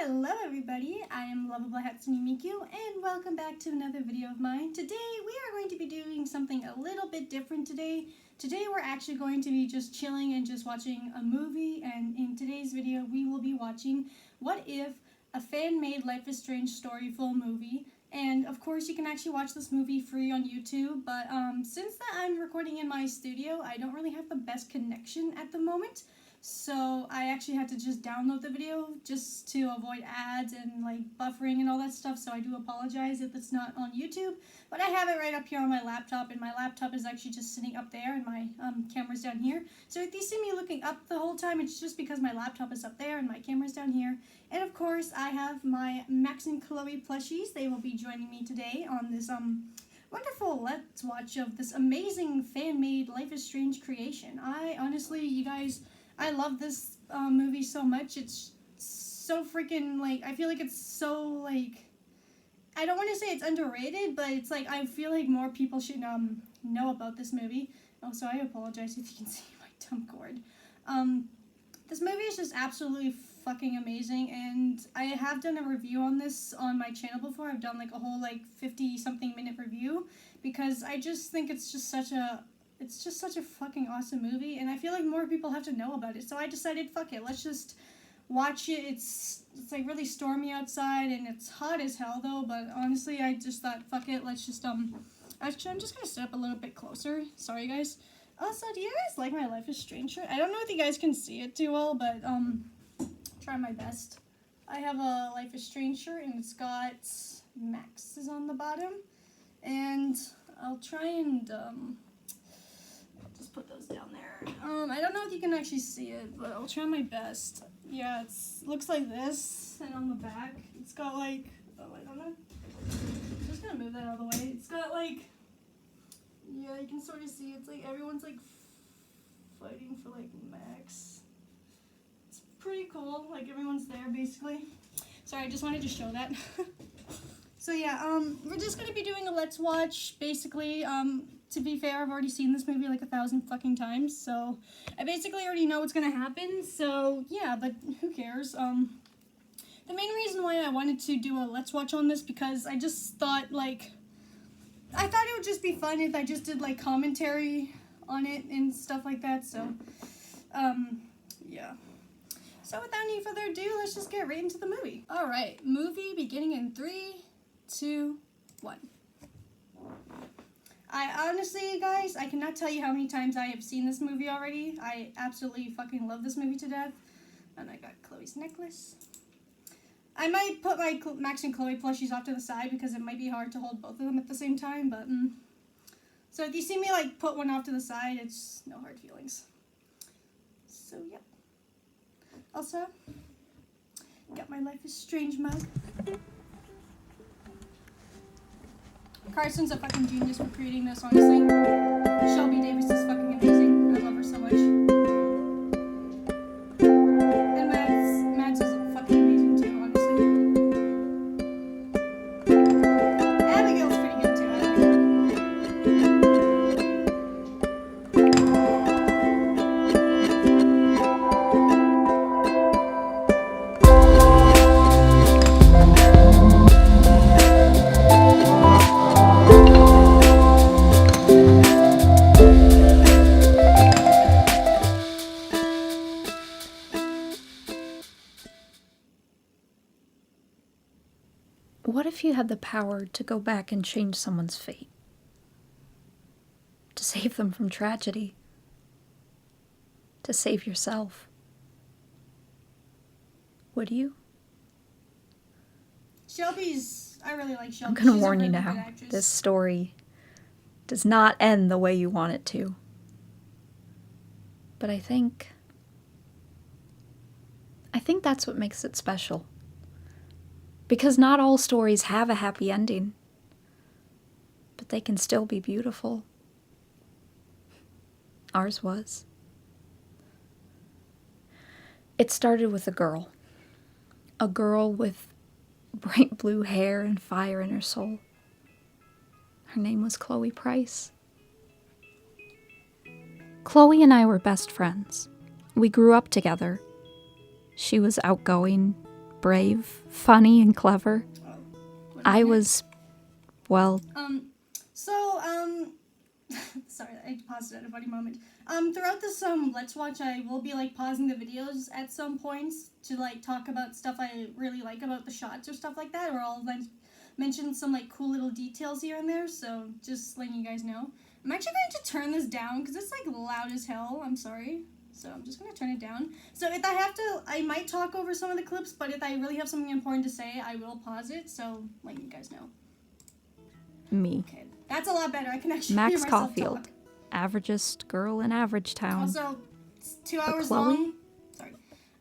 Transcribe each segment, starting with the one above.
Hello everybody, I am Lovable Hatsune Miku and welcome back to another video of mine. Today we are going to be doing something a little bit different today. Today we're actually going to be just chilling and just watching a movie, and in today's video we will be watching What If, a fan-made Life is Strange story full movie. And of course you can actually watch this movie free on YouTube, but since that I'm recording in my studio, I don't really have the best connection at the moment. So I actually had to just download the video just to avoid ads and like buffering and all that stuff. So I do apologize if it's not on YouTube, but I have it right up here on my laptop, and my laptop is actually just sitting up there and my camera's down here. So if you see me looking up the whole time, it's just because my laptop is up there and my camera's down here. And of course I have my Max and Chloe plushies. They will be joining me today on this wonderful let's watch of this amazing fan-made Life is Strange creation. I honestly, you guys, I love this movie so much. It's so freaking, like, I feel like it's so, like, I don't want to say it's underrated, but it's like, I feel like more people should know about this movie. Oh, so I apologize if you can see my dumb cord. This movie is just absolutely fucking amazing, and I have done a review on this on my channel before. I've done like a whole like 50-something minute review, because I just think it's just such a fucking awesome movie, and I feel like more people have to know about it. So I decided, fuck it, let's just watch it. It's like really stormy outside, and it's hot as hell though, but honestly, I just thought, fuck it, let's just, actually, I'm just gonna sit up a little bit closer. Sorry, guys. Also, do you guys like my Life is Strange shirt? I don't know if you guys can see it too well, but, try my best. I have a Life is Strange shirt, and it's got Max's on the bottom, and I'll try and, just put those down there. I don't know if you can actually see it, but I'll try my best. Yeah, looks like this, and on the back, it's got like, oh, I don't know. I'm just gonna move that out of the way. It's got like, yeah, you can sort of see, it's like everyone's like fighting for like Max. It's pretty cool, like everyone's there basically. Sorry, I just wanted to show that. So yeah, we're just gonna be doing a let's watch, basically. To be fair, I've already seen this movie like 1,000 fucking times, so I basically already know what's gonna happen, so yeah, but who cares? The main reason why I wanted to do a let's watch on this, because I just thought, like, I thought it would just be fun if I just did, like, commentary on it and stuff like that, so, yeah. So without any further ado, let's just get right into the movie. Alright, movie beginning in 3, 2, 1. I honestly, guys, I cannot tell you how many times I have seen this movie already. I absolutely fucking love this movie to death. And I got Chloe's necklace. I might put my Max and Chloe plushies off to the side because it might be hard to hold both of them at the same time, but, So if you see me, like, put one off to the side, it's no hard feelings. So, yeah. Also, got my Life is Strange mug. Carrsan's a fucking genius for creating this, honestly. Shelby Davis is fucking amazing. I love her so much. And Mads is fucking amazing too, honestly. Abigail's pretty good too, I like her. What if you had the power to go back and change someone's fate? To save them from tragedy? To save yourself? Would you? I really like Shelby. I'm gonna She's warn you a really good now, actress. this story does not end the way you want it to. But I think that's what makes it special. Because not all stories have a happy ending, but they can still be beautiful. Ours was. It started with a girl with bright blue hair and fire in her soul. Her name was Chloe Price. Chloe and I were best friends. We grew up together. She was outgoing, brave, funny, and clever. What I about was, well, sorry, I paused it at a funny moment. Throughout this Let's Watch, I will be like pausing the videos at some points to like talk about stuff I really like about the shots or stuff like that, or I'll then mention some like cool little details here and there. So just letting you guys know. I'm actually going to turn this down because it's like loud as hell. I'm sorry. So I'm just going to turn it down. So if I have to, I might talk over some of the clips, but if I really have something important to say, I will pause it. So letting you guys know. me. Okay, that's a lot better. I can actually Max hear myself Caulfield, talk. averagest girl in Average Town. Also, it's 2 But hours Chloe? long. Sorry.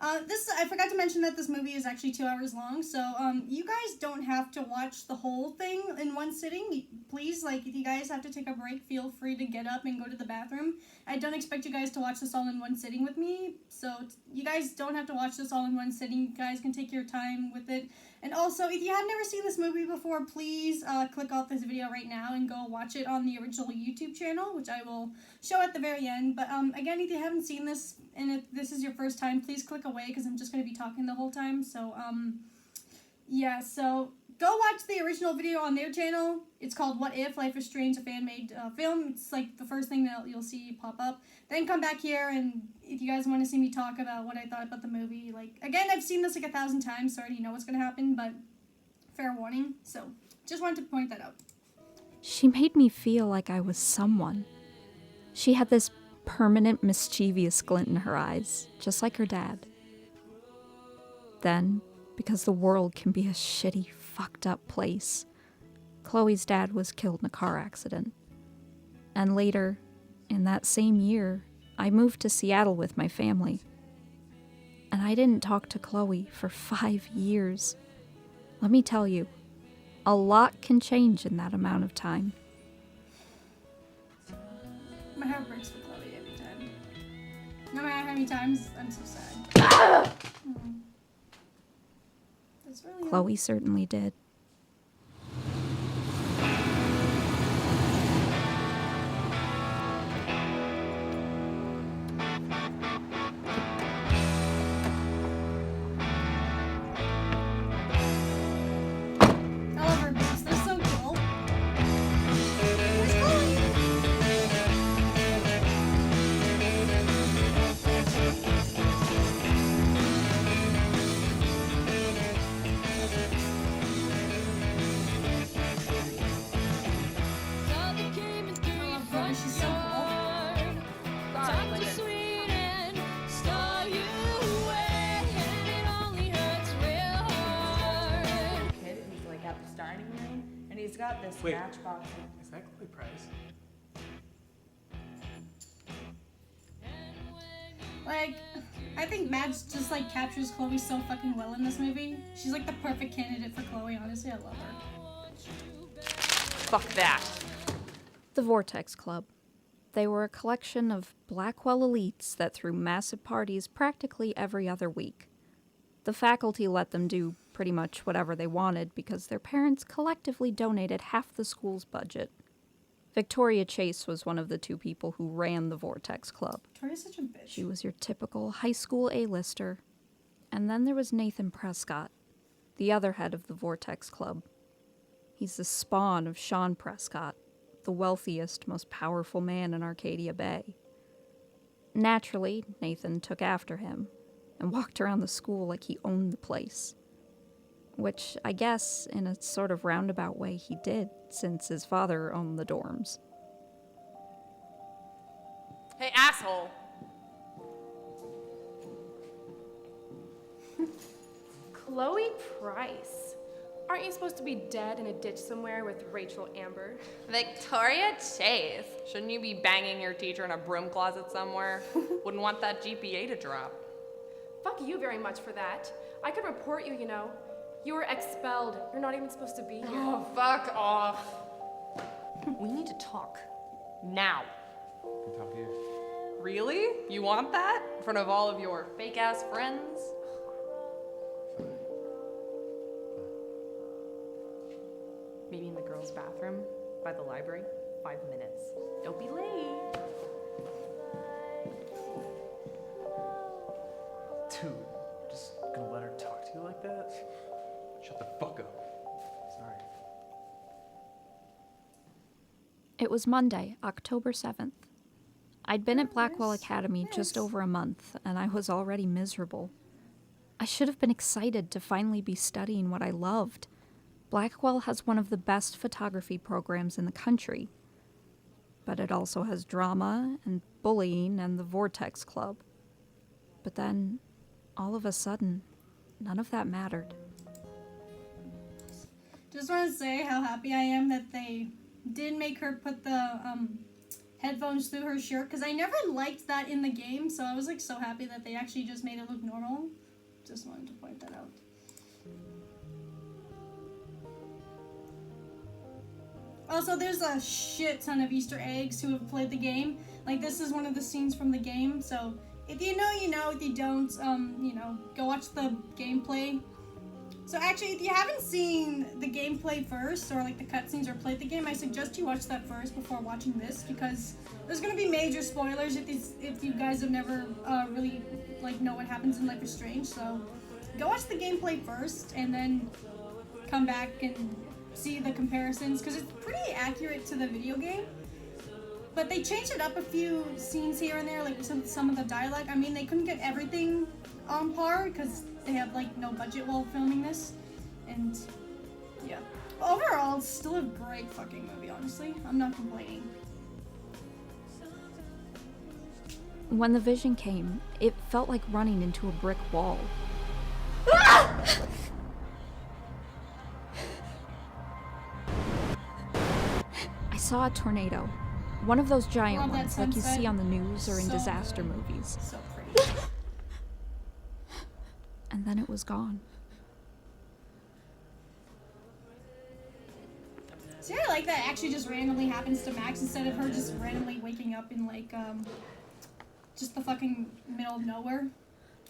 I forgot to mention that this movie is actually 2 hours long, so you guys don't have to watch the whole thing in one sitting. Please, like, if you guys have to take a break, feel free to get up and go to the bathroom. I don't expect you guys to watch this all in one sitting with me, so you guys don't have to watch this all in one sitting. You guys can take your time with it. And also, if you have never seen this movie before, please click off this video right now and go watch it on the original YouTube channel, which I will show at the very end. But again, if you haven't seen this and if this is your first time, please click away because I'm just going to be talking the whole time. So, yeah, so go watch the original video on their channel. It's called What If? Life is Strange, a fan-made film. It's like the first thing that you'll see pop up. Then come back here, and if you guys want to see me talk about what I thought about the movie, like, again, I've seen this like 1,000 times, so I already know what's going to happen, but fair warning. So, just wanted to point that out. She made me feel like I was someone. She had this permanent mischievous glint in her eyes, just like her dad. Then, because the world can be a shitty, fucked up place, Chloe's dad was killed in a car accident. And later, in that same year, I moved to Seattle with my family. And I didn't talk to Chloe for 5 years. Let me tell you, a lot can change in that amount of time. My heart breaks for Chloe every time. No matter how many times, I'm so sad. That's really Chloe certainly did. I love her boobs. They're so cool. Where's Chloe? I love Chloe. She's so cool. Kid who's like at the starting line, and he's got this Wait. matchbox. Is that Chloe Price? Like, I think Mads just like captures Chloe so fucking well in this movie. She's like the perfect candidate for Chloe, honestly. I love her. Fuck that. The Vortex Club. They were a collection of Blackwell elites that threw massive parties practically every other week. The faculty let them do pretty much whatever they wanted because their parents collectively donated half the school's budget. Victoria Chase was one of the two people who ran the Vortex Club. Victoria's such a bitch. She was your typical high school A-lister. And then there was Nathan Prescott, the other head of the Vortex Club. He's the spawn of Sean Prescott, the wealthiest, most powerful man in Arcadia Bay. Naturally, Nathan took after him and walked around the school like he owned the place. Which, I guess, in a sort of roundabout way he did, since his father owned the dorms. Hey, asshole. Chloe Price. Aren't you supposed to be dead in a ditch somewhere with Rachel Amber? Victoria Chase. Shouldn't you be banging your teacher in a broom closet somewhere? Wouldn't want that GPA to drop. Fuck you very much for that. I could report you, you know. You were expelled. You're not even supposed to be here. Oh, fuck off. We need to talk. Now. I can talk here. Really? You want that? In front of all of your fake-ass friends? Maybe in the girls' bathroom, by the library. 5 minutes. Don't be late. Dude, just gonna let her talk to you like that? fuck up. Sorry. It was Monday, October 7th. I'd been at Blackwell Nice. Academy just Nice. over a month, and I was already miserable. I should have been excited to finally be studying what I loved. Blackwell has one of the best photography programs in the country. But it also has drama and bullying and the Vortex Club. But then, all of a sudden, none of that mattered. Just want to say how happy I am that they did make her put the headphones through her shirt, because I never liked that in the game, so I was like so happy that they actually just made it look normal. Just wanted to point that out. Also, there's a shit ton of Easter eggs who have played the game. Like, this is one of the scenes from the game, so if you know, you know. If you don't, you know, go watch the gameplay. So actually, if you haven't seen the gameplay first, or like the cutscenes, or played the game, I suggest you watch that first before watching this, because there's gonna be major spoilers if you guys have never really like know what happens in Life is Strange. So go watch the gameplay first, and then come back and see the comparisons, because it's pretty accurate to the video game. But they changed it up a few scenes here and there, like some of the dialogue. I mean, they couldn't get everything on par because they have like no budget while filming this, and yeah. Overall, it's still a great fucking movie, honestly. I'm not complaining. When the vision came, it felt like running into a brick wall. I saw a tornado. One of those giant Love that ones like you sunset. see on the news or in So disaster good. movies. So pretty. And then it was gone. See, I like that actually just randomly happens to Max instead of her just randomly waking up in like just the fucking middle of nowhere.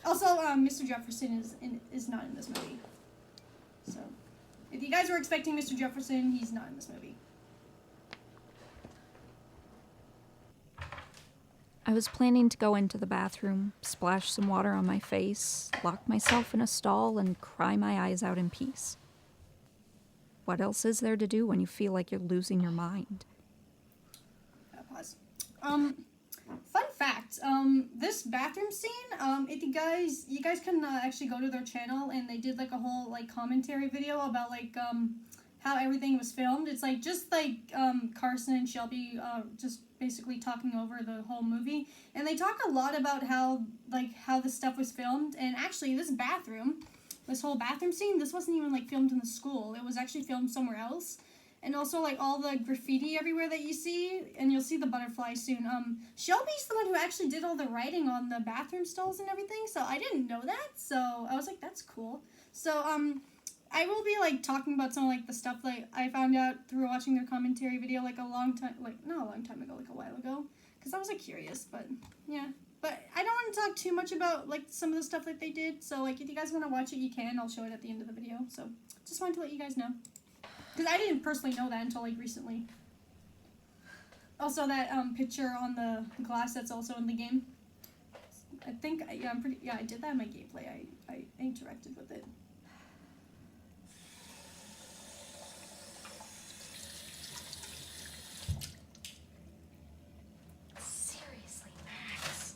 Also, Mr. Jefferson is not in this movie. So, if you guys were expecting Mr. Jefferson, he's not in this movie. I was planning to go into the bathroom, splash some water on my face, lock myself in a stall, and cry my eyes out in peace. What else is there to do when you feel like you're losing your mind? Pause. Fun fact, this bathroom scene, if you guys can actually go to their channel, and they did like a whole like commentary video about like how everything was filmed. It's like just like Carrsan and Shelby just basically talking over the whole movie, and they talk a lot about how the stuff was filmed. And actually, this whole bathroom scene, this wasn't even like filmed in the school. It was actually filmed somewhere else. And also like all the graffiti everywhere that you see, and you'll see the butterfly soon. Shelby's the one who actually did all the writing on the bathroom stalls and everything, so I didn't know that. So I was like, that's cool. So I will be like talking about some of like the stuff like I found out through watching their commentary video like not a long time ago, like a while ago, because I was like curious. But yeah, but I don't want to talk too much about like some of the stuff that they did. So like if you guys want to watch it, you can. I'll show it at the end of the video. So just wanted to let you guys know, because I didn't personally know that until like recently. Also, that picture on the glass that's also in the game. I think I did that in my gameplay. I interacted with it. Seriously, Max.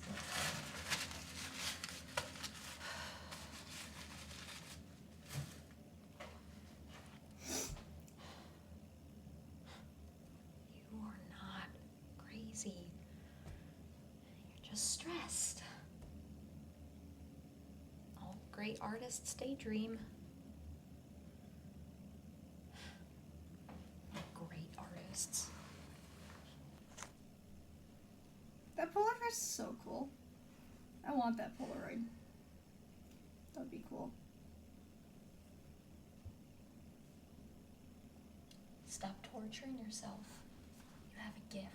You are not crazy. You're just stressed. All great artists daydream. Great artists. That Polaroid is so cool. I want that Polaroid. That would be cool. Stop torturing yourself. You have a gift.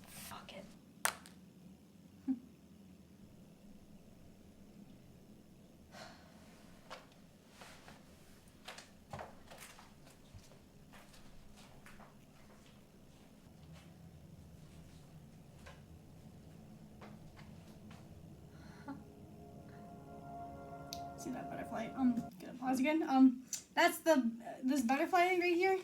Fuck it. see that butterfly. Gonna pause again. That's this butterfly thing right here.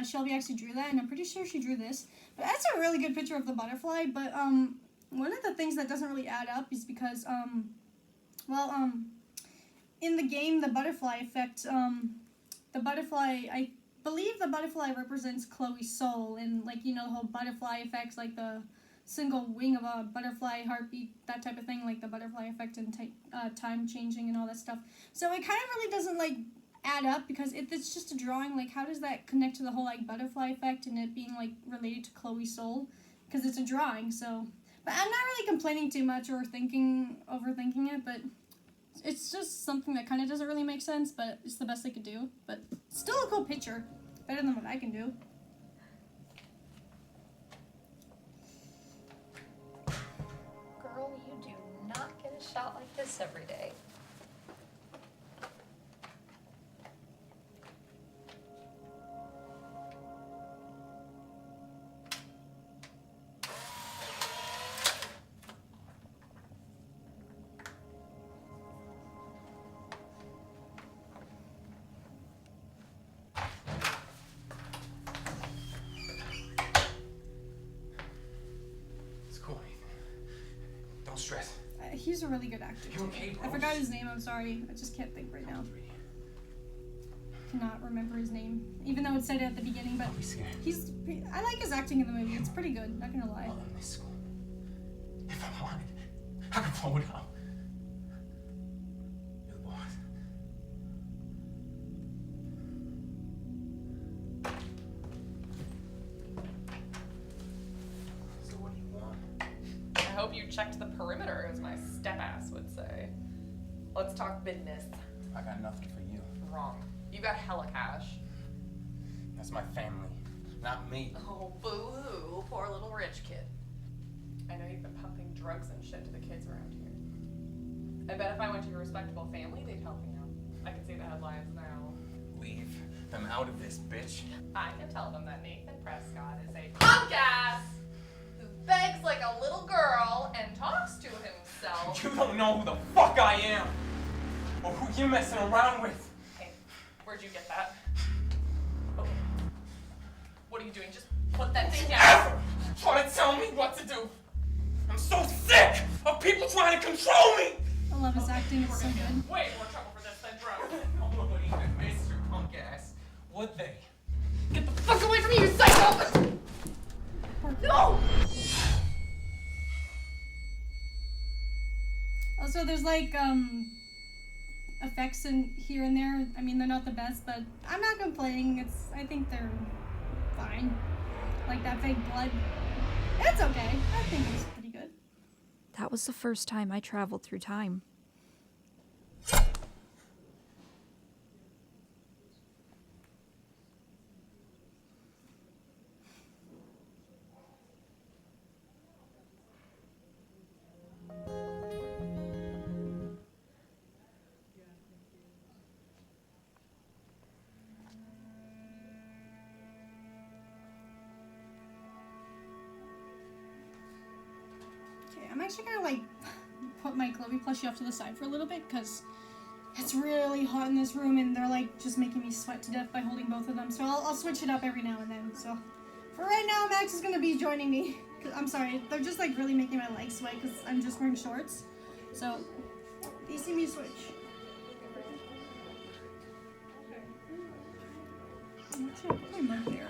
Shelby actually drew that, and I'm pretty sure she drew this. But that's a really good picture of the butterfly. But one of the things that doesn't really add up is because in the game, the butterfly effect, the butterfly, I believe the butterfly represents Chloe's soul, and like, you know, the whole butterfly effects, like the single wing of a butterfly heartbeat, that type of thing, like the butterfly effect and time changing and all that stuff. So it kind of really doesn't like add up, because if it's just a drawing, like how does that connect to the whole like butterfly effect and it being like related to Chloe's soul? Because it's a drawing. So, but I'm not really complaining too much or overthinking it, but it's just something that kind of doesn't really make sense, but it's the best I could do. But still a cool picture, better than what I can do. Girl, you do not get a shot like this every day. Don't stress. He's a really good actor. You okay, bro? I forgot his name, I'm sorry. I just can't think right now. Cannot remember his name, even though it said it at the beginning, but I like his acting in the movie. It's pretty good, not gonna lie. I'll end this school. If I wanted, I could blow it out. You're the boss. So what do you want? I hope you checked the perimeter, as my step-ass would say. Let's talk business. I got nothing for you. Wrong. You got hella cash. That's my family, not me. Oh, boo-hoo, poor little rich kid. I know you've been pumping drugs and shit to the kids around here. I bet if I went to your respectable family, they'd help me out. I can see the headlines now. Leave them out of this, bitch. I can tell them that Nathan Prescott is a punk ass who begs like a little girl and talks to himself. You don't know who the fuck I am, or who you're messing around with. Hey, where'd you get that? Okay. What are you doing? Just put that thing down. Ever try to tell me what to do? I'm so sick of people trying to control me. I love his acting, it's so good. Way more trouble for this than drugs. Nobody even missed your punk ass, would they? Get the fuck away from me, you psycho! No! Also, there's like effects in here and there. I mean, they're not the best, but I'm not complaining. I think they're fine. Like that fake blood. It's okay. I think it's pretty good. That was the first time I traveled through time. Okay, I'm actually gonna like put my Chloe plushie off to the side for a little bit because it's really hot in this room and they're like just making me sweat to death by holding both of them. So I'll switch it up every now and then. So for right now, Max is gonna be joining me. I'm sorry, they're just like really making my legs sweat because I'm just wearing shorts. So you see me switch. Actually, I'll put my mug there.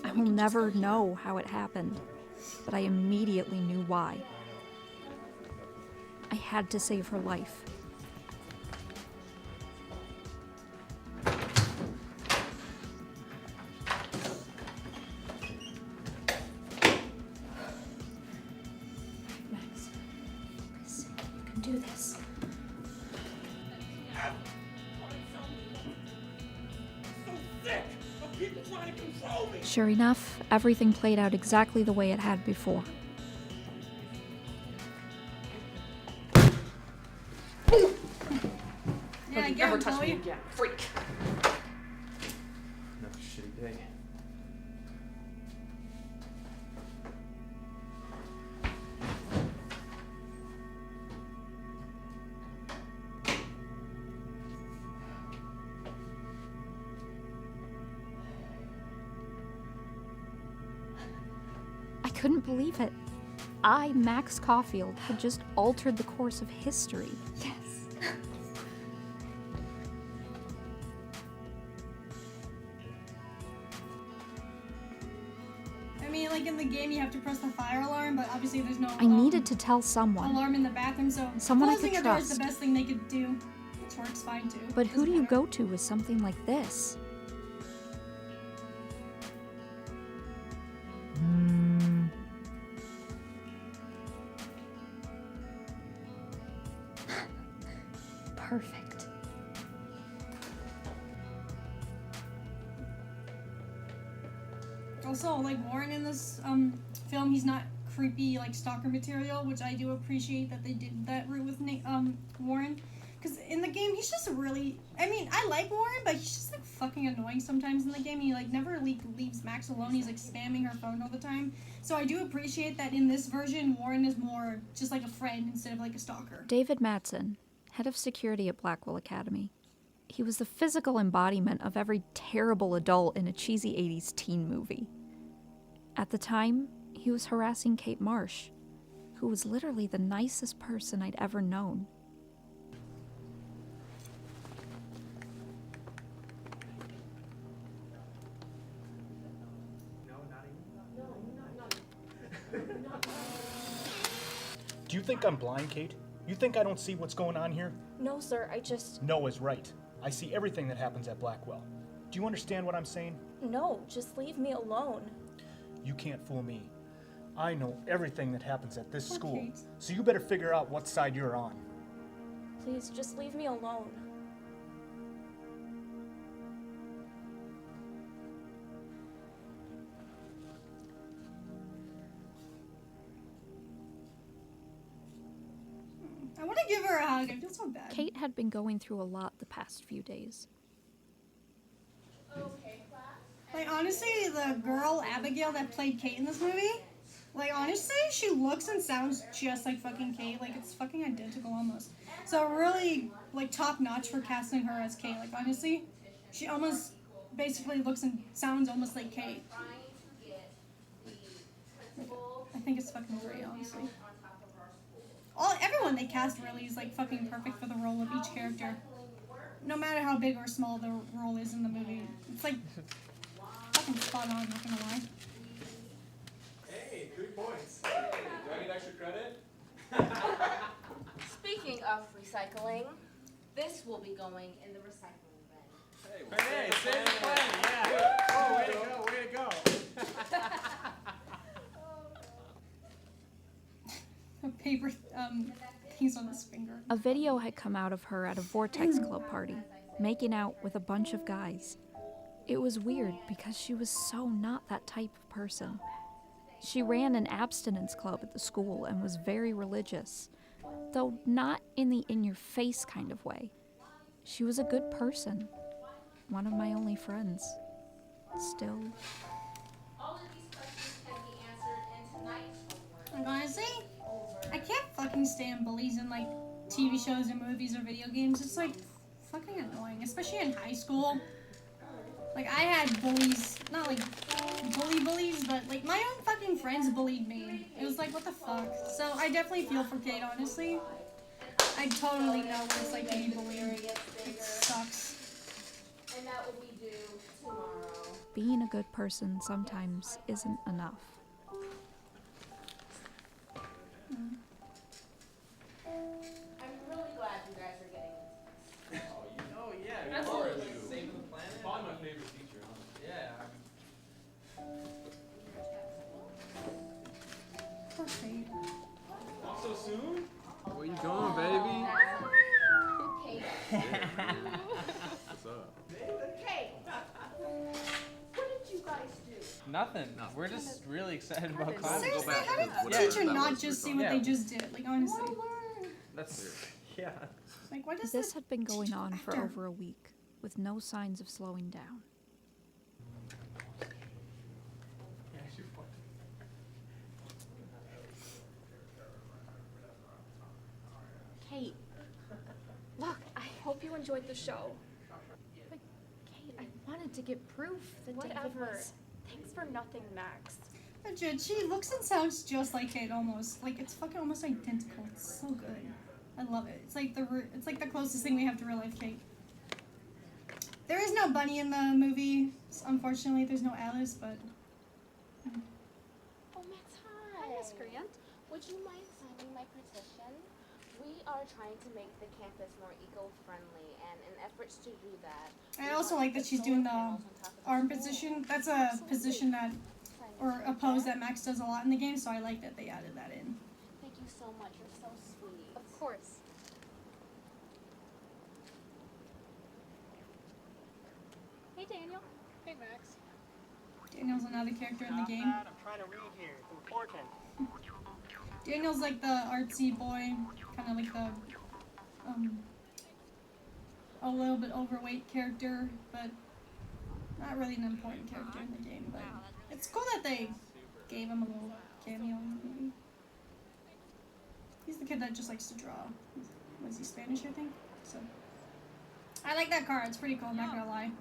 I will never know how it happened, but I immediately knew why. I had to save her life. Max, you can do this. People trying to control me. Sure enough, everything played out exactly the way it had before. Yeah, Don't you get ever him, touch me Chloe. again, freak. Another shitty day. couldn't believe it. I, Max Caulfield, had just altered the course of history. Yes. I mean, like in the game, you have to press the fire alarm, but obviously there's no I needed to tell someone. alarm in the bathroom, so Someone I closing could a door is trust. the best thing they could do, which works fine too. But who do you Doesn't matter. go to with something like this? Perfect. Also, like Warren in this film, he's not creepy like stalker material, which I do appreciate that they did that route with Warren. Because in the game, he's just really. I mean, I like Warren, but he's just like fucking annoying sometimes in the game. He like never leaves Max alone. He's like spamming her phone all the time. So I do appreciate that in this version, Warren is more just like a friend instead of like a stalker. David Mattson, head of security at Blackwell Academy. He was the physical embodiment of every terrible adult in a cheesy 80s teen movie. At the time, he was harassing Kate Marsh, who was literally the nicest person I'd ever known. Do you think I'm blind, Kate? You think I don't see what's going on here? No, sir, I just... No is right. I see everything that happens at Blackwell. Do you understand what I'm saying? No, just leave me alone. You can't fool me. I know everything that happens at this school, Kate. so you better figure out what side you're on. Please, just leave me alone. I want to give her a hug. I feel so bad. Kate had been going through a lot the past few days. Like, honestly, the girl, Abigail, that played Kate in this movie, like, honestly, she looks and sounds just like fucking Kate. Like, it's fucking identical almost. So, really, like, top-notch for casting her as Kate. Like, honestly, she almost basically looks and sounds almost like Kate. I think it's fucking great, honestly. Everyone they cast really is, like, fucking perfect for the role of each character. No matter how big or small the role is in the movie. It's, like... fucking spot on, not gonna lie. Hey, 3 points. Do I get extra credit? Speaking of recycling, this will be going in the recycling bin. Hey, save the planet, yeah. Oh, way to go, way to go. A paper, piece on his finger. A video had come out of her at a Vortex Club party, making out with a bunch of guys. It was weird because she was so not that type of person. She ran an abstinence club at the school and was very religious, though not in the in-your-face kind of way. She was a good person, one of my only friends. Still. All of these questions can be answered in tonight's homework. Like, honestly, I can't fucking stand bullies in, like, TV shows or movies or video games. It's, like, fucking annoying, especially in high school. Like, I had bullies, not, like, bullies, but, like, my own fucking friends bullied me. It was like, what the fuck? So, I definitely feel for Kate, honestly. I totally know what it's like to be bullied. It sucks. And that will be due tomorrow. Being a good person sometimes isn't enough. I'm really glad you guys are getting this. Oh, yeah. Absolutely. Saving the planet. Probably my favorite teacher, huh? Yeah. Poor Kate. Off so soon? Where you going, baby? What's up? Hey, what did you guys do? Nothing. We're just really excited about class. Seriously, back how to did the whatever teacher that not was just we see what thought. they just did? Like, honestly. That's yeah. Like, what is This had been going on for actor? over a week, with no signs of slowing down. Kate, look, I hope you enjoyed the show. But Kate, I wanted to get proof that David Whatever. was... Thanks for nothing, Max. Legit, she looks and sounds just like Kate almost. Like, it's fucking almost identical. It's so good. I love it. It's like the closest thing we have to real life Kate. There is no Bunny in the movie. Unfortunately, there's no Alice, but... Oh, Max, hi. Hi, Miss Grant. Would you mind signing my petition? We are trying to make the campus more eco-friendly, and in efforts to do that... I also like that she's doing the arm position. That's a position that, or a pose that Max does a lot in the game, so I like that they added that in. Thank you so much. You're so sweet. Of course. Hey, Daniel. Hey, Max. Daniel's another character in the game. I'm trying to read here. It's important. Daniel's like the artsy boy, kind of like the, a little bit overweight character, but not really an important character in the game, but it's cool that they gave him a little cameo in the movie. He's the kid that just likes to draw. Was he Spanish, I think? So, I like that car. It's pretty cool, I'm not gonna lie.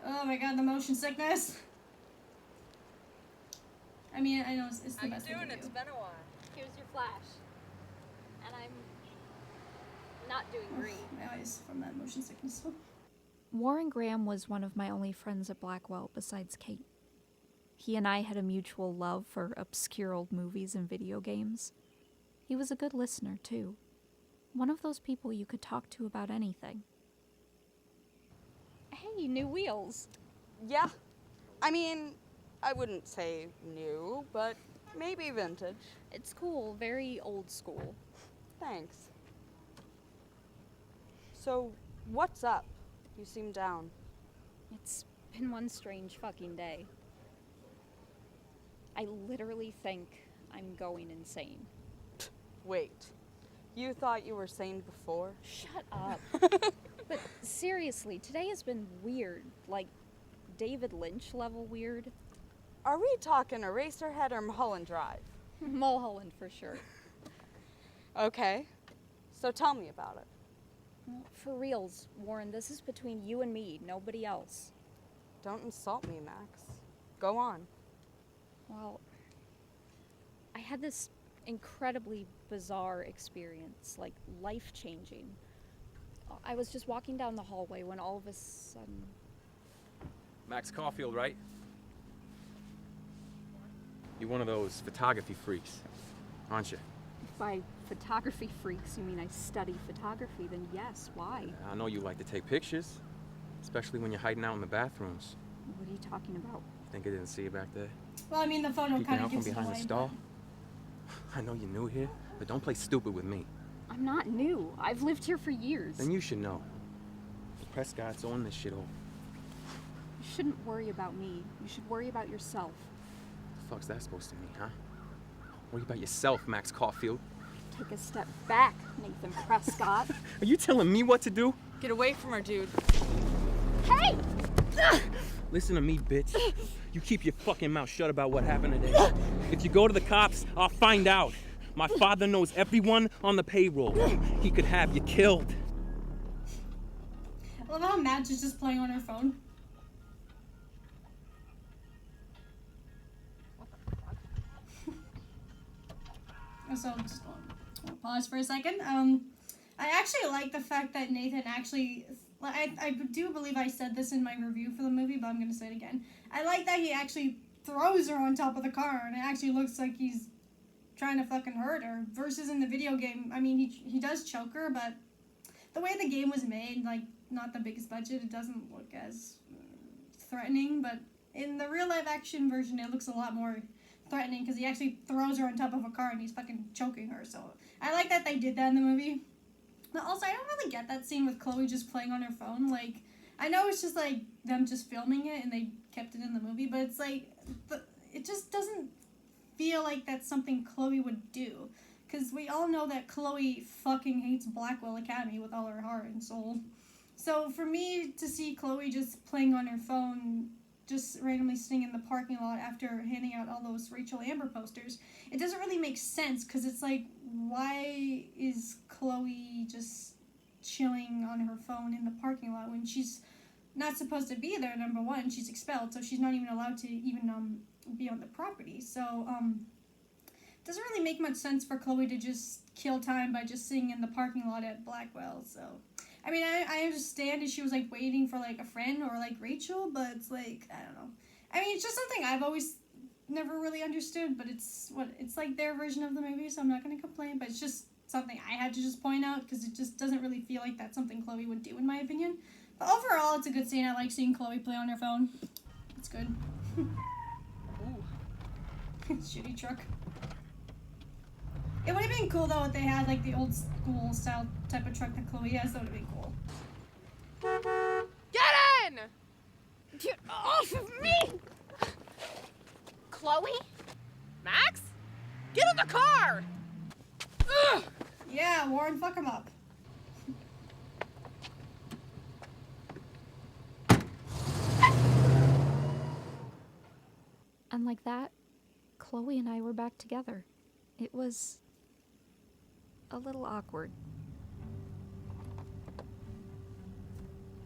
Oh my god, the motion sickness. I mean, I know it's the best thing to do. It's been a while. Here's your flash. And I'm not doing great. My eyes from that motion sickness. Warren Graham was one of my only friends at Blackwell besides Kate. He and I had a mutual love for obscure old movies and video games. He was a good listener, too. One of those people you could talk to about anything. Hey, new wheels. Yeah. I mean, I wouldn't say new, but maybe vintage. It's cool, very old school. Thanks. So, what's up? You seem down. It's been one strange fucking day. I literally think I'm going insane. Wait. You thought you were sane before? Shut up. But seriously, today has been weird. Like, David Lynch level weird. Are we talking Eraserhead or Mulholland Drive? Mulholland for sure. Okay. So tell me about it. Well, for reals, Warren, this is between you and me, nobody else. Don't insult me, Max. Go on. Well, I had this incredibly bizarre experience, like life-changing. I was just walking down the hallway when all of a sudden... Max Caulfield, right? You're one of those photography freaks, aren't you? By photography freaks, you mean I study photography, then yes, why? I know you like to take pictures, especially when you're hiding out in the bathrooms. What are you talking about? Think I didn't see you back there? Well, I mean, the photo Peeking kind of out from gives it behind away. the stall? I know you're new here, but don't play stupid with me. I'm not new. I've lived here for years. Then you should know. The Prescott's on this shit all. You shouldn't worry about me. You should worry about yourself. What the fuck's that supposed to mean, huh? Worry about yourself, Max Caulfield. Take a step back, Nathan Prescott. Are you telling me what to do? Get away from her, dude. Hey! Listen to me, bitch. You keep your fucking mouth shut about what happened today. If you go to the cops, I'll find out. My father knows everyone on the payroll. He could have you killed. I love how Madge is just playing on her phone. So just pause for a second. I actually like the fact that Nathan actually, I do believe I said this in my review for the movie, but I'm going to say it again. I like that he actually throws her on top of the car, and it actually looks like he's trying to fucking hurt her. Versus in the video game, I mean, he does choke her, but the way the game was made, like, not the biggest budget, it doesn't look as threatening, but in the real live action version, it looks a lot more threatening because he actually throws her on top of a car and he's fucking choking her. So I like that they did that in the movie. But also, I don't really get that scene with Chloe just playing on her phone. Like, I know it's just like them just filming it and they kept it in the movie, but it's like it just doesn't feel like that's something Chloe would do. Because we all know that Chloe fucking hates Blackwell Academy with all her heart and soul. So for me to see Chloe just playing on her phone, just randomly sitting in the parking lot after handing out all those Rachel Amber posters, it doesn't really make sense, because it's like, why is Chloe just chilling on her phone in the parking lot when she's not supposed to be there? Number one, she's expelled, so she's not even allowed to even be on the property. So, it doesn't really make much sense for Chloe to just kill time by just sitting in the parking lot at Blackwell. So, I mean, I understand if she was, like, waiting for, like, a friend or, like, Rachel, but it's, like, I don't know. I mean, it's just something I've always never really understood, but it's like their version of the movie, so I'm not going to complain, but it's just something I had to just point out, because it just doesn't really feel like that's something Chloe would do, in my opinion. But overall, it's a good scene. I like seeing Chloe play on her phone. It's good. Ooh. Shitty truck. It would have been cool, though, if they had, like, the old school style type of truck that Chloe has. That would have been cool. Get in! Get off of me! Chloe? Max? Get in the car! Ugh! Yeah, Warren, fuck him up. And like that, Chloe and I were back together. It was a little awkward.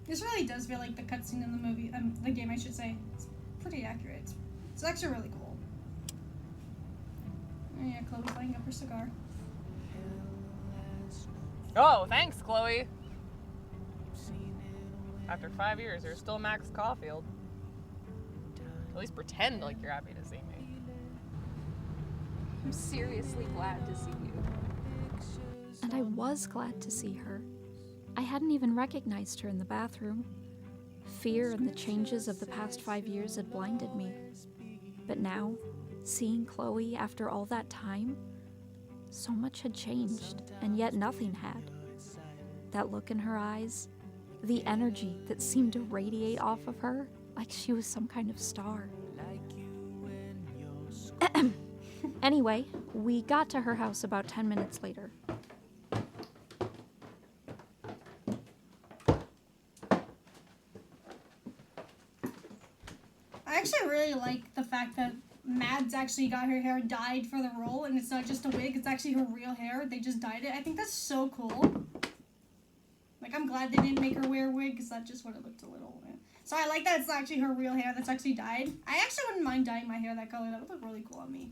This really does feel like the cutscene in the movie, the game, I should say. It's pretty accurate. It's actually really cool. Oh, yeah, Chloe's lighting up her cigar. Oh, thanks, Chloe. After 5 years, you're still Max Caulfield. At least pretend like you're happy to see me. I'm seriously glad to see you. And I was glad to see her. I hadn't even recognized her in the bathroom. Fear and the changes of the past 5 years had blinded me. But now, seeing Chloe after all that time, so much had changed, and yet nothing had. That look in her eyes, the energy that seemed to radiate off of her, like she was some kind of star. Anyway, we got to her house about 10 minutes later. I actually really like the fact that Mads actually got her hair dyed for the role, and it's not just a wig, it's actually her real hair. They just dyed it. I think that's so cool. Like, I'm glad they didn't make her wear a wig, because that just would have looked a little... So I like that it's actually her real hair that's actually dyed. I actually wouldn't mind dyeing my hair that color. That would look really cool on me.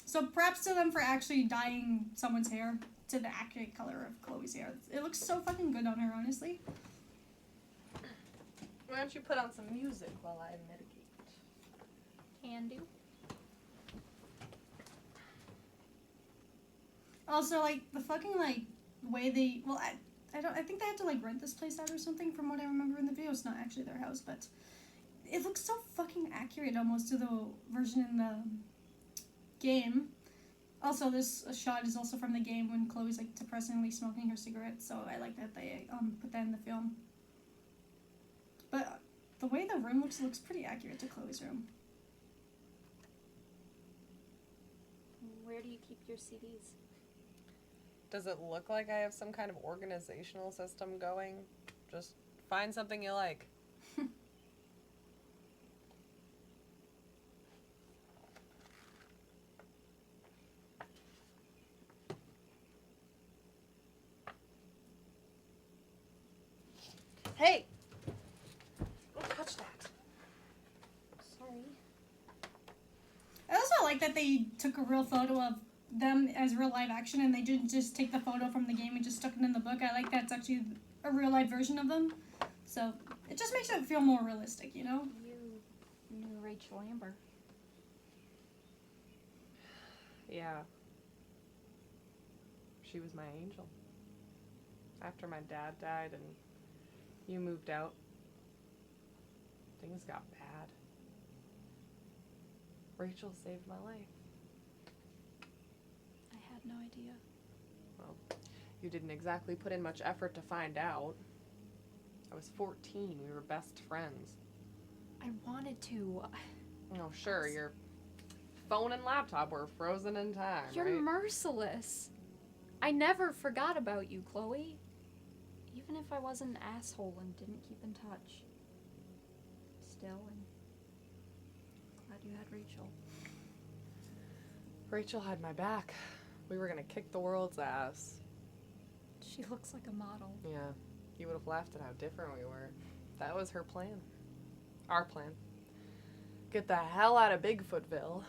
So props to them for actually dyeing someone's hair to the accurate color of Chloe's hair. It looks so fucking good on her, honestly. Why don't you put on some music while I mitigate? Can do. Also, like, the fucking, like, way they... Well, I think they had to, like, rent this place out or something from what I remember in the video. It's not actually their house, but it looks so fucking accurate almost to the version in the game. Also, this shot is also from the game when Chloe's, like, depressingly smoking her cigarette, so I like that they put that in the film. But the way the room looks pretty accurate to Chloe's room. Where do you keep your CDs? Does it look like I have some kind of organizational system going? Just find something you like. Hey! Don't touch that. Sorry. I also like that they took a real photo of them as real live action, and they didn't just take the photo from the game and just stuck it in the book. I like that it's actually a real life version of them. So it just makes it feel more realistic, you know? You knew Rachel Amber. Yeah. She was my angel. After my dad died and you moved out, things got bad. Rachel saved my life. I had no idea. Well, you didn't exactly put in much effort to find out. I was 14. We were best friends. I wanted to. Oh, sure, your phone and laptop were frozen in time, You're right? merciless. I never forgot about you, Chloe. Even if I was an asshole and didn't keep in touch. Still, I'm glad you had Rachel. Rachel had my back. We were gonna kick the world's ass. She looks like a model. Yeah, you would have laughed at how different we were. That was her plan. Our plan. get the hell out of Bigfootville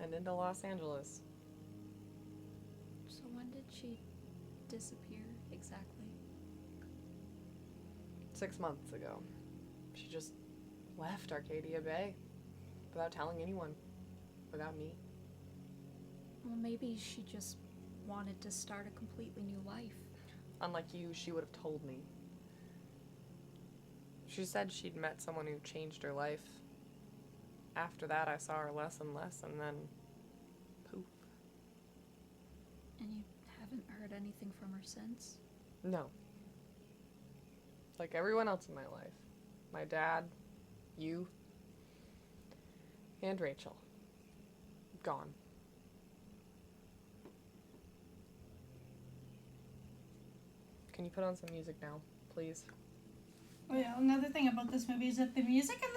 and into Los Angeles. So when did she disappear exactly? 6 months ago. She just left Arcadia Bay without telling anyone, without me. Well, maybe she just wanted to start a completely new life. Unlike you, she would have told me. She said she'd met someone who changed her life. After that, I saw her less and less, and then poof. And you haven't heard anything from her since? No. Like everyone else in my life. My dad, you, and Rachel. Gone. Can you put on some music now, please? Oh yeah, another thing about this movie is that the music in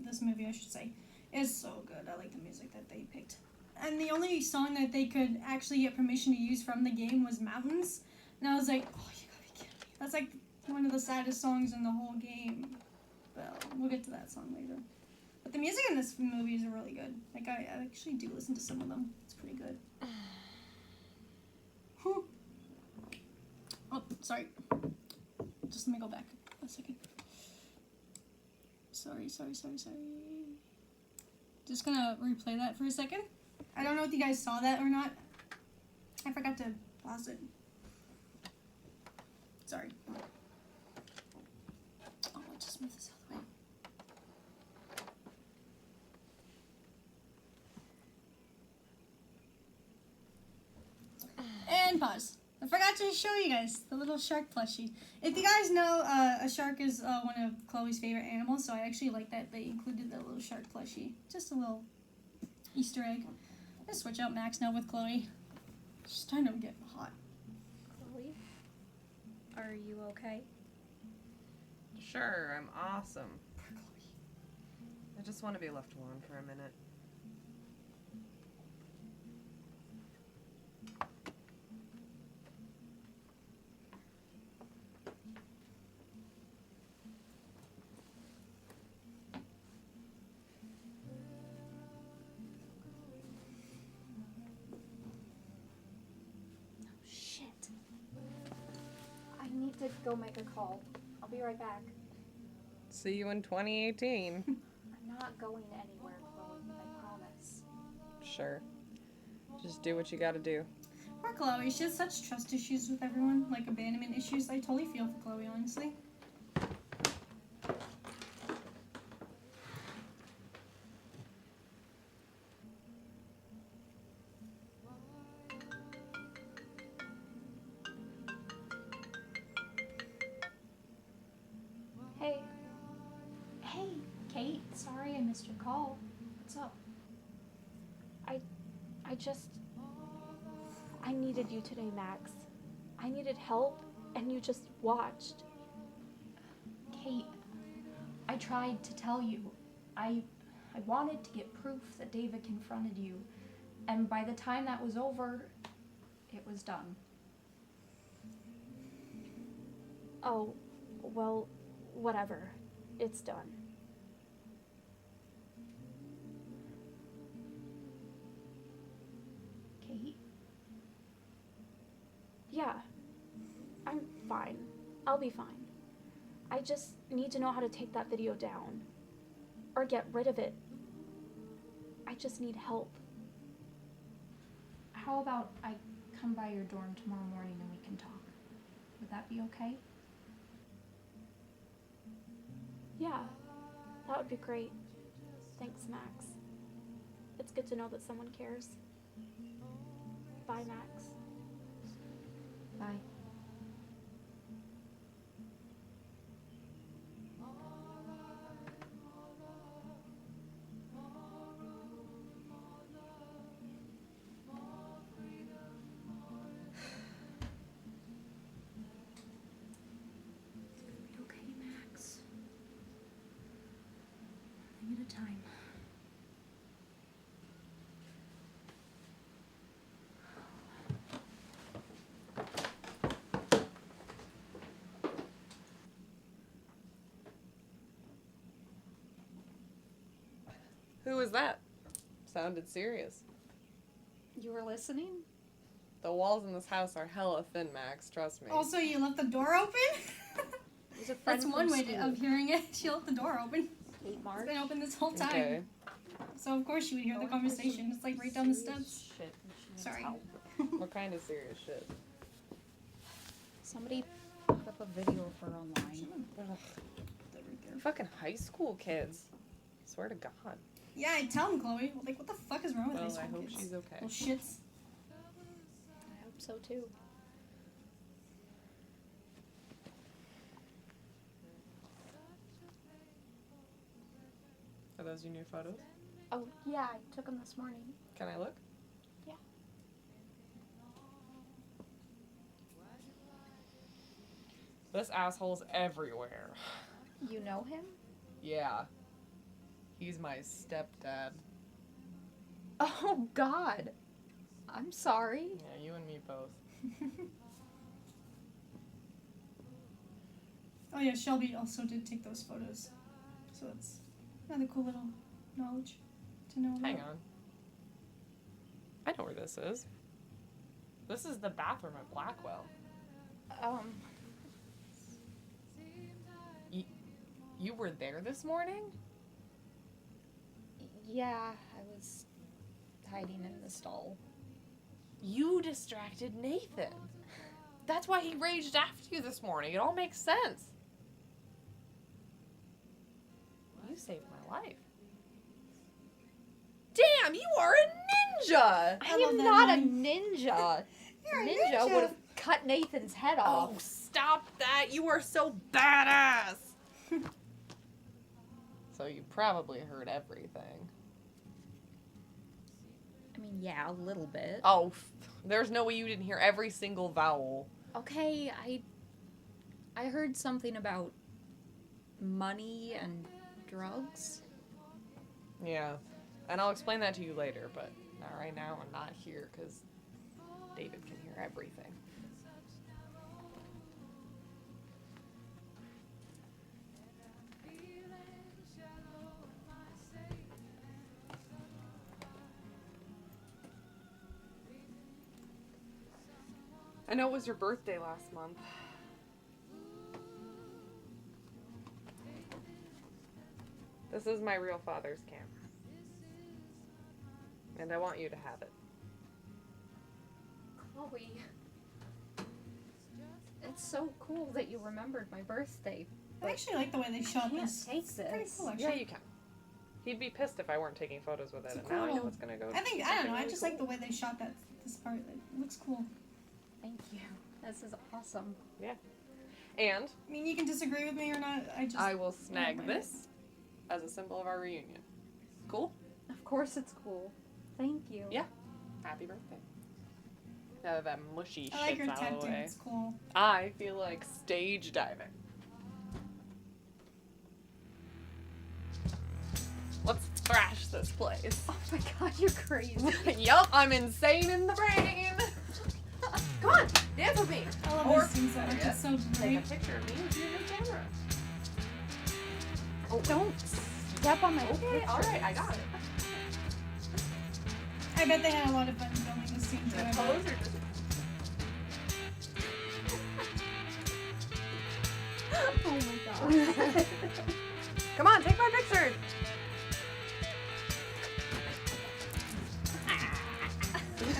this movie, I should say, is so good. I like the music that they picked. And the only song that they could actually get permission to use from the game was Mountains. And I was like, oh, you gotta be kidding me. That's like one of the saddest songs in the whole game. But we'll get to that song later. But the music in this movie is really good. Like, I actually do listen to some of them. It's pretty good. Oh, sorry. Just let me go back a second. Sorry. Just gonna replay that for a second. I don't know if you guys saw that or not. I forgot to pause it. Sorry. Oh, I'll just move this out of the way. And pause. I forgot to show you guys the little shark plushie. If you guys know, a shark is one of Chloe's favorite animals, so I actually like that they included the little shark plushie. Just a little Easter egg. Let's switch out Max now with Chloe. She's starting to get hot. Chloe? Are you okay? Sure, I'm awesome. Poor Chloe. I just want to be left alone for a minute. To go make a call. I'll be right back. See you in 2018. I'm not going anywhere, Chloe. I promise. Sure. Just do what you gotta do. Poor Chloe. She has such trust issues with everyone, like abandonment issues. I totally feel for Chloe, honestly. Hey, Kate. Sorry I missed your call. What's up? I needed you today, Max. I needed help, and you just watched. Kate, I tried to tell you. I wanted to get proof that David confronted you, and by the time that was over, it was done. Oh, well, whatever. It's done. Kate? Yeah. I'm fine. I'll be fine. I just need to know how to take that video down. Or get rid of it. I just need help. How about I come by your dorm tomorrow morning and we can talk? Would that be okay? Yeah, that would be great. Thanks, Max. It's good to know that someone cares. Bye, Max. Bye. Time. was that? Sounded serious. You were listening? The walls in this house are hella thin, Max. Trust me. Also, you left the door open? That's one way of hearing it. She left the door open. It's been open this whole time. Okay. So of course you would hear the conversation. It's like right down the steps. Shit. Sorry. What kind of serious shit? Somebody put up a video of her online. Fucking high school kids. Swear to God. Yeah, I tell him, Chloe. Like, what the fuck is wrong with high Well, school I hope kids? she's okay. Little shits. I hope so too. Are those your new photos? Oh, yeah, I took them this morning. Can I look? Yeah. This asshole's everywhere. You know him? Yeah. He's my stepdad. Oh, God. I'm sorry. Yeah, you and me both. Oh yeah, Shelby also did take those photos. So it's another cool little knowledge to know about. Hang on. I know where this is. This is the bathroom at Blackwell. You were there this morning? Yeah, I was hiding in the stall. You distracted Nathan. That's why he raged after you this morning. It all makes sense. You saved my life. Damn, you are a ninja! I am not a ninja. You're a Ninja ninja. would have cut Nathan's head off. Oh, stop that. You are so badass. So you probably heard everything. I mean, yeah, a little bit. Oh, there's no way you didn't hear every single vowel. Okay, I heard something about money and drugs. Yeah, and I'll explain that to you later, but not right now and not here, because David can hear everything. I know it was your birthday last month. This is my real father's camera. And I want you to have it. Chloe, it's so cool that you remembered my birthday. I actually like the way they shot can't this. take It's pretty this. cool, actually. Yeah, you can. He'd be pissed if I weren't taking photos with it, and now I know it's gonna go. I don't know. something I really just cool. like the way they shot this part. It looks cool. Thank you. This is awesome. Yeah. And I mean, you can disagree with me or not. I will snag mind this as a symbol of our reunion. Cool? Of course it's cool. Thank you. Yeah. Happy birthday. Now that mushy I like shit's your out of the tattoo. way, It's cool. I feel like stage diving. Let's thrash this place. Oh my god, you're crazy. Yup, I'm insane in the brain. Come on, dance with me. I love Or this scene so much. It's so take great. a picture of me with your new camera. Oh, don't step on my Okay, pictures. alright, I got it. I bet they had a lot of fun filming this scene too. I bet. Pose or just... Oh my god. Come on, take my picture.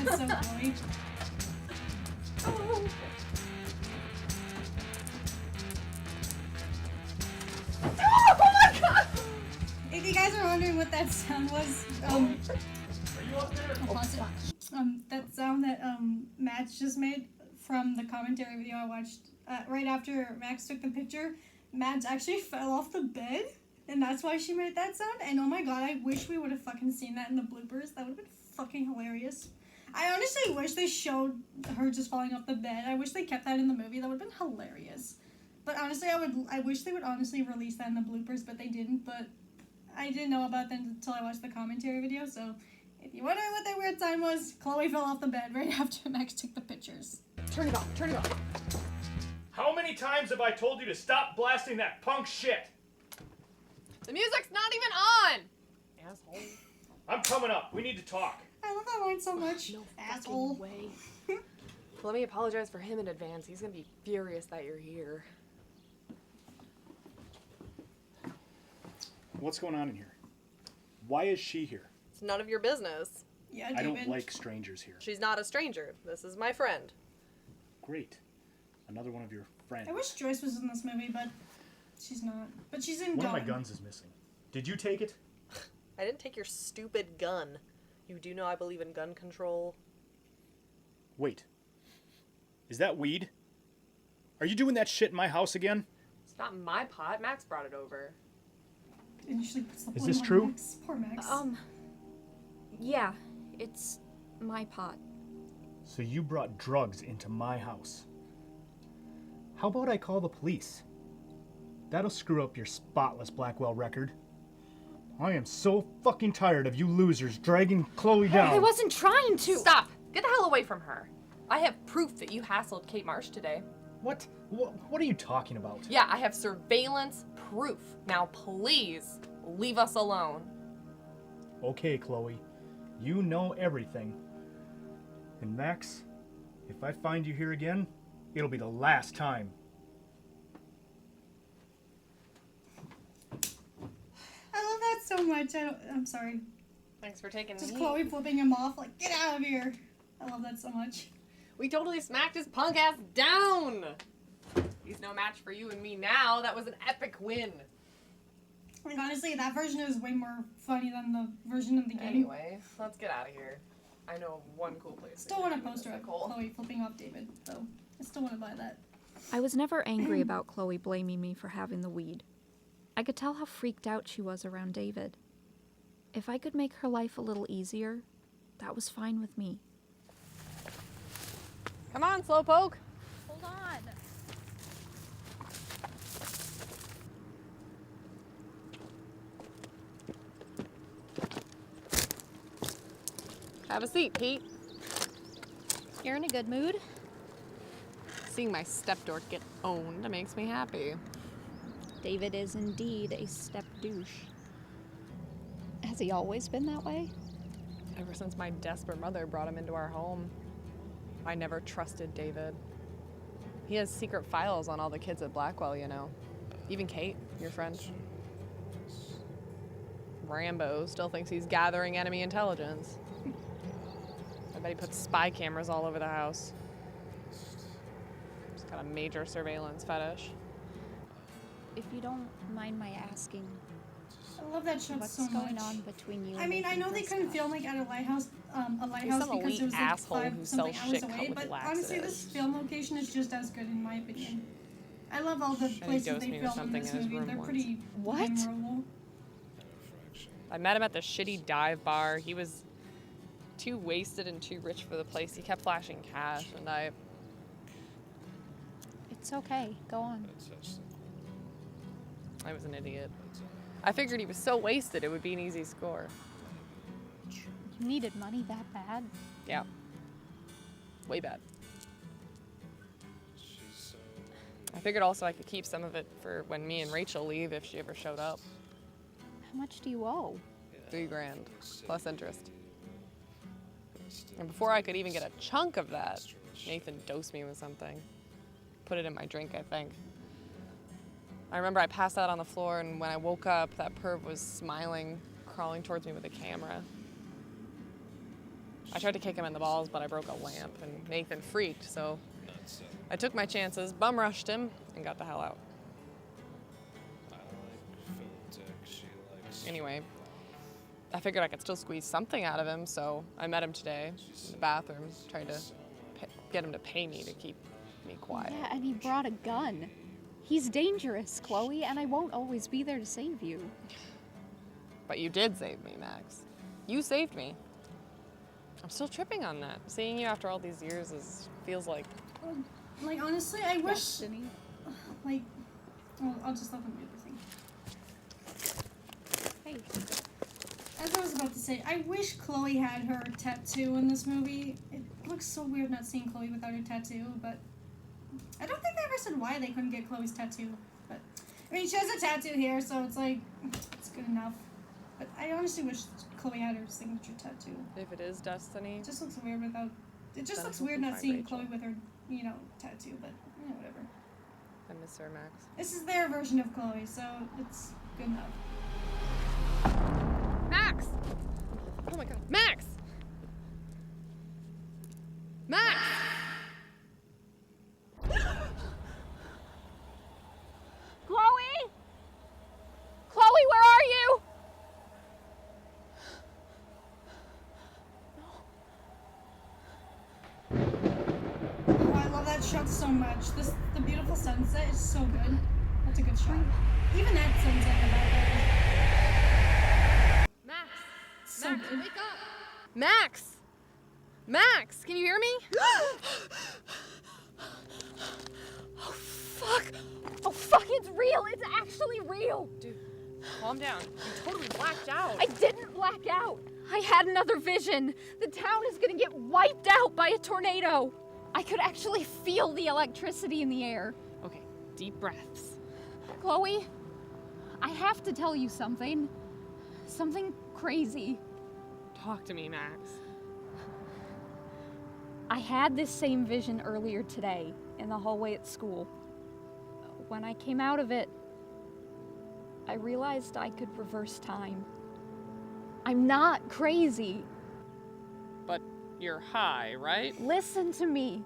That's so funny. Oh my god! If you guys are wondering what that sound was, Are you up there? I'll pause it. That sound that Max just made from the commentary video I watched right after Max took the picture, Max actually fell off the bed, and that's why she made that sound. And oh my god, I wish we would have fucking seen that in the bloopers. That would have been fucking hilarious. I honestly wish they showed her just falling off the bed. I wish they kept that in the movie. That would have been hilarious. But honestly, I wish they would honestly release that in the bloopers, but they didn't. But I didn't know about that until I watched the commentary video, so if you're wondering what that weird sign was, Chloe fell off the bed right after Max took the pictures. Turn it off, turn it off. How many times have I told you to stop blasting that punk shit? The music's not even on! Asshole. I'm coming up. We need to talk. I love that line so much. No asshole. way. Let me apologize for him in advance. He's gonna be furious that you're here. What's going on in here? Why is she here? It's none of your business. Yeah, I David. don't like strangers here. She's not a stranger. This is my friend. Great. Another one of your friends. I wish Joyce was in this movie, but she's not. But she's in One of my Dawn. guns is missing. Did you take it? I didn't take your stupid gun. You do know I believe in gun control. Wait. Is that weed? Are you doing that shit in my house again? It's not my pot. Max brought it over. It usually puts the Is blame this on true? Max. Poor Max. Yeah, it's my pot. So you brought drugs into my house. How about I call the police? That'll screw up your spotless Blackwell record. I am so fucking tired of you losers dragging Chloe down. I wasn't trying to. Stop. Get the hell away from her. I have proof that you hassled Kate Marsh today. What? What are you talking about? Yeah, I have surveillance proof. Now please, leave us alone. Okay, Chloe. You know everything. And Max, if I find you here again, it'll be the last time. I love that so much. I'm sorry. Thanks for taking Just me. Chloe flipping him off, like, get out of here. I love that so much. We totally smacked his punk ass down. He's no match for you and me now. That was an epic win. Like, honestly, that version is way more funny than the version of the game. Anyway, let's get out of here. I know of one cool place. Still want a poster of Chloe flipping off David, though. I still want to buy that. I was never angry about Chloe blaming me for having the weed. I could tell how freaked out she was around David. If I could make her life a little easier, that was fine with me. Come on, Slowpoke. Hold on. Have a seat, Pete. You're in a good mood? Seeing my stepdork get owned makes me happy. David is indeed a step douche. Has he always been that way? Ever since my desperate mother brought him into our home. I never trusted David. He has secret files on all the kids at Blackwell, you know. Even Kate, your friend. Rambo still thinks he's gathering enemy intelligence. I bet he puts spy cameras all over the house. He's got a major surveillance fetish. If you don't mind my asking, I love that shot what's so much. going on between you and I mean, I Nathan know they couldn't Prescott? film like at a lighthouse some because elite it was like asshole who 5 sells something hours shit away. with But laxatives. honestly, this film location is just as good in my opinion. I love all the he places dosed they me with filmed in something this in his movie. room They're once. pretty What? memorable. I met him at the shitty dive bar. He was too wasted and too rich for the place. He kept flashing cash, and It's okay. Go on. I was an idiot. I figured he was so wasted it would be an easy score. You needed money that bad? Yeah. Way bad. I figured also I could keep some of it for when me and Rachel leave if she ever showed up. How much do you owe? $3 grand, plus interest. And before I could even get a chunk of that, Nathan dosed me with something. Put it in my drink, I think. I remember I passed out on the floor, and when I woke up, that perv was smiling, crawling towards me with a camera. I tried to kick him in the balls, but I broke a lamp, and Nathan freaked, so I took my chances, bum rushed him, and got the hell out. Anyway, I figured I could still squeeze something out of him, so I met him today in the bathroom, tried to get him to pay me to keep me quiet. Yeah, and he brought a gun. He's dangerous, Chloe, and I won't always be there to save you. But you did save me, Max. You saved me. I'm still tripping on that. Seeing you after all these years feels like... Like, honestly, I wish... Destiny. Like... Well, I'll just let them do the thing. Hey. As I was about to say, I wish Chloe had her tattoo in this movie. It looks so weird not seeing Chloe without her tattoo, but... I don't think they ever said why they couldn't get Chloe's tattoo, but... I mean, she has a tattoo here, so it's like... It's good enough. But I honestly wish Chloe had her signature tattoo. If it is destiny. It just looks weird without. It just then looks I hope weird we not find seeing Rachel. Chloe with her, you know, tattoo. But whatever. I miss her, Max. This is their version of Chloe, so it's good enough. Max! Oh my god. Max! Max! Chloe? Chloe, where are you? Oh, I love that shot so much. The beautiful sunset is so good. That's a good shot. Even that sunset in the background. Max! So Max, good. wake up! Max! Max, can you hear me? Oh, fuck. Oh, fuck, it's real. It's actually real. Dude, calm down. You totally blacked out. I didn't black out. I had another vision. The town is gonna get wiped out by a tornado. I could actually feel the electricity in the air. Okay, deep breaths. Chloe, I have to tell you something. Something crazy. Talk to me, Max. I had this same vision earlier today in the hallway at school. When I came out of it, I realized I could reverse time. I'm not crazy. But you're high, right? Listen to me.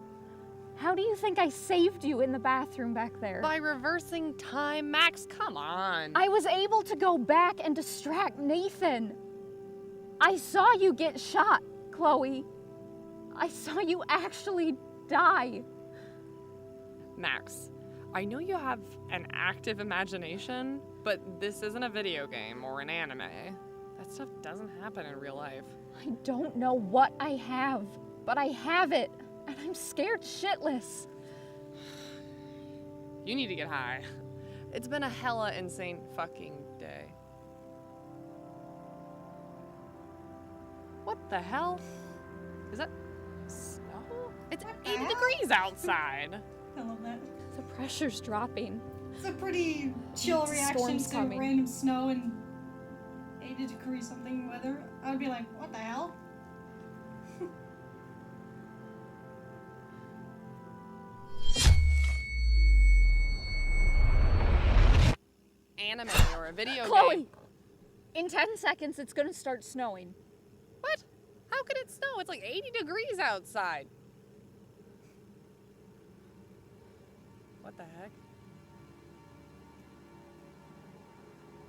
How do you think I saved you in the bathroom back there? By reversing time, Max, come on. I was able to go back and distract Nathan. I saw you get shot, Chloe. I saw you actually die. Max, I know you have an active imagination, but this isn't a video game or an anime. That stuff doesn't happen in real life. I don't know what I have, but I have it, and I'm scared shitless. You need to get high. It's been a hella insane fucking day. What the hell? Is that snow? It's 80 degrees outside. I love that. The pressure's dropping. It's a pretty chill reaction Storm's to coming. random snow and 80 degree something weather. I would be like, what the hell? Anime or a video Chloe, game. in 10 seconds it's gonna start snowing. What? How could it snow? It's like 80 degrees outside. What the heck?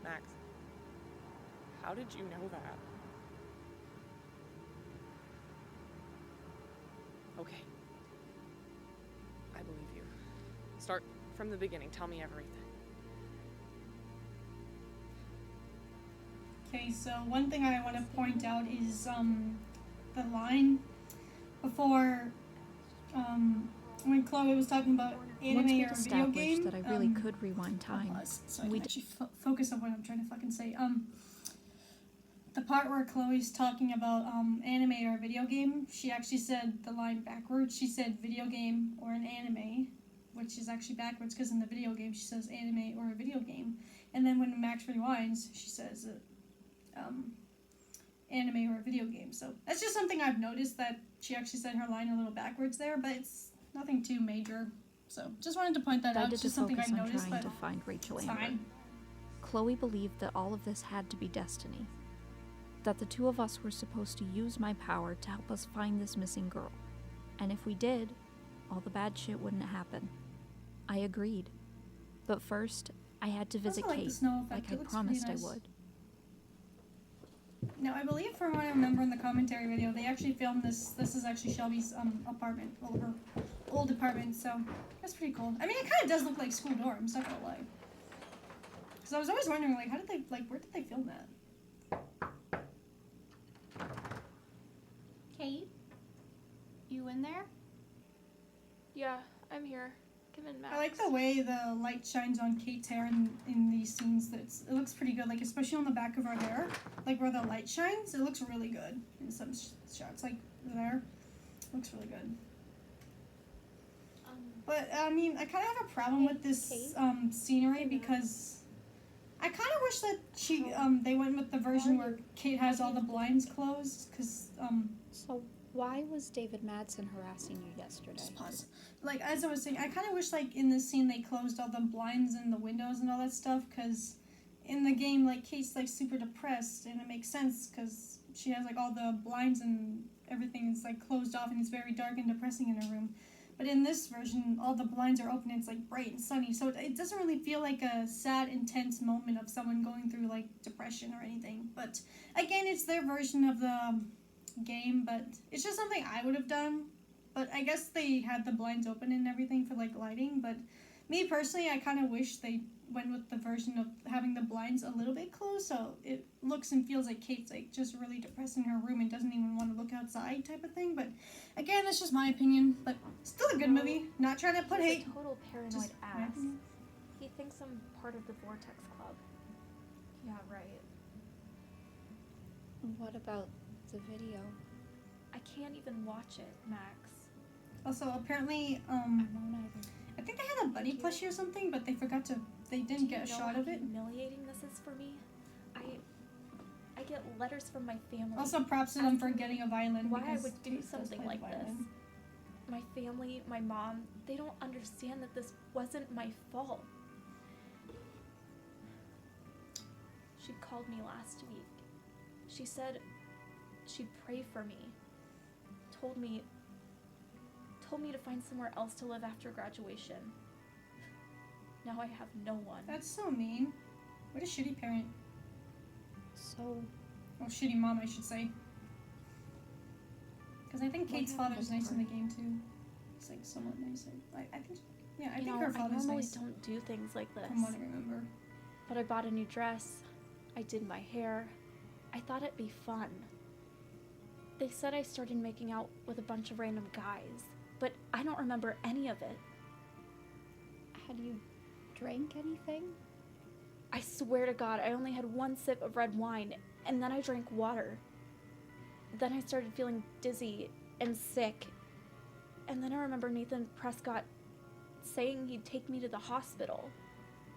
Max, how did you know that? Okay. I believe you. Start from the beginning. Tell me everything. Okay, so one thing I want to point out is the line before when Chloe was talking about Once anime we'd or video established game. that I really could rewind time, So I can actually focus on what I'm trying to fucking say. The part where Chloe's talking about anime or video game, she actually said the line backwards. She said video game or an anime, which is actually backwards because in the video game she says anime or a video game. And then when Max rewinds, she says anime or a video game. So that's just something I've noticed, that she actually said her line a little backwards there, but it's nothing too major. So just wanted to point that out. decided It's to just something focus I on noticed, trying but to find Rachel it's Amber. fine. Chloe believed that all of this had to be destiny. That the two of us were supposed to use my power to help us find this missing girl. And if we did, all the bad shit wouldn't happen. I agreed. But first, I had to visit also like the Kate, snow effect. like I It looks promised pretty I nice. would. Now, I believe from what I remember in the commentary video, they actually filmed this. This is actually Shelby's apartment, well, her old apartment, so that's pretty cool. I mean, it kind of does look like school dorms, not gonna lie. Because I was always wondering, like, how did they, like, where did they film that? Kate? You in there? Yeah, I'm here. Come in, Max. I like the way the light shines on Kate's hair in these scenes. It looks pretty good, like, especially on the back of her hair. Like, where the light shines, it looks really good in some shots. Like, there. Looks really good. But, I mean, I kind of have a problem with this scenery because I kind of wish that they went with the version where Kate has all the blinds closed, because, So why was David Madsen harassing you yesterday? Just pause. Like, as I was saying, I kind of wish, like, in this scene they closed all the blinds and the windows and all that stuff, because in the game, like, Kate's, like, super depressed, and it makes sense, because she has, like, all the blinds and everything is, like, closed off, and it's very dark and depressing in her room. But in this version, all the blinds are open and it's, like, bright and sunny, so it doesn't really feel like a sad, intense moment of someone going through, like, depression or anything. But, again, it's their version of the game, but it's just something I would have done. But I guess they had the blinds open and everything for, like, lighting, but me personally, I kind of wish they went with the version of having the blinds a little bit closed, so it looks and feels like Kate's, like, just really depressed in her room and doesn't even want to look outside type of thing. But again, that's just my opinion, but still a good movie. Not trying to put hate. He's a total paranoid Just my ass. opinion. He thinks I'm part of the Vortex Club. Yeah, right. What about the video? I can't even watch it, Max. Also, apparently, I won't either. I think they had a buddy plushie or something, but they didn't get a shot of it. Humiliating this is for me. I get letters from my family. Also, props to them for getting a violin. Why I because would do Kate does something play like the this. violin. My family, my mom, they don't understand that this wasn't my fault. She called me last week. She said she'd pray for me. Told me to find somewhere else to live after graduation. Now I have no one. That's so mean. What a shitty parent. So, Oh, shitty mom, I should say. Because I think What Kate's happened father's to nice in her? the game too. He's like somewhat nice. I think, yeah, I You think know, her I father's normally nice. don't do things like this. From what I remember. But I bought a new dress. I did my hair. I thought it'd be fun. They said I started making out with a bunch of random guys, but I don't remember any of it. had you drank anything? I swear to God, I only had one sip of red wine, and then I drank water. Then I started feeling dizzy and sick. And then I remember Nathan Prescott saying he'd take me to the hospital.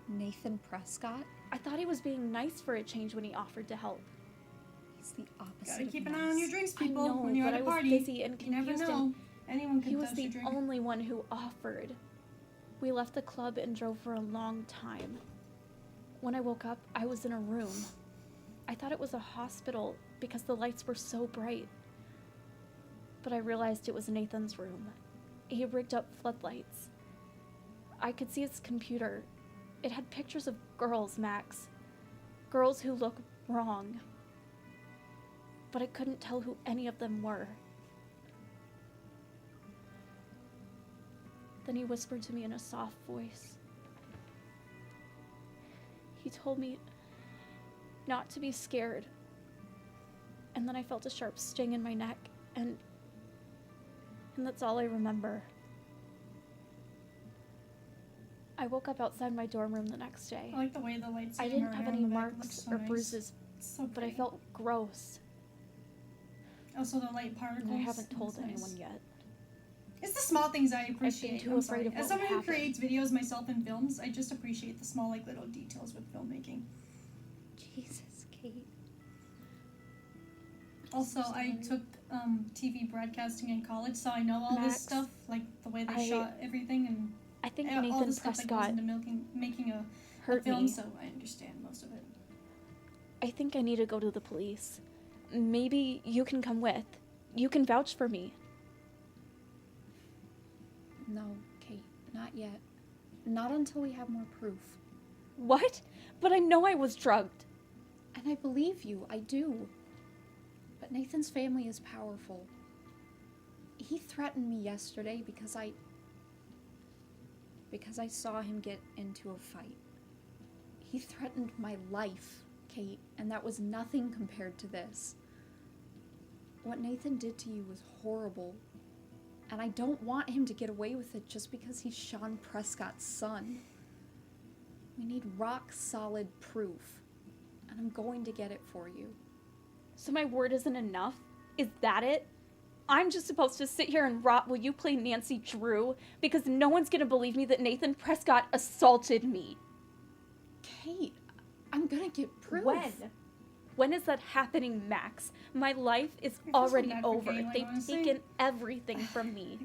Nathan Prescott? I thought he was being nice for a change when he offered to help. He's the opposite Gotta of keep an nice. eye on your drinks, people. I know, when you're but at a I was party, busy and you never confused know. and Anyone can he was dose the your drink. only one who offered. We left the club and drove for a long time. When I woke up, I was in a room. I thought it was a hospital because the lights were so bright. But I realized it was Nathan's room. He rigged up floodlights. I could see his computer. It had pictures of girls, Max. Girls who look wrong. But I couldn't tell who any of them were. Then he whispered to me in a soft voice. He told me not to be scared. And then I felt a sharp sting in my neck, and that's all I remember. I woke up outside my dorm room the next day. I like the way the lights. I hit didn't her have hair any on the back. It marks looks so or nice. bruises, It's so but I pretty. felt gross. Also, the light particles. And I haven't told It's nice. anyone yet. It's the small things I appreciate. too I'm afraid sorry. of As what someone will who happen. creates videos myself in films, I just appreciate the small, like, little details with filmmaking. Jesus, Kate. Also, I took TV broadcasting in college, so I know all Max, this stuff, like the way they I- shot everything and I think all Nathan the stuff that goes Prescott into making a hurt film, me. so I understand most of it. I think I need to go to the police. Maybe you can come with. You can vouch for me. No, Kate, not yet. Not until we have more proof. What? But I know I was drugged. And I believe you, I do. But Nathan's family is powerful. He threatened me yesterday because I saw him get into a fight. He threatened my life, Kate, and that was nothing compared to this. What Nathan did to you was horrible, and I don't want him to get away with it just because he's Sean Prescott's son. We need rock-solid proof, and I'm going to get it for you. So my word isn't enough? Is that it? I'm just supposed to sit here and rot while you play Nancy Drew because no one's gonna believe me that Nathan Prescott assaulted me. Kate, I'm gonna get proof. When? When is that happening, Max? My life is already over. They've taken everything from me.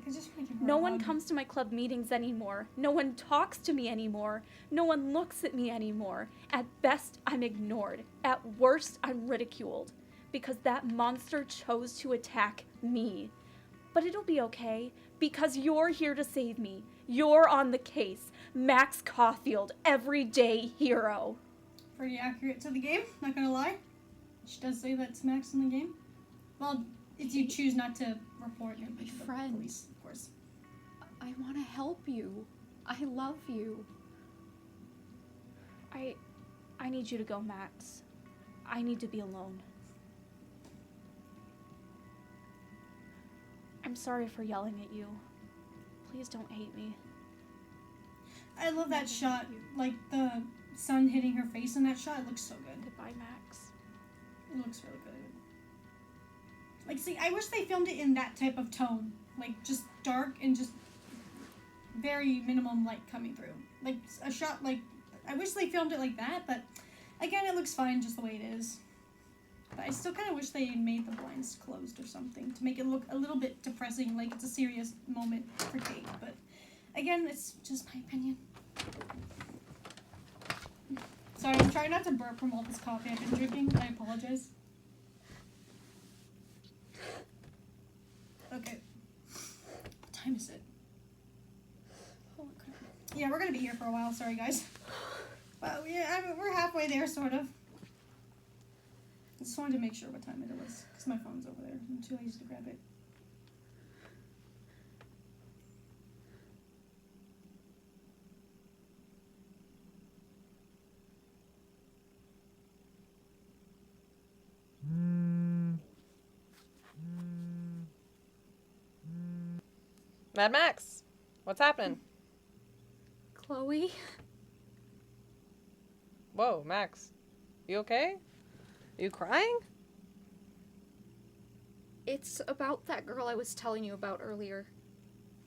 No one comes to my club meetings anymore. No one talks to me anymore. No one looks at me anymore. At best, I'm ignored. At worst, I'm ridiculed. Because that monster chose to attack me. But it'll be okay, because you're here to save me. You're on the case. Max Caulfield, everyday hero. Pretty accurate to the game, not gonna lie. She does say that's Max in the game. Well, if you choose not to report him to the police, of course. I want to help you. I love you. I need you to go, Max. I need to be alone. I'm sorry for yelling at you. Please don't hate me. I love that shot, like the sun hitting her face in that shot. It looks so good. Goodbye, Max. It looks really good. Like, see, I wish they filmed it in that type of tone. Like, just dark and just very minimum light coming through. Like, a shot, like, I wish they filmed it like that, but again, it looks fine just the way it is. But I still kind of wish they made the blinds closed or something to make it look a little bit depressing, like it's a serious moment for Kate. But again, it's just my opinion. Sorry, I'm trying not to burp from all this coffee I've been drinking. I apologize. Okay. What time is it? Holy crap. Yeah, we're gonna be here for a while. Sorry, guys. Well, yeah, I mean, we're halfway there, sort of. I just wanted to make sure what time it was, because my phone's over there. I'm too lazy to grab it. Mad Max, what's happening? Chloe? Whoa, Max. You okay? Are you crying? It's about that girl I was telling you about earlier.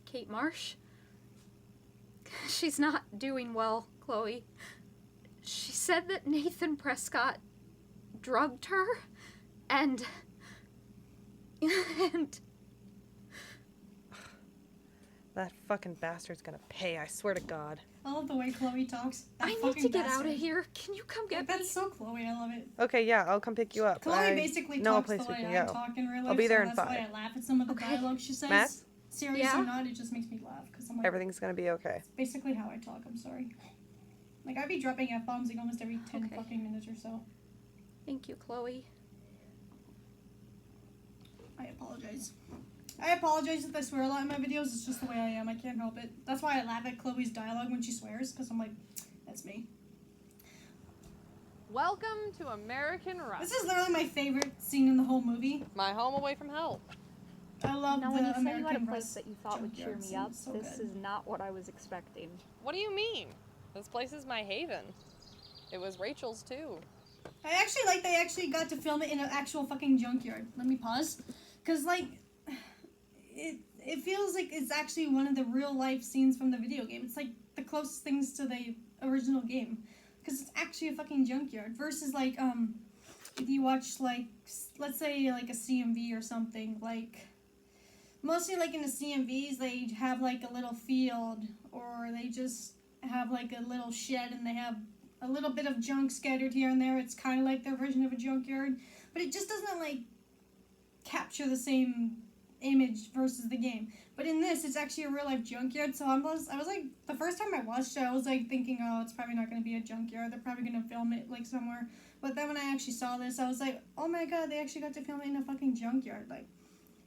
Kate Marsh. She's not doing well, Chloe. She said that Nathan Prescott drugged her, and That fucking bastard's gonna pay, I swear to God. I love the way Chloe talks. I need to get out of here. Can you come get me? That's so Chloe, I love it. Okay, yeah, I'll come pick you up. Chloe basically talks the way I talk in real life, I'll be there so in that's 5. why I laugh at some of the dialogue she says. Matt? Serious or not, it just makes me laugh, because I'm like... Everything's gonna be okay. It's basically how I talk, I'm sorry. Like, I'd be dropping F-bombs like almost every 10 fucking minutes or so. Thank you, Chloe. I apologize. I apologize if I swear a lot in my videos. It's just the way I am. I can't help it. That's why I laugh at Chloe's dialogue when she swears, because I'm like, that's me. Welcome to American Rust. This is literally my favorite scene in the whole movie. My home away from hell. I love Now, the when you said you had a American place Rust that you thought would cheer junkyard me scene. up, It's so this good. is not what I was expecting. What do you mean? This place is my haven. It was Rachel's too. I actually like they actually got to film it in an actual fucking junkyard. Let me pause. Because, like, it feels like it's actually one of the real life scenes from the video game. It's like the closest things to the original game. Because it's actually a fucking junkyard. Versus, like, if you watch, like, let's say, like, a CMV or something, like, mostly, like, in the CMVs, they have, like, a little field, or they just have, like, a little shed, and they have a little bit of junk scattered here and there. It's kind of like their version of a junkyard, but it just doesn't, like, capture the same image versus the game. But in this, it's actually a real-life junkyard, so I was, like, the first time I watched it, I was, like, thinking, oh, it's probably not going to be a junkyard. They're probably going to film it, like, somewhere. But then when I actually saw this, I was like, oh, my God, they actually got to film it in a fucking junkyard. Like,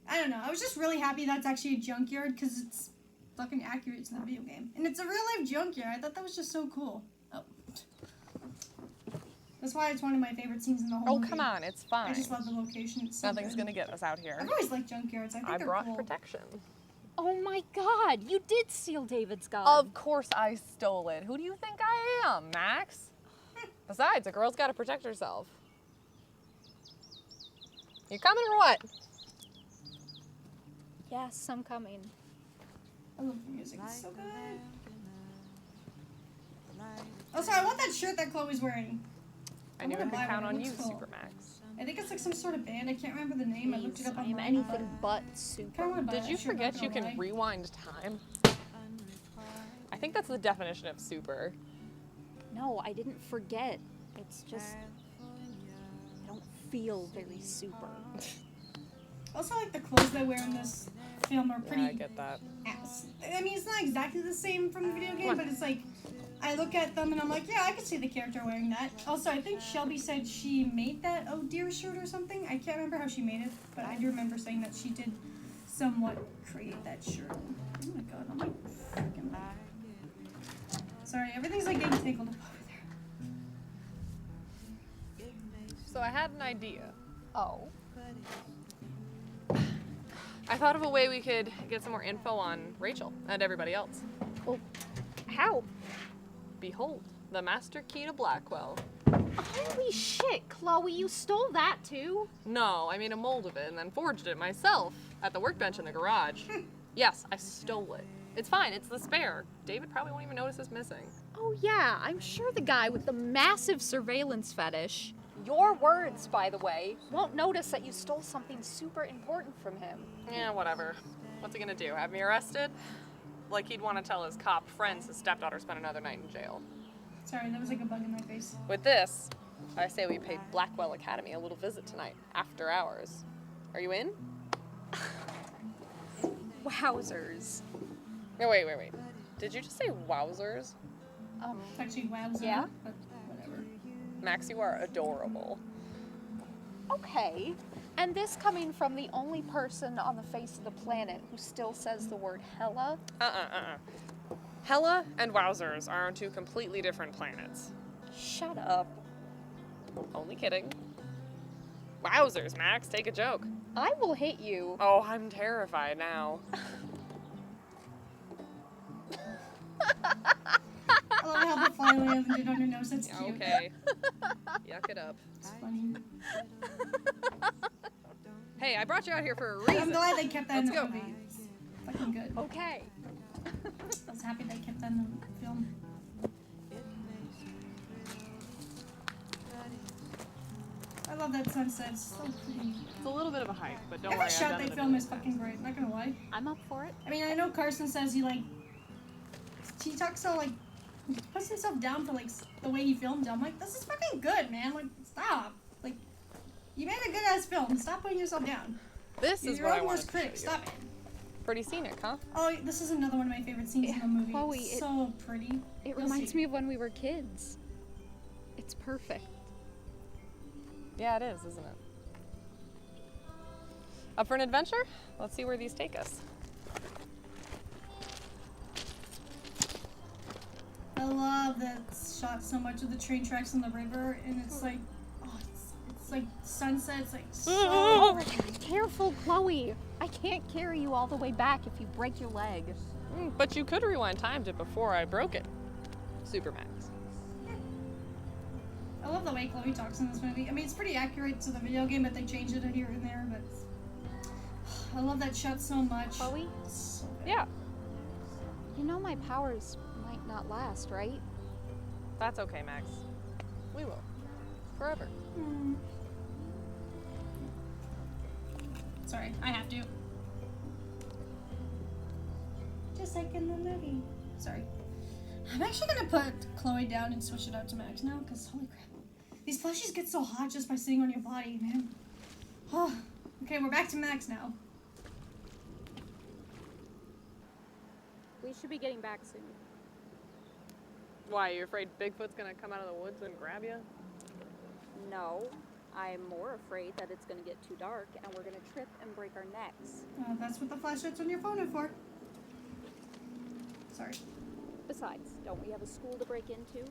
I don't know. I was just really happy that's actually a junkyard, because it's fucking accurate to the video game. And it's a real-life junkyard. I thought that was just so cool. Oh. That's why it's one of my favorite scenes in the whole movie. Oh, come on, it's fine. I just love the location. It's so Nothing's good. gonna get us out here. I've always liked junkyards. I think I they're brought cool. protection. Oh my god, you did steal David's gun. Of course I stole it. Who do you think I am, Max? Besides, a girl's gotta protect herself. You coming or what? Yes, I'm coming. I love the music. It's so good. Also, I want that shirt that Chloe's wearing. I knew I gonna could buy count one. on It you, looks cool. Supermax. I think it's like some sort of band. I can't remember the name. I looked it up I am online. anything but super. Did you forget you can rewind time? I think that's the definition of super. No, I didn't forget. It's just I don't feel very super. Also, like the clothes they wear in this film are pretty. Yeah, I get that. I mean, it's not exactly the same from the video game, but it's like I look at them and I'm like, yeah, I could see the character wearing that. Also, I think Shelby said she made that Oh Dear shirt or something. I can't remember how she made it, but I do remember saying that she did somewhat create that shirt. Oh my god, I'm like freaking. Sorry, everything's like getting tangled up over there. So I had an idea. Oh. I thought of a way we could get some more info on Rachel and everybody else. Well, how? Behold, the master key to Blackwell. Holy shit, Chloe, you stole that too? No, I made a mold of it and then forged it myself at the workbench in the garage. Yes, I stole it. It's fine, it's the spare. David probably won't even notice it's missing. Oh yeah, I'm sure the guy with the massive surveillance fetish, your words by the way, won't notice that you stole something super important from him. Yeah, whatever. What's he gonna do, have me arrested? Like he'd want to tell his cop friends his stepdaughter spent another night in jail. Sorry, that was like a bug in my face. With this, I say we pay Blackwell Academy a little visit tonight, after hours. Are you in? Wowzers. No, wait. Did you just say wowzers? It's actually wowzer, Yeah? but whatever. Max, you are adorable. Okay. And this coming from the only person on the face of the planet who still says the word hella? Hella and wowzers are on two completely different planets. Shut up. Only kidding. Wowzers, Max, take a joke. I will hit you. Oh, I'm terrified now. I love how the flyaway oven did on your nose. That's cute. Okay. Yuck it up. It's funny. Hey, I brought you out here for a reason. I'm glad they kept that in the Let's go. movie. It's fucking good. Okay. I was happy they kept that in the film. I love that sunset. It's so pretty. It's a little bit of a hike, but don't Every worry. shot they film is fucking great. Not gonna lie. I'm up for it. I mean, I know Carrsan says he talks so like, he puts himself down for like the way he filmed it. I'm like, this is fucking good, man. Like, stop. Like, you made a good ass film. Stop putting yourself down. This You're is your what I own wanted worst to show critic. you. Stop it. Pretty scenic, huh? Oh, this is another one of my favorite scenes in the movie. Chloe, It's so pretty. It You'll reminds see. me of when we were kids. It's perfect. Yeah, it is, isn't it? Up for an adventure? Let's see where these take us. I love that shot so much of the train tracks on the river, and it's like, oh, it's like sunset. It's like so. Careful, Chloe. I can't carry you all the way back if you break your leg. But you could rewind time to before I broke it. Supermax. I love the way Chloe talks in this movie. I mean, it's pretty accurate to the video game, but they changed it here and there. But I love that shot so much. Chloe? So good. Yeah, You know my powers might not last, right? that's okay, Max. We will. Forever. Sorry, I have to. Just like in the movie. Sorry. I'm actually gonna put Chloe down and switch it out to Max now, because holy crap. These plushies get so hot just by sitting on your body, man. Oh, okay, we're back to Max now. We should be getting back soon. Why, are you afraid Bigfoot's gonna come out of the woods and grab you? No, I'm more afraid that it's gonna get too dark and we're gonna trip and break our necks. That's what the flashlights on your phone are for. Sorry. Besides, don't we have a school to break into?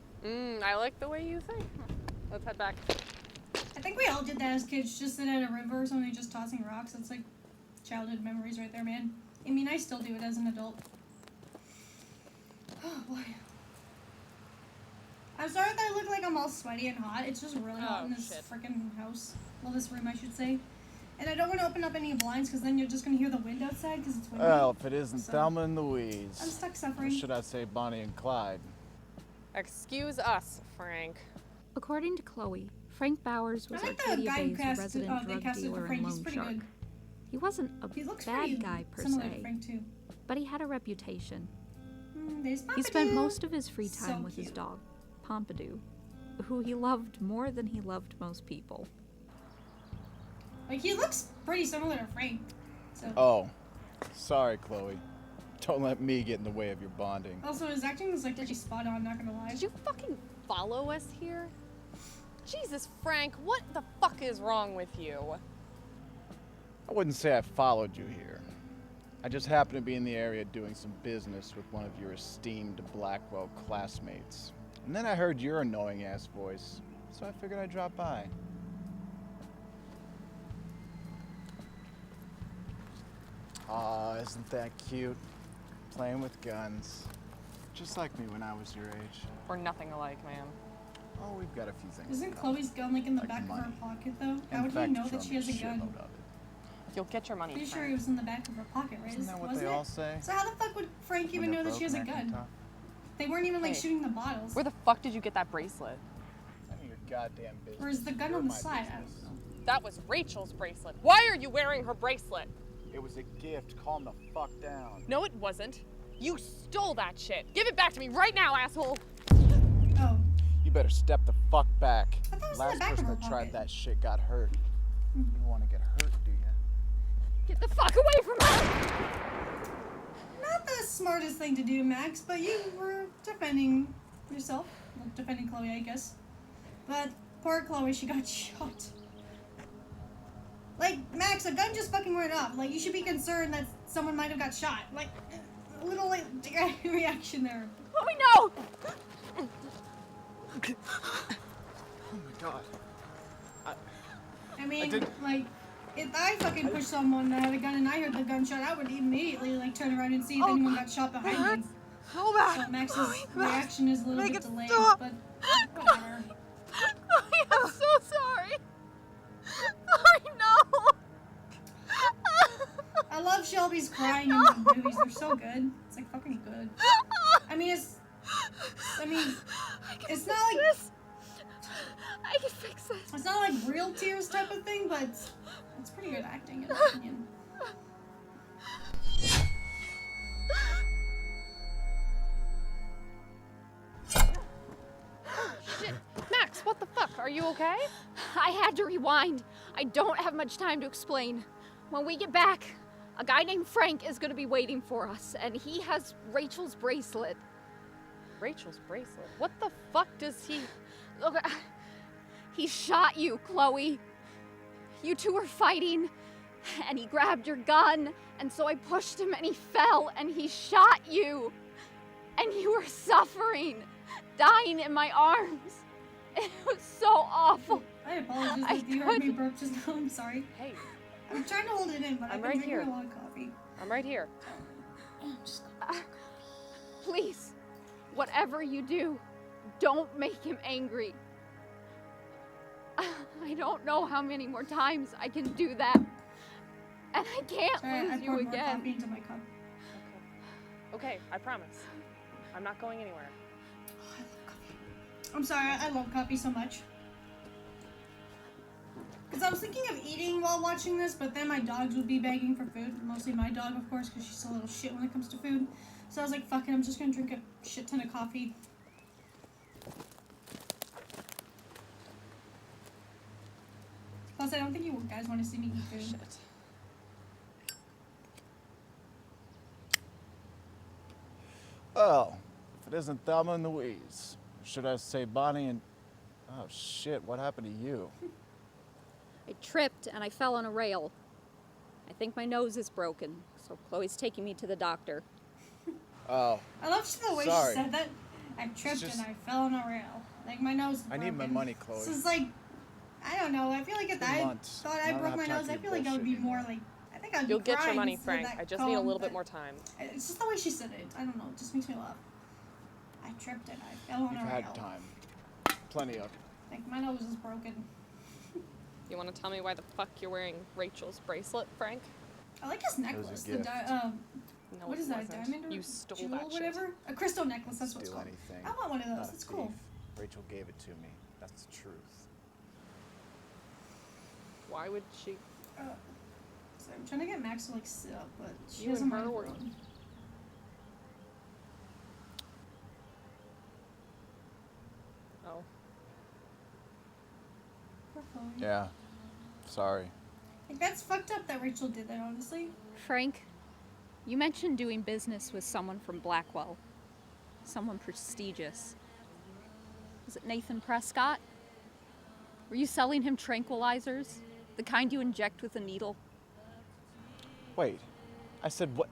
I like the way you think. Let's head back. I think we all did that as kids, just sit at a river or something, just tossing rocks. That's like childhood memories right there, man. I mean, I still do it as an adult. Oh boy. I'm sorry that I look like I'm all sweaty and hot. It's just really hot in this freaking house. Well, this room, I should say. And I don't want to open up any blinds because then you're just going to hear the wind outside because it's windy. Well, if it isn't Thelma and Louise. I'm stuck suffering. Or should I say Bonnie and Clyde? Excuse us, Frank. According to Chloe, Frank Bowers was I like the Arcadia guy Bay's cast, resident they drug casted for dealer Frank. and He's loan pretty shark. good. He wasn't a He looks bad pretty guy per similar se, to Frank too. but he had a reputation. There's He spent Pompidou. most of his free time So with his cute. dog, Pompidou, who he loved more than he loved most people. Like, he looks pretty similar to Frank. So. Oh, sorry, Chloe. Don't let me get in the way of your bonding. Also, his acting is like actually spot on, not gonna lie. Did you fucking follow us here? Jesus, Frank, what the fuck is wrong with you? I wouldn't say I followed you here. I just happened to be in the area doing some business with one of your esteemed Blackwell classmates. And then I heard your annoying ass voice, so I figured I'd drop by. Aw, isn't that cute? Playing with guns. Just like me when I was your age. We're nothing alike, man. Oh, we've got a few things. Isn't Chloe's gun like in the back of her pocket though? How would he know that she has a gun? You'll get your money, Pretty sure Frank. it was in the back of her pocket, right? Isn't that what Wasn't they it? all say? So how the fuck would Frank even know that she has a gun? They weren't even like Hey, shooting the bottles. Where the fuck did you get that bracelet? None of your goddamn business. Or is the gun You're on the my side? I business. don't know. That was Rachel's bracelet. Why are you wearing her bracelet? It was a gift. Calm the fuck down. No, it wasn't. You stole that shit. Give it back to me right now, asshole. Oh. You better step the fuck back. I thought it was in the Last back of person her that tried pocket. that shit got hurt. You want to get hurt, do you? Get the fuck away from her! Not the smartest thing to do, Max, but you were defending yourself. Well, defending Chloe, I guess. But poor Chloe, she got shot. Like, Max, a gun just fucking went off. Like, you should be concerned that someone might have got shot. Like, a little, like, reaction there. Chloe, no! Oh my god. I mean, didn't- like, if I fucking pushed someone that had a gun and I heard the gunshot, I would immediately, like, turn around and see if anyone got shot behind me. So bad. So Max's reaction is a little Make bit it delayed, stop. but whatever. Chloe, I'm so sorry. Chloe, no! I love Shelby's crying in the movies. They're so good. It's like fucking good. I mean, it's not like this. I can fix this. it's not like real tears type of thing, but it's pretty good acting in my opinion. Shit. Max, what the fuck? Are you okay? I had to rewind. I don't have much time to explain. When we get back, a guy named Frank is going to be waiting for us, and he has Rachel's bracelet. Rachel's bracelet? What the fuck does he... Look, he shot you, Chloe. You two were fighting, and he grabbed your gun, and so I pushed him, and he fell, and he shot you. And you were suffering, dying in my arms. It was so awful. I apologize if you heard me burp just now. I'm sorry. Hey, I'm trying to hold it in, but I've been right drinking here. a lot of coffee. I'm right here. Please, whatever you do, don't make him angry. I don't know how many more times I can do that. And I can't Sorry, I lose you poured more again. coffee into my cup. Okay, I promise. I'm not going anywhere. I'm sorry, I love coffee so much. Because I was thinking of eating while watching this, but then my dogs would be begging for food. Mostly my dog, of course, because she's a little shit when it comes to food. So I was like, fuck it, I'm just gonna drink a shit ton of coffee. Plus, I don't think you guys want to see me eat food. Shit. Well, if it isn't Thelma and Louise, should I say Bonnie and... Oh shit, what happened to you? I tripped and I fell on a rail. I think my nose is broken, so Chloe's taking me to the doctor. Oh. I love the way Sorry. she said that. I tripped just- and I fell on a rail. Like, my nose is I need my broken. money, Chloe. So it's like, I don't know. I feel like if 2 I months. thought I I don't broke have my time nose, for I your feel like I would be bullshit more like, I think I'd be You'll get your crying money, instead of Frank. that I just need a calm, little bit but more time. It's just the way she said it. I don't know. It just makes me laugh. I tripped and I fell on You've a rail. had time. Plenty of it. Like, my nose is broken. You want to tell me why the fuck you're wearing Rachel's bracelet, Frank? I like his necklace. a gift. No, What it is that? wasn't. Diamond or You stole jewel, that shit. whatever? A crystal necklace. That's what it's Steal called. anything. I want one of Not those. a It's cool. thief. Rachel gave it to me. That's the truth. Why would she? So I'm trying to get Max to like sit up, but she You doesn't and mind her were. alone. Oh. Poor Chloe. Yeah. Sorry. Like, that's fucked up that Rachel did that, honestly. Frank, you mentioned doing business with someone from Blackwell. Someone prestigious. Was it Nathan Prescott? Were you selling him tranquilizers? The kind you inject with a needle? Wait. I said what?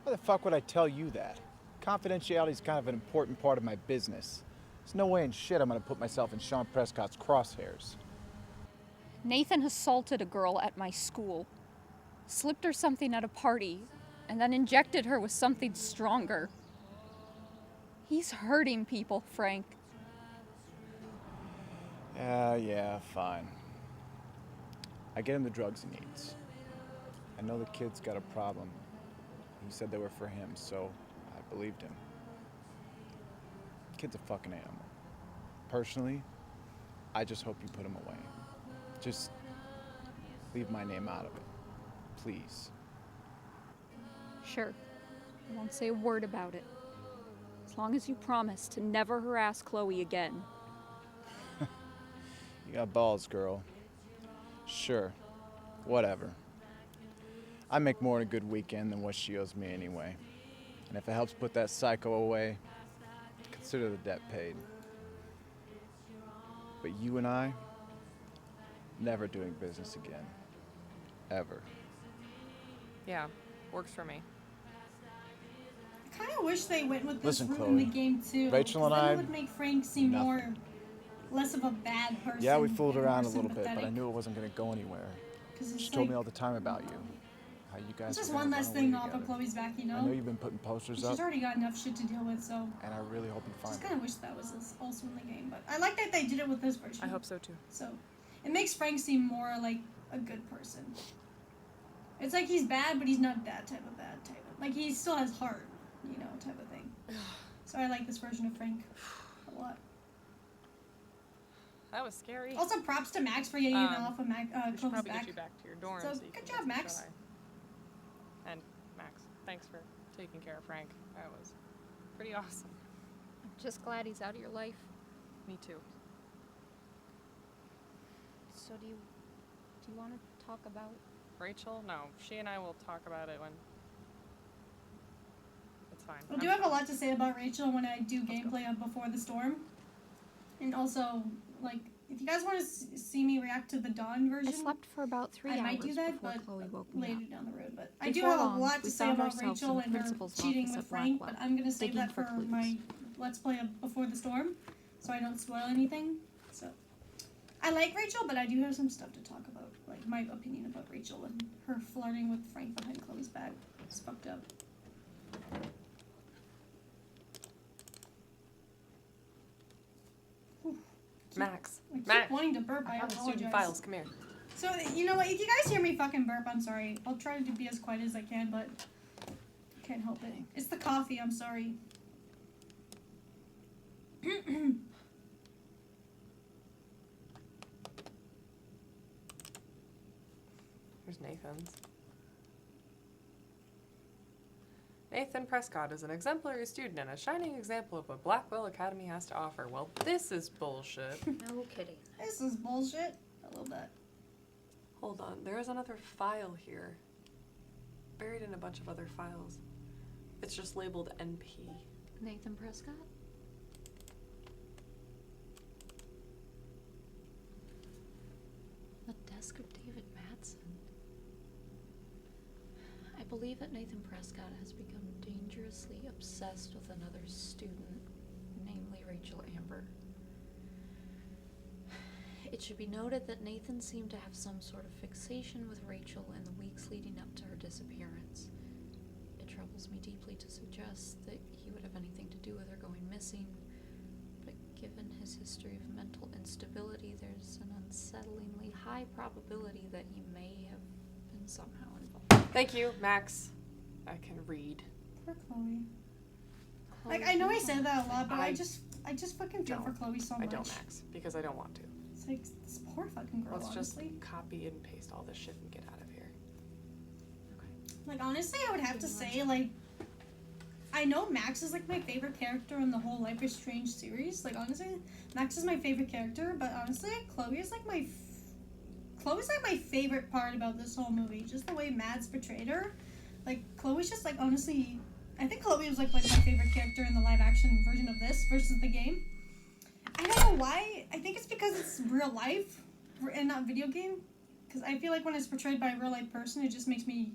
Why the fuck would I tell you that? Confidentiality is kind of an important part of my business. There's no way in shit I'm gonna put myself in Sean Prescott's crosshairs. Nathan assaulted a girl at my school, slipped her something at a party, and then injected her with something stronger. He's hurting people, Frank. Yeah, fine. I get him the drugs he needs. I know the kid's got a problem. He said they were for him, so I believed him. Kid's a fucking animal. Personally, I just hope you put him away. Just leave my name out of it. Please. Sure. I won't say a word about it. As long as you promise to never harass Chloe again. You got balls, girl. Sure. Whatever. I make more in a good weekend than what she owes me anyway. And if it helps put that psycho away, consider the debt paid. But you and I, never doing business again. Ever. Yeah, works for me. I kind of wish they went with this Listen, route in the Chloe. game too. Rachel and 'cause then I, it would make Frank seem nothing. less of a bad person. Yeah, we fooled and around a more little bit, but I sympathetic. knew it wasn't going to go anywhere. 'Cause it's She told me like- all the time about you. How you guys It's just were one gonna less run thing away off of together. Chloe's back, you know? I know you've been putting posters She's up, already got enough shit to deal with, so and I really hope you find just it. kind of wish that was also in the game. But I like that they did it with this version. I hope so too. So it makes Frank seem more like a good person. It's like he's bad, but he's not that type of bad type of. Like he still has heart, you know, type of thing. So I like this version of Frank a lot. That was scary. Also, props to Max for getting it off of we should Chloe's probably back. get you back to your dorm. So, you good can job, get some Max. shut-eye. And Max, thanks for taking care of Frank. That was pretty awesome. I'm just glad he's out of your life. Me too. So do you want to talk about... Rachel? No, she and I will talk about it when... It's fine. I do have a lot to say about Rachel when I do gameplay of Before the Storm. And also, like, if you guys want to see me react to the Dawn version, I slept for about 3 hours I might do that, before but Chloe woke me later up. down the road. But I do Before have a long, lot we to say found about ourselves Rachel in the and her principal's cheating office with at Frank, Blackwell, but I'm going to save digging that for for clues. my Let's Play of Before the Storm, so I don't spoil anything. So I like Rachel, but I do have some stuff to talk about, like my opinion about Rachel and her flirting with Frank behind Chloe's back. It's fucked up. Max. I keep Max. wanting to burp. I have the apologize. student files. Come here. So, you know what? If you guys hear me fucking burp, I'm sorry. I'll try to be as quiet as I can, but I can't help it. It's the coffee. I'm sorry. Here's Nathan's. Nathan Prescott is an exemplary student and a shining example of what Blackwell Academy has to offer. Well, this is bullshit. No kidding. This is bullshit. A little bit. Hold on, there is another file here. Buried in a bunch of other files. It's just labeled NP. Nathan Prescott? The desk of David Madsen. I believe that Nathan Prescott has become dangerously obsessed with another student, namely Rachel Amber. It should be noted that Nathan seemed to have some sort of fixation with Rachel in the weeks leading up to her disappearance. It troubles me deeply to suggest that he would have anything to do with her going missing, but given his history of mental instability, there's an unsettlingly high probability that he may have been somehow involved. Thank you, Max. I can read. Poor Chloe. Like, I know I say that a lot, but I just fucking feel for Chloe so much. I don't, Max, because I don't want to. So It's like, this poor fucking girl, Let's honestly. just copy and paste all this shit and get out of here. Like, honestly, I would have to say, like, I know Max is, like, my favorite character in the whole Life is Strange series. Like, honestly, Max is my favorite character, but honestly, Chloe is, like, Chloe's, like, my favorite part about this whole movie. Just the way Mads portrayed her. Like, Chloe's just, like, honestly, I think Chloe was, like my favorite character in the live-action version of this versus the game. I don't know why. I think it's because it's real life and not video game. Because I feel like when it's portrayed by a real-life person, it just makes me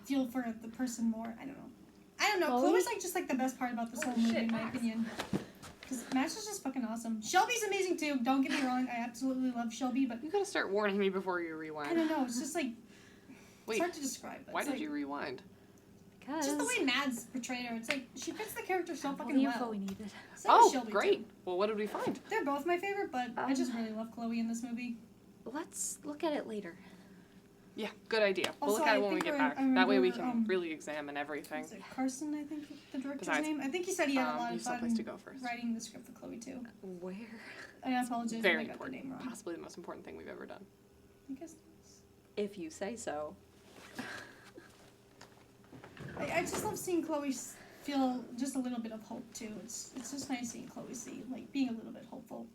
feel for the person more. I don't know. Chloe's like just like the best part about this whole movie, in my opinion. Because Max is just fucking awesome. Shelby's amazing too. Don't get me wrong. I absolutely love Shelby, but You gotta start warning me before you rewind. I don't know. It's just like Wait, it's hard to describe. why It's did like, you rewind? Just the way Mads portrayed her. It's like she fits the character so fucking the well. info we needed. Same with Oh, Shelby, great. too. Well, what did we find? They're both my favorite, but I just really love Chloe in this movie. Let's look at it later. Yeah, good idea. We'll Also, look at I it when we think get we're- back. I That way we remember, can really examine everything. Is it Carrsan, I think, the director's Besides, name? I think he said he had a lot of he's fun someplace to go first. writing the script for Chloe too. Where? I apologize Very if I got the important. name wrong. Possibly the most important thing we've ever done. I guess. If you say so. I just love seeing Chloe feel just a little bit of hope too. It's just nice seeing Chloe being a little bit hopeful.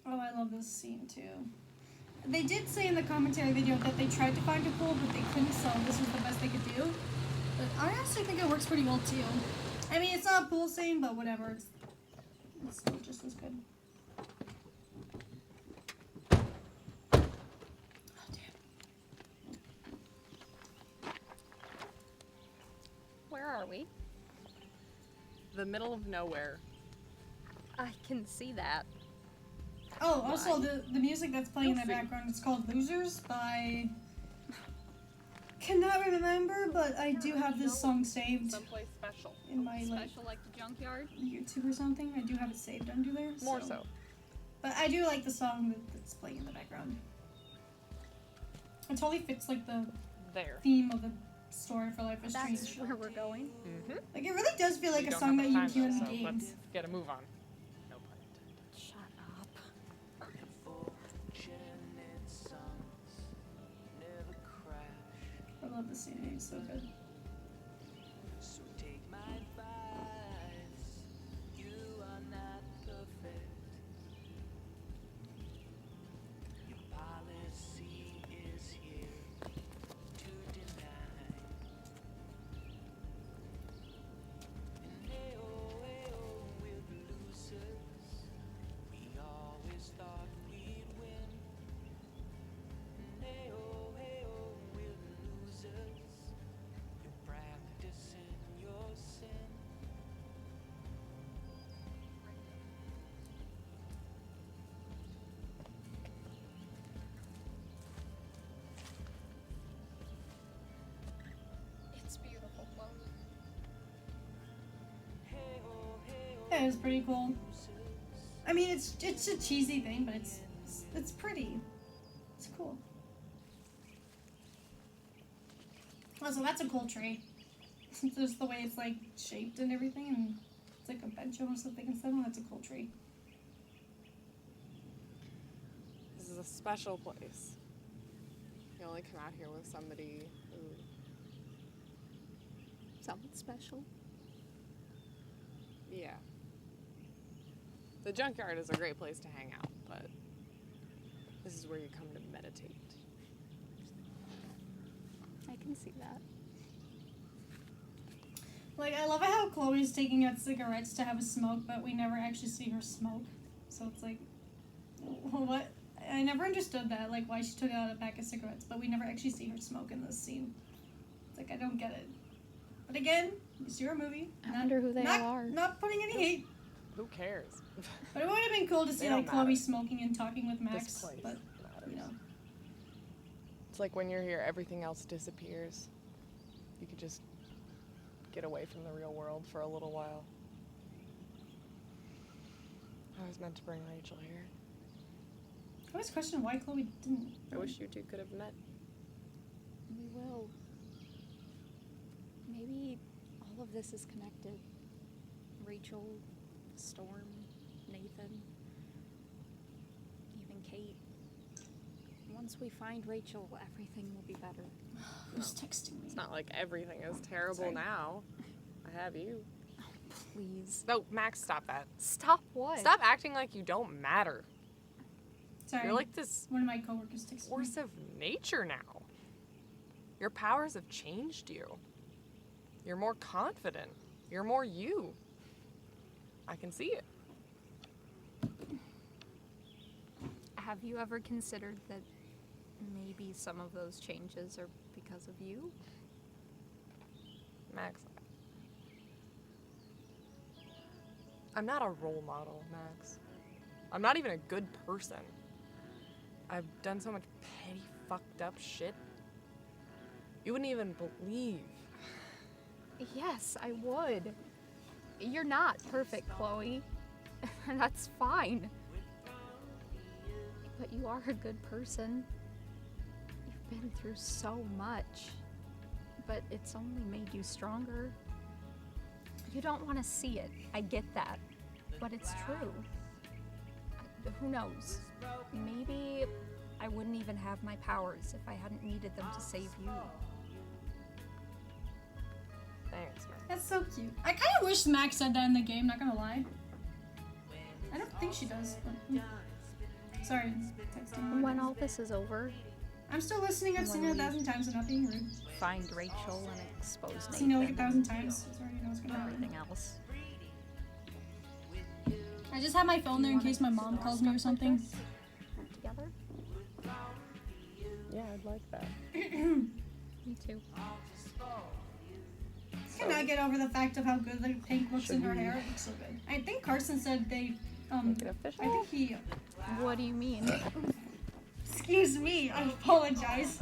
Oh, I love this scene too. They did say in the commentary video that they tried to find a pool, but they couldn't, so this was the best they could do. But I actually think it works pretty well too. I mean, it's not a pool scene, but whatever. It's still just as good. Where are we? The middle of nowhere. I can see that. Oh, also the music that's playing in the You'll see. background, it's called Losers by... Cannot remember, but I do have this song saved Someplace special. in my Special like the junkyard? YouTube or something. I do have it saved under there. More so. But I do like the song that's playing in the background. It totally fits like the There. theme of the story for Life is That's Strange. where we're going. Mm-hmm. Like it really does feel like We a don't song have that you much hear in time, the so games. Let's get a move on. No pun intended. Shut up. I love this scene. It's so good. So take my advice. You are not perfect. Your policy is here to deny. And hey oh, we're the losers. We always thought we'd win. And hey oh, we're the losers. You're practicing your sin. It's beautiful, Chloe. Yeah, it was pretty cool. I mean, it's a cheesy thing, but it's pretty. It's cool. Also, that's a cool tree. Just the way it's like shaped and everything, and it's like a bench almost that they can sit on. That's a cool tree. This is a special place. You only come out here with somebody who... Something special. Yeah. The junkyard is a great place to hang out, but this is where you come to meditate. I can see that. Like, I love how Chloe's taking out cigarettes to have a smoke, but we never actually see her smoke. So it's like, what? I never understood that, like, why she took out a pack of cigarettes, but we never actually see her smoke in this scene. It's like, I don't get it. But again, it's your movie. I wonder who they all are. Not putting any hate. Who cares? But it would have been cool to see, They like, don't Chloe matter. smoking and talking with Max. This place But, you know. It's like when you're here, everything else disappears. You could just get away from the real world for a little while. I was meant to bring Rachel here. I always question why Chloe didn't. I wish you two could have met. We will. Maybe all of this is connected. Rachel, Storm, Nathan. Kate. Once we find Rachel, everything will be better. Who's texting me? It's not like everything is terrible Sorry. now. I have you. Please. No, Max, stop that. Stop what? Stop acting like you don't matter. Sorry. You're like this One of my coworkers texted me. force of nature now. Your powers have changed you. You're more confident. You're more you. I can see it. Have you ever considered that maybe some of those changes are because of you? Max, I'm not a role model, Max. I'm not even a good person. I've done so much petty, fucked up shit. You wouldn't even believe. Yes, I would. You're not perfect, Chloe. And that's fine. But you are a good person. You've been through so much. But it's only made you stronger. You don't want to see it. I get that. But it's true. Who knows? Maybe I wouldn't even have my powers if I hadn't needed them to save you. Thanks, man. That's so cute. I kind of wish Max said that in the game, not gonna lie. I don't think she does. But... Sorry, texting. When all this is over, I'm still listening. I've seen it 1,000 times and not being rude. find Rachel and expose I've Nathan. seen it like 1,000 times. So already know what's gonna happen. Everything else. I just have my phone there in case my mom calls me or something. Together? Yeah, I'd like that. Me too. Cannot get over the fact of how good the pink looks in her hair. It looks so good. I think Carrsan said they, Make it official? I think he, What do you mean? excuse me, I apologize.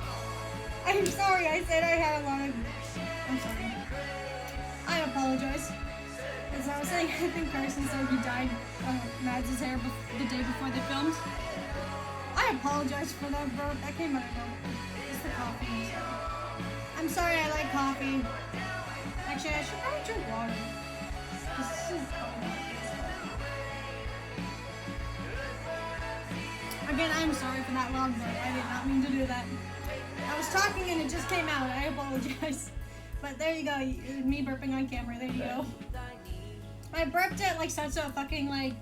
I'm sorry, I said I had a lot of, I'm sorry. I apologize. As I was saying, I think Carrsan said he dyed Mads' hair the day before they filmed. I apologize for that, bro. That came out of nowhere. It's the coffee. I'm sorry, I like coffee. Actually, I should probably drink water. This is Again, I'm sorry for that long break. I did not mean to do that. I was talking and it just came out. I apologize. But there you go. Me burping on camera. There you go. I burped it like such a fucking like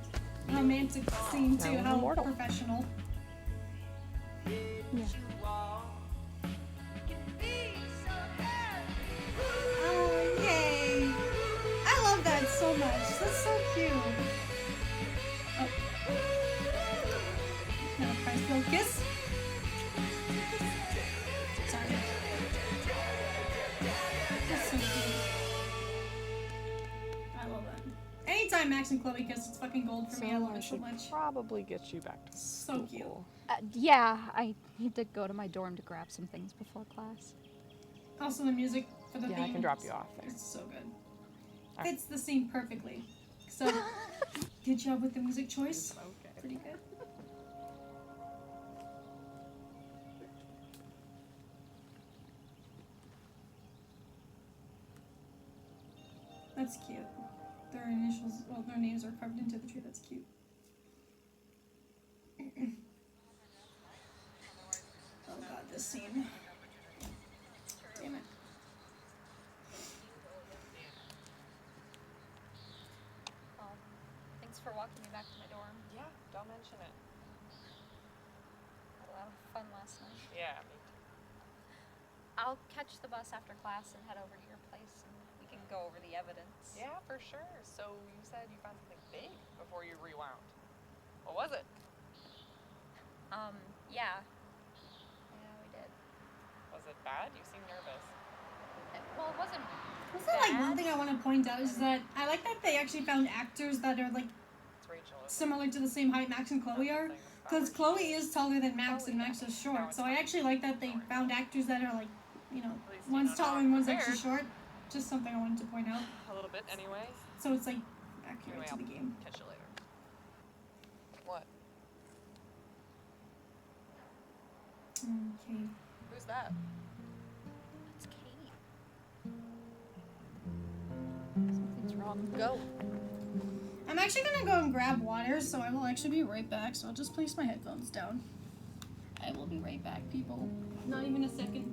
romantic scene too. How professional. Yeah. Oh, yay. I love that so much. That's so cute. Oh. Now, price bill kiss. Sorry. That's so cute. I love that. Anytime Max and Chloe kiss, it's fucking gold for me. I love it so much. Probably get you back to So cute. Yeah, I need to go to my dorm to grab some things before class. Also, the music for the Yeah, theme. I can drop you off there. It's so good. Fits the scene perfectly. So, good job with the music choice. Okay. Pretty good. That's cute. Their initials, well, their names are carved into the tree. That's cute. Oh god, this scene. Damn it. Thanks for walking me back to my dorm. Yeah, don't mention it. Had a lot of fun last night. Yeah, me too. I'll catch the bus after class and head over to your place and we can go over the evidence. Yeah, for sure. So you said you found something big before you rewound. What was it? Yeah. Yeah, we did. Was it bad? You seem nervous. Well, it wasn't Also, like, one thing I want to point out is that I like that they actually found actors that are, like, It's Rachel. similar to the same height Max and Chloe are. Because Chloe is taller than Max and Max is short. So I actually like that they found actors that are, like, you know, one's taller and one's actually short. Just something I wanted to point out. A little bit, anyway. So it's, like, accurate Anyway, to the game. I'll catch you later. What? Okay. Who's that? It's Kate. Something's wrong. Go. I'm actually gonna go and grab water, so I will actually be right back. So I'll just place my headphones down. I will be right back, people. Not even a second.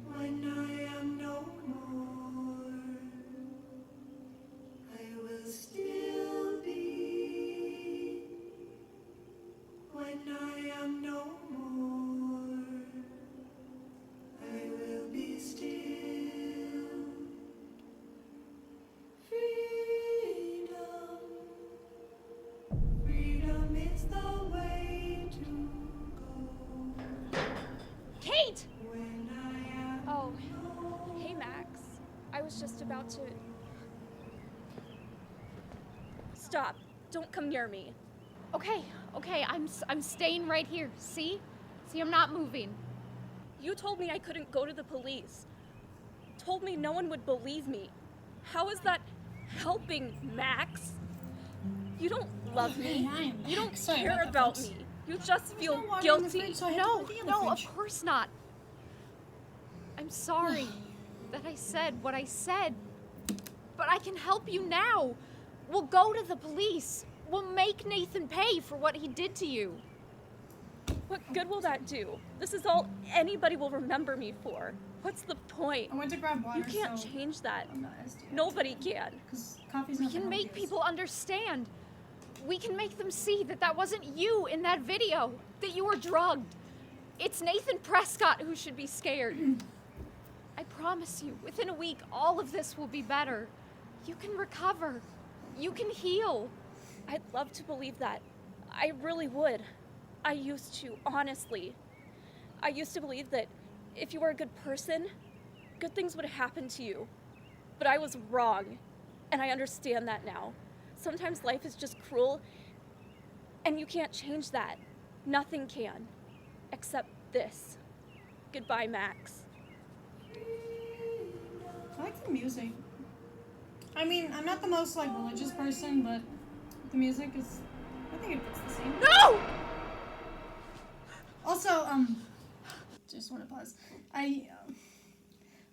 When I am no more, I will still be. When I am no more, I will be still. Freedom, freedom is the way to go. Kate! When I am Oh, hey Max. I was just about to... Stop. Don't come near me. Okay, I'm staying right here. See? See, I'm not moving. You told me I couldn't go to the police. Told me no one would believe me. How is that helping, Max? You don't love me. You don't care about me. You just feel guilty. No, of course not. I'm sorry that I said what I said. But I can help you now. We'll go to the police. We'll make Nathan pay for what he did to you. What good will that do? This is all anybody will remember me for. What's the point? I went to grab water. You can't so change that. I'm not as dead. Nobody can. Coffee's We not can the make healthiest. people understand. We can make them see that that wasn't you in that video, that you were drugged. It's Nathan Prescott who should be scared. I promise you, within a week, all of this will be better. You can recover. You can heal. I'd love to believe that. I really would. I used to, honestly. I used to believe that if you were a good person, good things would happen to you. But I was wrong, and I understand that now. Sometimes life is just cruel, and you can't change that. Nothing can, except this. Goodbye, Max. I like the music. I mean, I'm not the most like religious person, but the music is. I think it fits the same. No! Also, just want to pause.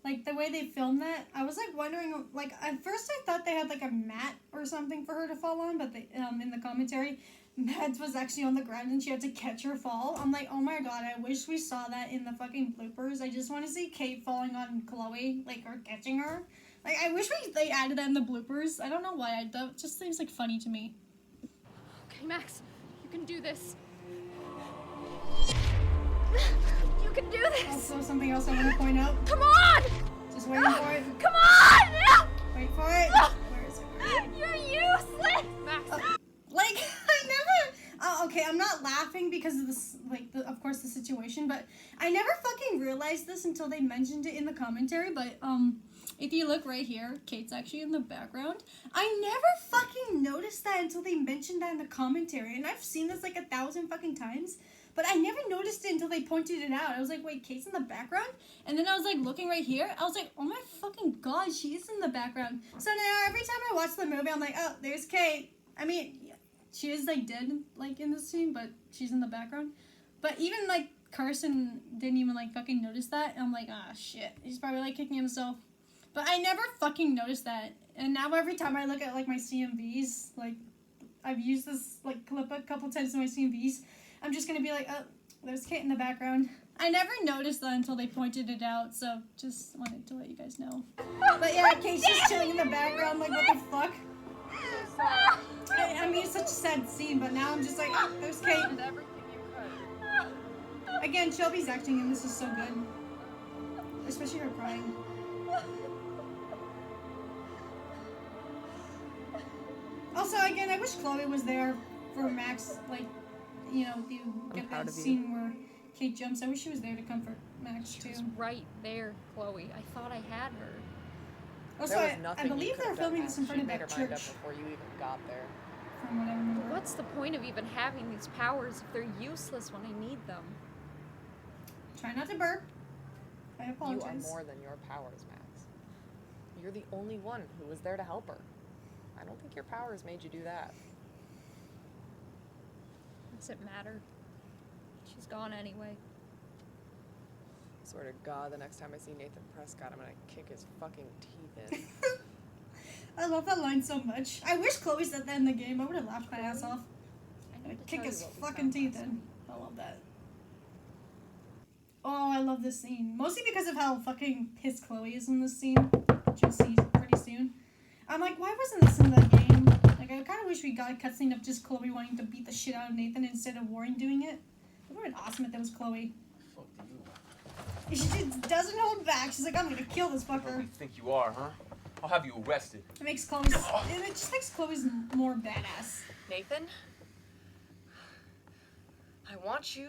Like the way they filmed that, I was like wondering. Like at first, I thought they had like a mat or something for her to fall on, but they, in the commentary, Mads was actually on the ground and she had to catch her fall. I'm like, oh my god, I wish we saw that in the fucking bloopers. I just want to see Kate falling on Chloe, like her catching her. Like I wish they added that in the bloopers. I don't know why. That just seems like funny to me. Okay, Max, you can do this. You can do this. Also, something else I want to point out. Come on! Just waiting for it. Come on! Wait for it. Where is it? You're useless, Max. Like I never. Okay, I'm not laughing because of this. Like, of course, the situation, but I never fucking realized this until they mentioned it in the commentary. But if you look right here, Kate's actually in the background. I never fucking noticed that until they mentioned that in the commentary, and I've seen this like 1,000 fucking times. But I never noticed it until they pointed it out. I was like, wait, Kate's in the background? And then I was like looking right here. I was like, oh my fucking god, she is in the background. So now every time I watch the movie, I'm like, oh, there's Kate. I mean, she is like dead like in this scene, but she's in the background. But even like Carrsan didn't even like fucking notice that. And I'm like, ah, shit. He's probably like kicking himself. But I never fucking noticed that. And now every time I look at like my CMVs, like I've used this like clip a couple times in my CMVs, I'm just gonna be like, oh, there's Kate in the background. I never noticed that until they pointed it out, so just wanted to let you guys know. But yeah, Kate's just chilling in the background, like, what the fuck? I mean, it's such a sad scene, but now I'm just like, oh, there's Kate. Again, Shelby's acting in this is so good. Especially her crying. Also, again, I wish Chloe was there for Max, like, you know, you get that scene where Kate jumps. I wish she was there to comfort Max, too. She was right there, Chloe. I thought I had her. Also, I believe they're filming this in front of that She made her mind up church. before you even got there. From what I remember. What's the point of even having these powers if they're useless when I need them? Try not to burp. I apologize. You are more than your powers, Max. You're the only one who was there to help her. I don't think your powers made you do that. Does it matter? She's gone anyway. Swear to God, the next time I see Nathan Prescott, I'm gonna kick his fucking teeth in. I love that line so much. I wish Chloe said that in the game. I would have laughed my ass off. I need to Kick tell his you what we fucking found teeth last in. week. I love that. Oh, I love this scene. Mostly because of how fucking pissed Chloe is in this scene, which you'll see pretty soon. I'm like, why wasn't this in the game? Like, I kind of wish we got a cutscene of just Chloe wanting to beat the shit out of Nathan instead of Warren doing it. It would have been awesome if that was Chloe. Fuck do you? She just doesn't hold back. She's like, I'm gonna kill this Who do fucker. you think you are, huh? I'll have you arrested. It makes Chloe's. It just makes Chloe's more badass. Nathan? I want you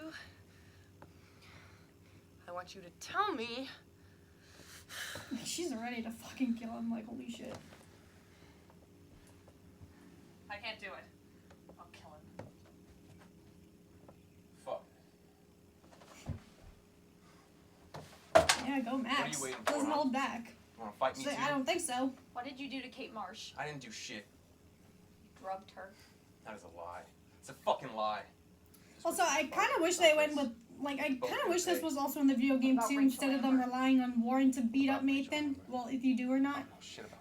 to tell me. She's ready to fucking kill him. Like, holy shit. I can't do it. I'll kill him. Fuck. Yeah, go Max. What are you waiting for, Doesn't huh? hold back. You wanna fight me She's too? like, I don't think so. What did you do to Kate Marsh? I didn't do shit. Drugged her. That is a lie. It's a fucking lie. Also, I kind of wish they went with, like, I kind of wish this was also in the video game too, instead of them relying on Warren to beat up Nathan. Well, if you do or not.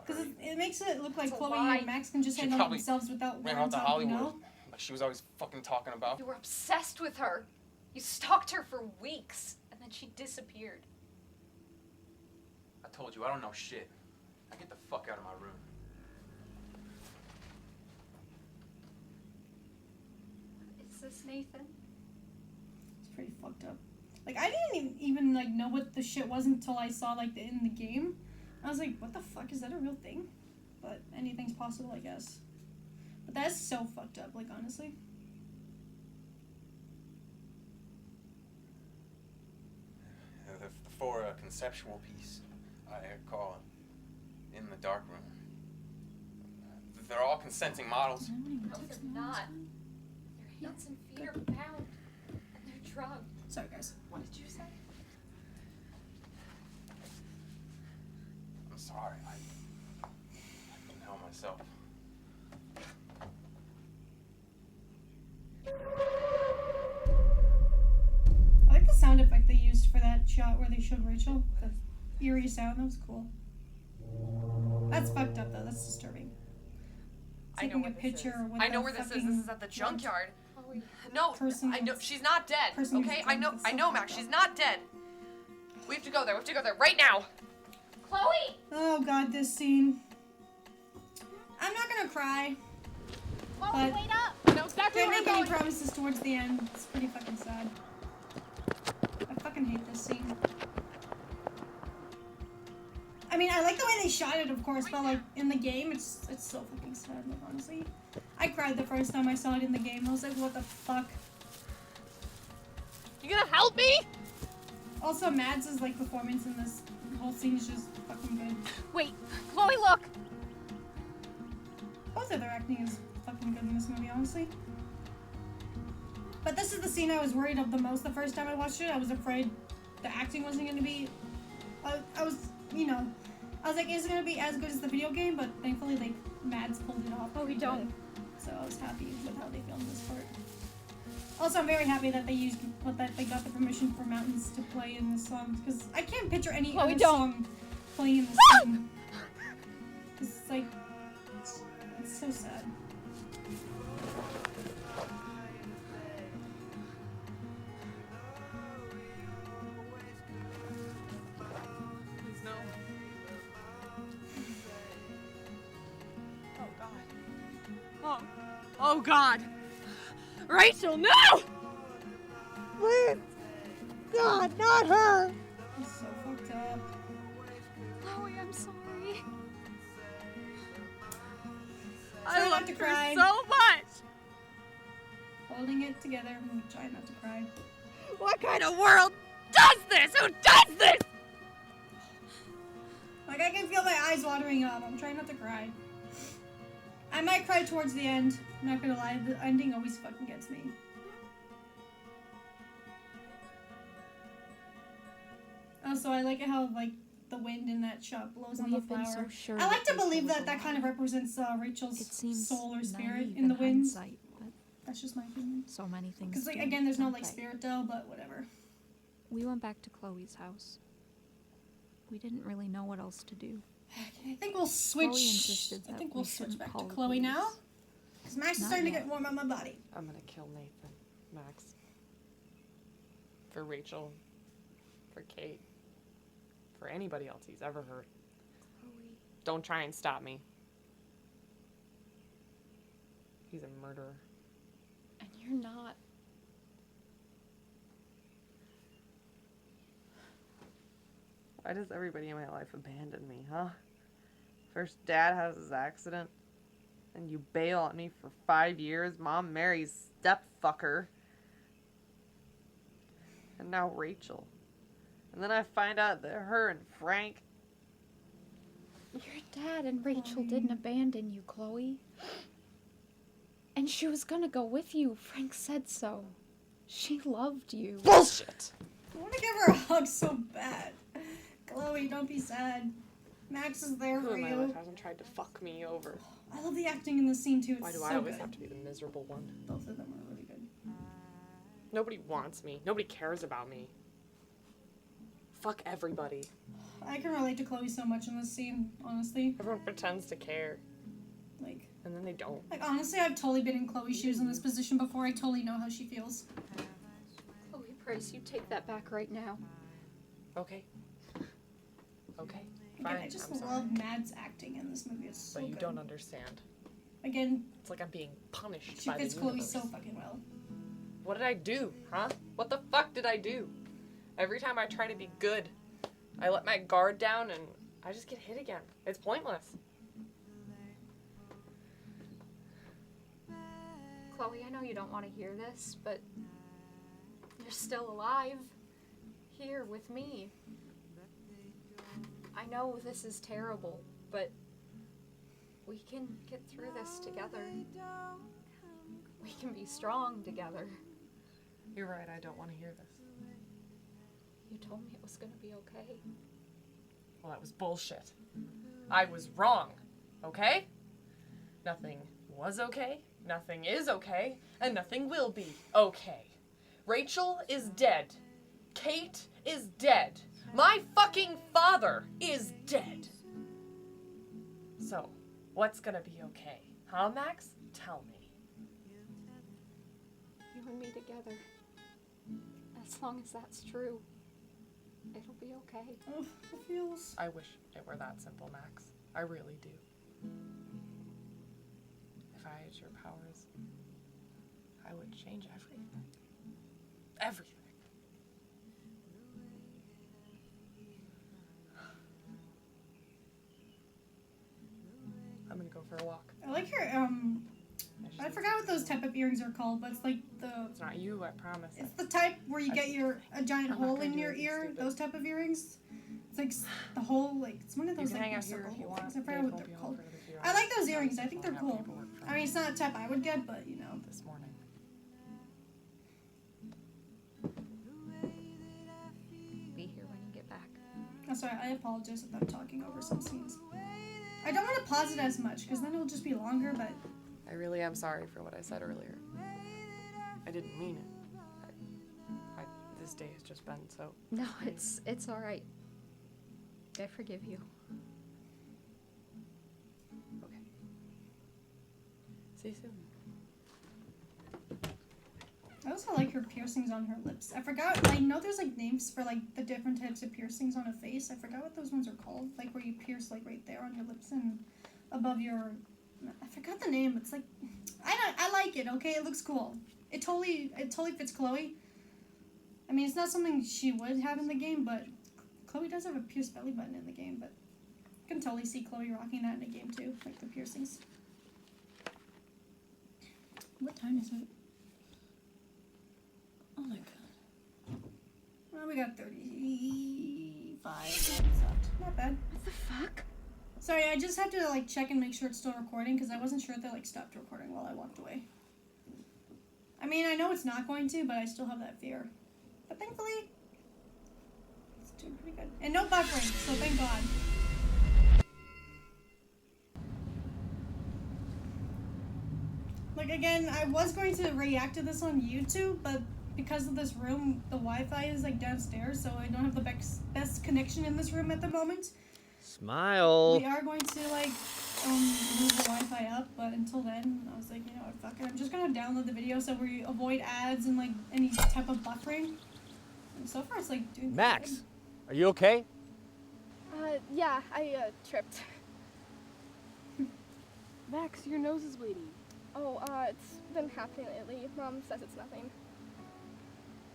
Because it makes it look like It's a Chloe lie. and Max can just She handle it probably themselves without Ran Warren out to talking, Hollywood. no? Like she was always fucking talking about. You were obsessed with her. You stalked her for weeks, and then she disappeared. I told you, I don't know shit. Now get the fuck out of my room. Is this Nathan? It's pretty fucked up. Like, I didn't even like know what the shit was until I saw like in the game. I was like, what the fuck, is that a real thing? But anything's possible, I guess. But that's so fucked up, like, honestly. For a conceptual piece, I call In the Dark Room. They're all consenting models. No, they're not. Their hands and feet are bound, and they're drugged. Sorry, guys. What did you say? I'm sorry. I couldn't help myself. I like the sound effect they used for that shot where they showed Rachel. The eerie sound, that was cool. That's fucked up though, that's disturbing. Taking a picture with I know a where this is. fucking This is at the junkyard. Chloe. No, Person I know who's- she's not dead. person who's Okay, drunk, I it's so know, fucked Max. up. She's not dead. We have to go there. We have to go there right now. Chloe! Oh god, this scene. I'm not gonna cry. Chloe, But wait up! I know exactly can't where make we're any going. promises towards the end. It's pretty fucking sad. I fucking hate this scene. I mean, I like the way they shot it, of course, but like in the game, it's so fucking sad. Like honestly, I cried the first time I saw it in the game. I was like, what the fuck? You gonna help me? Also, Mads' like performance in this whole scene is just fucking good. Wait, Chloe, look! Both of their acting is fucking good in this movie, honestly. But this is the scene I was worried of the most the first time I watched it. I was afraid the acting wasn't going to be... I was, you know... I was like, is it going to be as good as the video game? But thankfully, like, Mads pulled it off. Oh, we don't. So I was happy with how they filmed this part. Also, I'm very happy that they got the permission for Mountains to play in this song. Because I can't picture any other song playing in this scene. It's like... It's so sad. Please no. Oh God. Oh God. Rachel, no! Please! God, not her! It's so fucked up. Chloe, I'm sorry. I Try not loved to her cry. so much. Holding it together. I'm trying not to cry. What kind of world does this? Who does this? Like, I can feel my eyes watering up. I'm trying not to cry. I might cry towards the end. I'm not gonna lie, the ending always fucking gets me. Also, I like how, like, the wind in that shot blows on We the have been flower. so sure I like that to believe Rachel was that kind of represents Rachel's It seems soul or spirit naive in the wind. hindsight, but That's just my opinion. so many things. Because, like, do, again, there's no, don't like, they? spirit though, but whatever. We went back to Chloe's house. We didn't really know what else to do. I think we'll switch. Chloe insisted I that think we we'll switch shouldn't back to call the Chloe now. police. Because Max is Not starting to yet. get warm on my body. I'm gonna kill Nathan, Max. For Rachel. For Kate. For anybody else he's ever hurt. Chloe. Don't try and stop me. He's a murderer. And you're not. Why does everybody in my life abandon me, huh? First Dad has his accident, and you bail on me for 5 years. Mom marries stepfucker. And now Rachel. And then I find out that her and Frank... Your dad and Rachel didn't abandon you, Chloe. And she was gonna go with you. Frank said so. She loved you. Bullshit! I want to give her a hug so bad. Chloe, don't be sad. Max is there Who for in my you. life hasn't tried to fuck me over? I love the acting in this scene too. It's Why do so I always good. have to be the miserable one? Both of them are really good. Nobody wants me. Nobody cares about me. Fuck everybody. I can relate to Chloe so much in this scene, honestly. Everyone pretends to care. Like, and then they don't. Like, honestly, I've totally been in Chloe's shoes in this position before. I totally know how she feels. Chloe Price, you take that back right now. Okay. Okay. Again, Fine. I just I'm sorry. love Mad's acting in this movie. It's so But you good. don't understand. Again, It's like I'm being punished she by fits the Chloe universe. so fucking well. What did I do, huh? What the fuck did I do? Every time I try to be good, I let my guard down and I just get hit again. It's pointless. Chloe, I know you don't want to hear this, but you're still alive. Here with me. I know this is terrible, but we can get through this together. We can be strong together. You're right, I don't want to hear this. You told me it was gonna be okay. Well, that was bullshit. I was wrong, okay? Nothing was okay, nothing is okay, and nothing will be okay. Rachel is dead. Kate is dead. My fucking father is dead. So, what's gonna be okay? Huh, Max? Tell me. You and me together. As long as that's true, it'll be okay. Oh, it feels... I wish it were that simple, Max. I really do. If I had your powers, I would change everything. Everything. I'm gonna go for a walk. I like her, I forgot what those type of earrings are called, but it's like the... It's not you, I promise. It's the type where you get a giant I'm not hole gonna in do your anything ear, stupid. those type of earrings. It's like the whole, like, it's one of You those can like hang out circle here if you hole want. things. I forgot Dave what won't they're be home called. for another few I like hours. those earrings. I I'll think they're have cool. paperwork from I mean, it's not a type I would get, but you know. this morning. Be here when you get back. I'm sorry, I apologize if I'm talking over some scenes. I don't want to pause it as much, because then it'll just be longer, but... I really am sorry for what I said earlier. I didn't mean it. This day has just been so... No, it's all right. I forgive you. Okay. See you soon. I also like her piercings on her lips. I forgot, I know there's like names for like the different types of piercings on a face. I forgot what those ones are called. Like where you pierce like right there on your lips and above your... I forgot the name. It's like... I like it, okay? It looks cool. It totally fits Chloe. I mean, it's not something she would have in the game, but Chloe does have a pierced belly button in the game, but you can totally see Chloe rocking that in the game too, like the piercings. What time is it? Oh my god. Well, we got 35 minutes left. Not bad. What the fuck? Sorry, I just had to like check and make sure it's still recording because I wasn't sure if they like stopped recording while I walked away. I mean, I know it's not going to, but I still have that fear. But thankfully, it's doing pretty good. And no buffering, so thank God. Like, again, I was going to react to this on YouTube, but because of this room, the Wi-Fi is like downstairs, so I don't have the best connection in this room at the moment. Smile. We are going to like move the Wi-Fi up, but until then, I was like, you know what, fuck it. I'm just gonna download the video so we avoid ads and like any type of buffering. And so far, it's like doing Max, good. are you okay? Yeah, I tripped. Max, your nose is bleeding. Oh, it's been happening lately. Mom says it's nothing.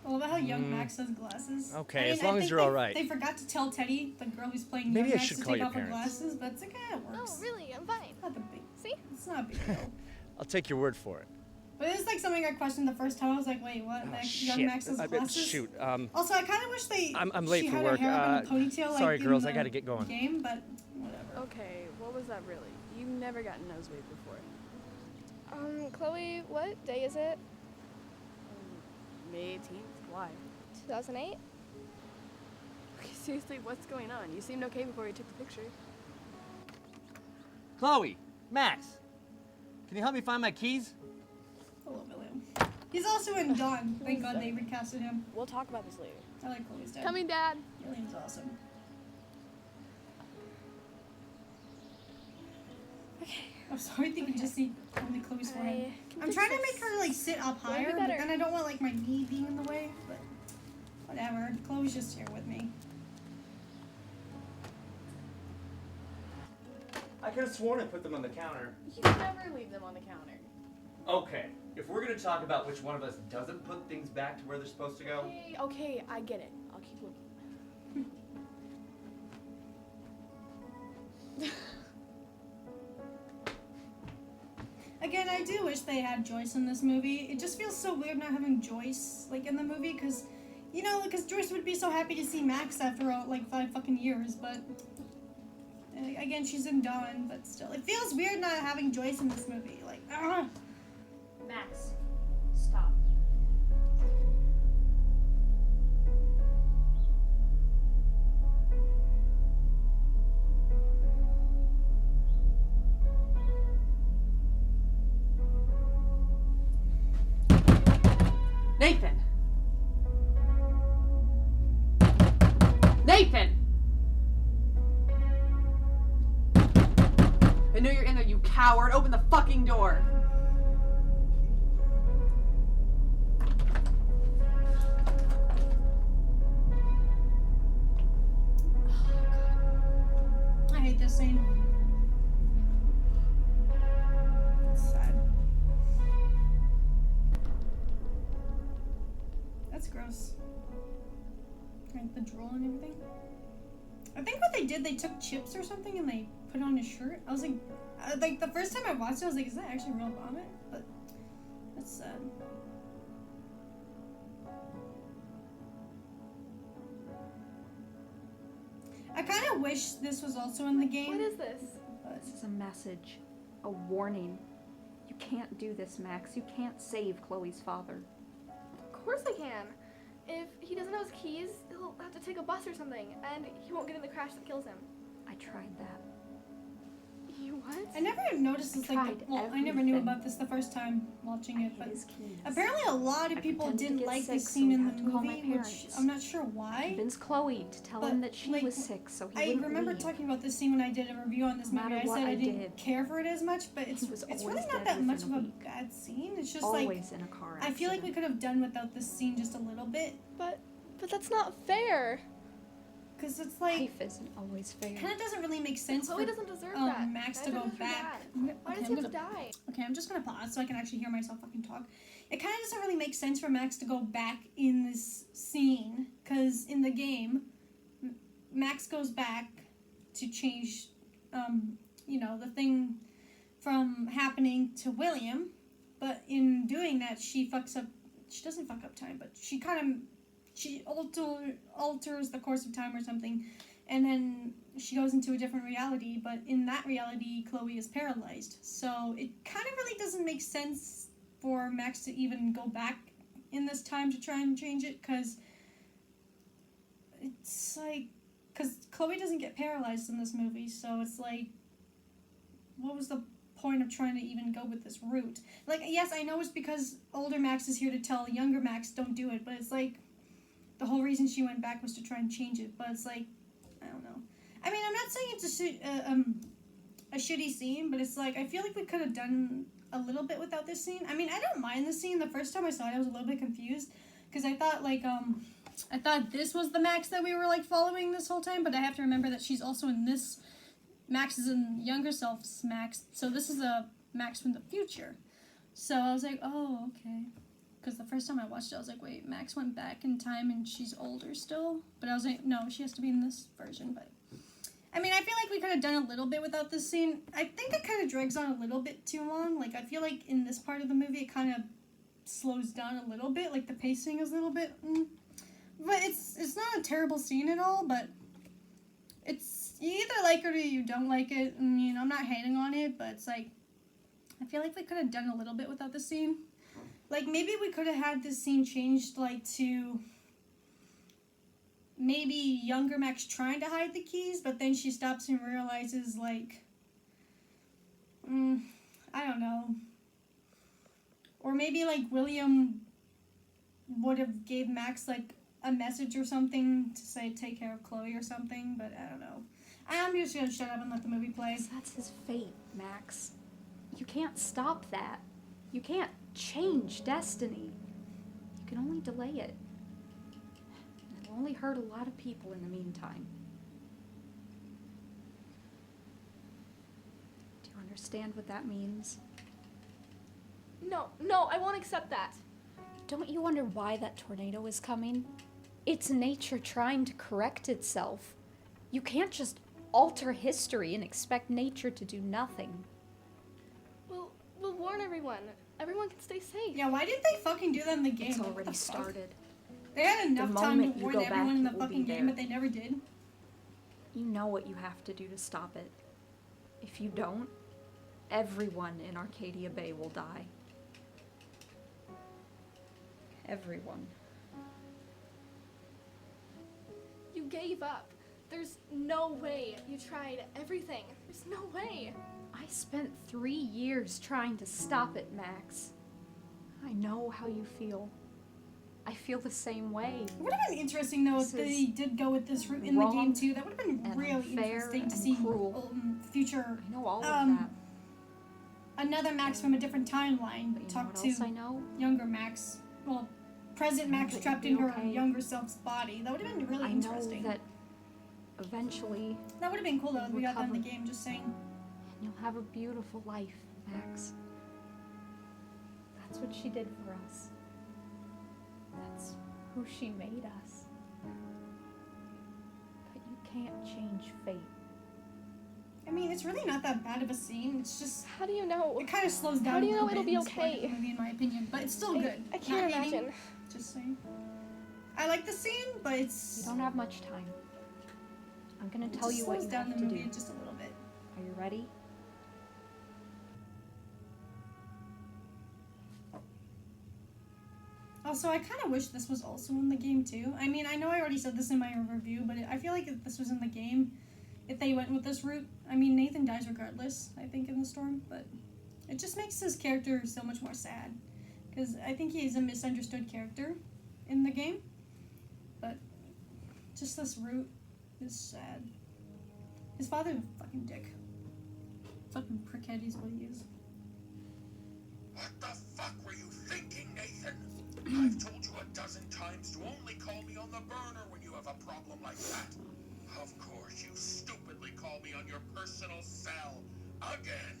I love how young Max has glasses. Okay, I mean, as long I as think you're all right. They forgot to tell Teddy, the girl who's playing Maybe young I Max, should to call take your off her parents. glasses, but it's okay, it works. No, really, I'm fine. Not the big. See? It's not a big deal. I'll take your word for it. But it's like something I questioned the first time. I was like, wait, what? Young Shit. Max has glasses? Shoot. Also, I kind of wish they. I'm late she for had work. Her hair up in a ponytail, Sorry, like, girls, in I the gotta get going. Game, but whatever. Okay, what was that really? You've never gotten nosebleed before. Chloe, what day is it? May 18th? Why? 2008? Okay, seriously, what's going on? You seemed okay before you took the picture. Chloe, Max, can you help me find my keys? Hello, William. He's also in Dawn. Thank God they recasted him. We'll talk about this later. I like Chloe's dad. Coming, Dad. William's awesome. Okay. I'm sorry, I think you just see only Chloe's forehead. I'm fix trying to this. make her like sit up Will it be higher, but better? then I don't want like my knee being in the way. But whatever. Chloe's just here with me. I could have sworn I put them on the counter. You never leave them on the counter. Okay, if we're gonna talk about which one of us doesn't put things back to where they're supposed to go. Okay, I get it. I'll keep looking. Again, I do wish they had Joyce in this movie. It just feels so weird not having Joyce like in the movie, because, you know, because Joyce would be so happy to see Max after like 5 fucking years. But again, she's in Dawn, but still, it feels weird not having Joyce in this movie. Like, Max, stop. Nathan! Nathan! I know you're in there, you coward. Open the fucking door. I hate this scene. It's sad. That's gross. Like the drool and everything. I think what they did, they took chips or something and they put it on his shirt. I was like the first time I watched it, I was like, is that actually real vomit? But that's sad. I kind of wish this was also in the game. What is this? This is a message, a warning. You can't do this, Max. You can't save Chloe's father. Of course I can. If he doesn't have his keys, he'll have to take a bus or something, and he won't get in the crash that kills him. I tried that. You what? I never noticed this, like, I never knew about this the first time watching it, but apparently a lot of people didn't like this scene in the movie, which I'm not sure why. Convince Chloe to tell him that she was sick, so he wouldn't I remember leave. talking about this scene when I did a review on this No movie. matter I what said I I didn't did, care for it as much, but it's was really always not dead that much within of a a week. bad scene. It's just Always like in a car I feel like we could have done without this scene just a little bit. But that's not fair. Because it's like life isn't always fair. kind of doesn't really make sense Chloe for doesn't deserve that. Max to Neither go does her back. dad. Why does he have to die? Okay, I'm just gonna pause so I can actually hear myself fucking talk. It kind of doesn't really make sense for Max to go back in this scene, because in the game, Max goes back to change, you know, the thing from happening to William, but in doing that, she fucks up. She doesn't fuck up time, but she kind of alters the course of time or something, and then she goes into a different reality, but in that reality Chloe is paralyzed, so it kind of really doesn't make sense for Max to even go back in this time to try and change it, because it's like, because Chloe doesn't get paralyzed in this movie, so it's like, what was the point of trying to even go with this route? Like, yes, I know it's because older Max is here to tell younger Max don't do it, but it's like the whole reason she went back was to try and change it. But it's like, I don't know. I mean, I'm not saying it's a shitty scene, but it's like I feel like we could have done a little bit without this scene. I mean, I don't mind the scene. The first time I saw it, I was a little bit confused because I thought like I thought this was the Max that we were like following this whole time, but I have to remember that she's also in this. Max is in younger self's Max, so this is a Max from the future. So I was like, oh, okay. Because the first time I watched it, I was like, wait, Max went back in time and she's older still? But I was like, no, she has to be in this version. But I mean, I feel like we could have done a little bit without this scene. I think it kind of drags on a little bit too long. Like, I feel like in this part of the movie, it kind of slows down a little bit. Like, the pacing is a little bit... But it's not a terrible scene at all, but it's... You either like it or you don't like it. I mean, I'm not hating on it, but it's like... I feel like we could have done a little bit without this scene. Like, maybe we could have had this scene changed, like, to... Maybe younger Max trying to hide the keys, but then she stops and realizes, like... I don't know. Or maybe, like, William would have gave Max, like, a message or something to say, take care of Chloe or something, but I don't know. I'm just gonna shut up and let the movie play. That's his fate, Max. You can't stop that. You can't change destiny. You can only delay it. And it'll only hurt a lot of people in the meantime. Do you understand what that means? No, I won't accept that. Don't you wonder why that tornado is coming? It's nature trying to correct itself. You can't just alter history and expect nature to do nothing. We'll warn everyone. Everyone can stay safe. Yeah, why didn't they fucking do that in the game? It's already started. They had enough time to warn everyone in the it will fucking be game, there. but they never did. You know what you have to do to stop it. If you don't, everyone in Arcadia Bay will die. Everyone. You gave up. There's no way. You tried everything. There's no way. I spent 3 years trying to stop it, Max. I know how you feel. I feel the same way. It would have been interesting, though, if they did go with this route in the game, too. That would have been really interesting to see future... I know all of that. Another Max from a different timeline talk to younger Max. Well, present Max trapped in her younger self's body. That would have been really interesting. I know that eventually... That would have been cool, though, if we got that in the game, just saying. And you'll have a beautiful life, Max. That's what she did for us. That's who she made us. But you can't change fate. I mean, it's really not that bad of a scene. It's just... How do you know? It kind of slows down. How do you know a it'll bit be in this part of okay? the movie, in my opinion, but it's still good. I can't Not hating, imagine. Just saying. I like the scene, but it's... You don't have much time. I'm gonna tell you what you down have the to movie do. just a little bit. Are you ready? Also, I kind of wish this was also in the game, too. I mean, I know I already said this in my review, but I feel like if this was in the game, if they went with this route, I mean, Nathan dies regardless, I think, in the storm, but it just makes his character so much more sad. Because I think he is a misunderstood character in the game, but just this route is sad. His father's a fucking dick. Fucking prickhead is what he is. What the fuck were you thinking, Nathan? I've told you a dozen times to only call me on the burner when you have a problem like that. Of course, you stupidly call me on your personal cell. Again.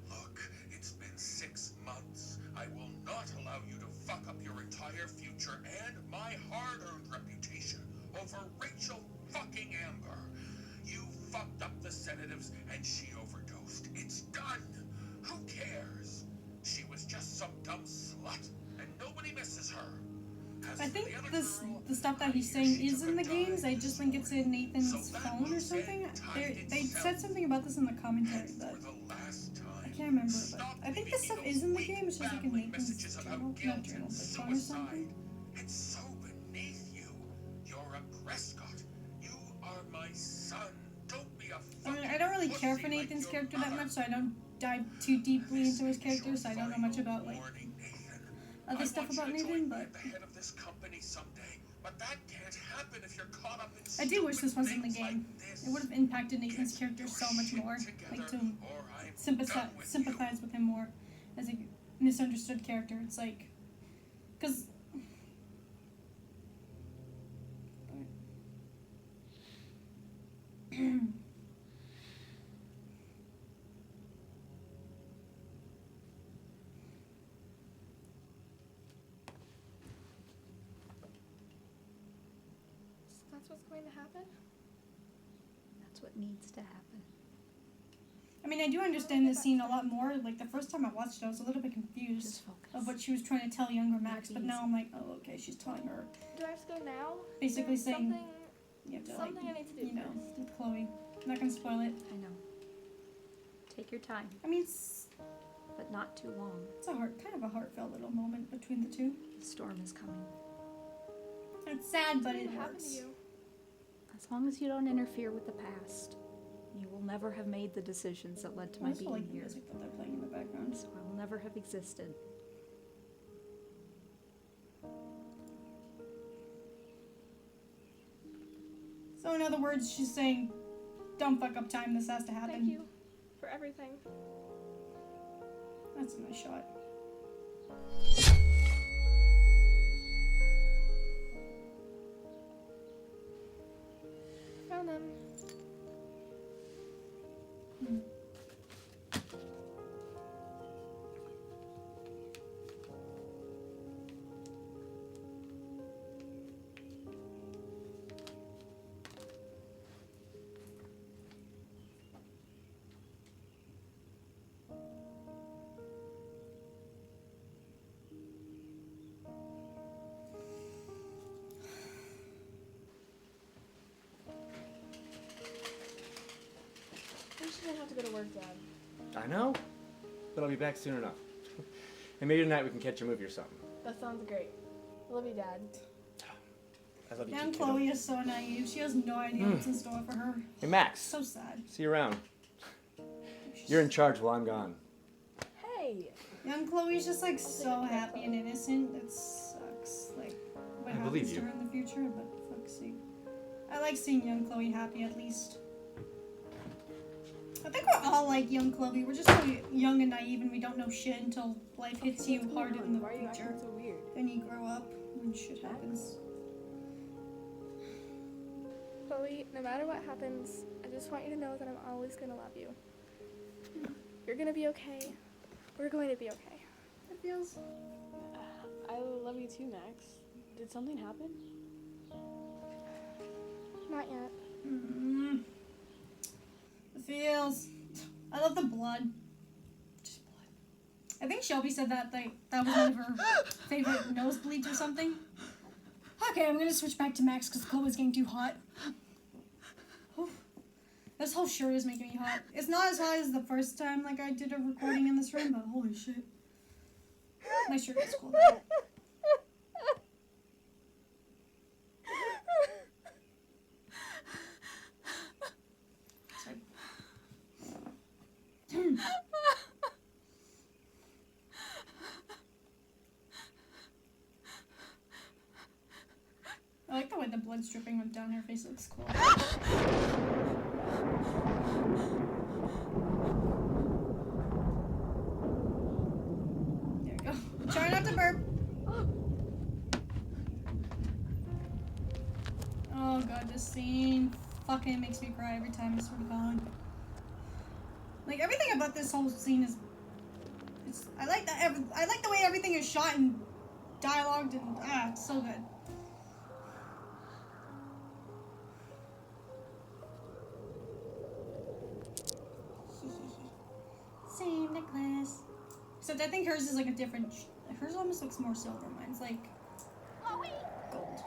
Look, it's been 6 months. I will not allow you to fuck up your entire future and my hard-earned reputation over Rachel fucking Amber. You fucked up the sedatives and she overdosed. It's done. Who cares? She was just some dumb slut, and nobody misses her. I think the stuff that he's saying is in the games. I just think it's in Nathan's phone or something. They said something about this in the commentary, but I can't remember. But I think this stuff is in the game. It's just like in Nathan's journal, not journal, but phone or something. It's so beneath you. You're a Prescott. You are my son. Don't be I mean, I don't really care for Nathan's character that much, so I don't dive too deeply into his character, so I don't know much about, like, other stuff about Nathan, but I do wish this wasn't the game. It would have impacted Nathan's character so much more, like, to sympathize with him more as a misunderstood character. It's like, because... That's what's going to happen? That's what needs to happen. I mean, I do understand this scene a lot more. Like, the first time I watched it, I was a little bit confused of what she was trying to tell younger Max, but now I'm like, oh, okay, she's telling her. Do I have to go now? Basically There's saying, something, you have to, something like, I need to do you know, first. with Chloe. I'm not gonna spoil it. I know. Take your time. I mean, it's... But not too long. It's a kind of a heartfelt little moment between the two. The storm is coming. It's sad, but it What happened hurts. to you? As long as you don't interfere with the past, you will never have made the decisions that led to my I also being like the here. music that they're playing in the background. So I will never have existed. So in other words, she's saying, don't fuck up time, this has to happen. Thank you for everything. That's a nice shot. Found them. We shouldn't have to go to work, Dad. I know, but I'll be back soon enough. And maybe tonight we can catch a movie or something. That sounds great. I love you, Dad. I love you Young too, Chloe is so naive. She has no idea what's in store for her. Hey, Max. So sad. See you around. You're in charge while I'm gone. Hey! Young Chloe's just like so happy and innocent. It sucks. Like what I believe happens to you. her in the future, but fuck's sake. I like seeing young Chloe happy at least. I think we're all like young Chloe. We're just so young and naive and we don't know shit until life hits you hard in the Why are you future. acting so weird? Then you grow up and shit happens. Chloe, no matter what happens, I just want you to know that I'm always gonna love you. You're gonna be okay. We're going to be okay. It feels... I love you too, Max. Did something happen? Not yet. It feels... I love the blood. Just blood. I think Shelby said that that was one of her favorite nosebleeds or something. Okay, I'm gonna switch back to Max because Chloe's getting too hot. This whole shirt is making me hot. It's not as hot as the first time like I did a recording in this room, but holy shit. My shirt gets cold. I like the way the blood's dripping down her face. It looks cool. There we go. Try not to burp. Oh god, this scene fucking makes me cry every time, I swear to God. Like everything about this whole scene is, I like the way everything is shot and dialogued and it's so good. Same necklace. Except I think hers is like a different. Hers almost looks more silver. Mine's like gold.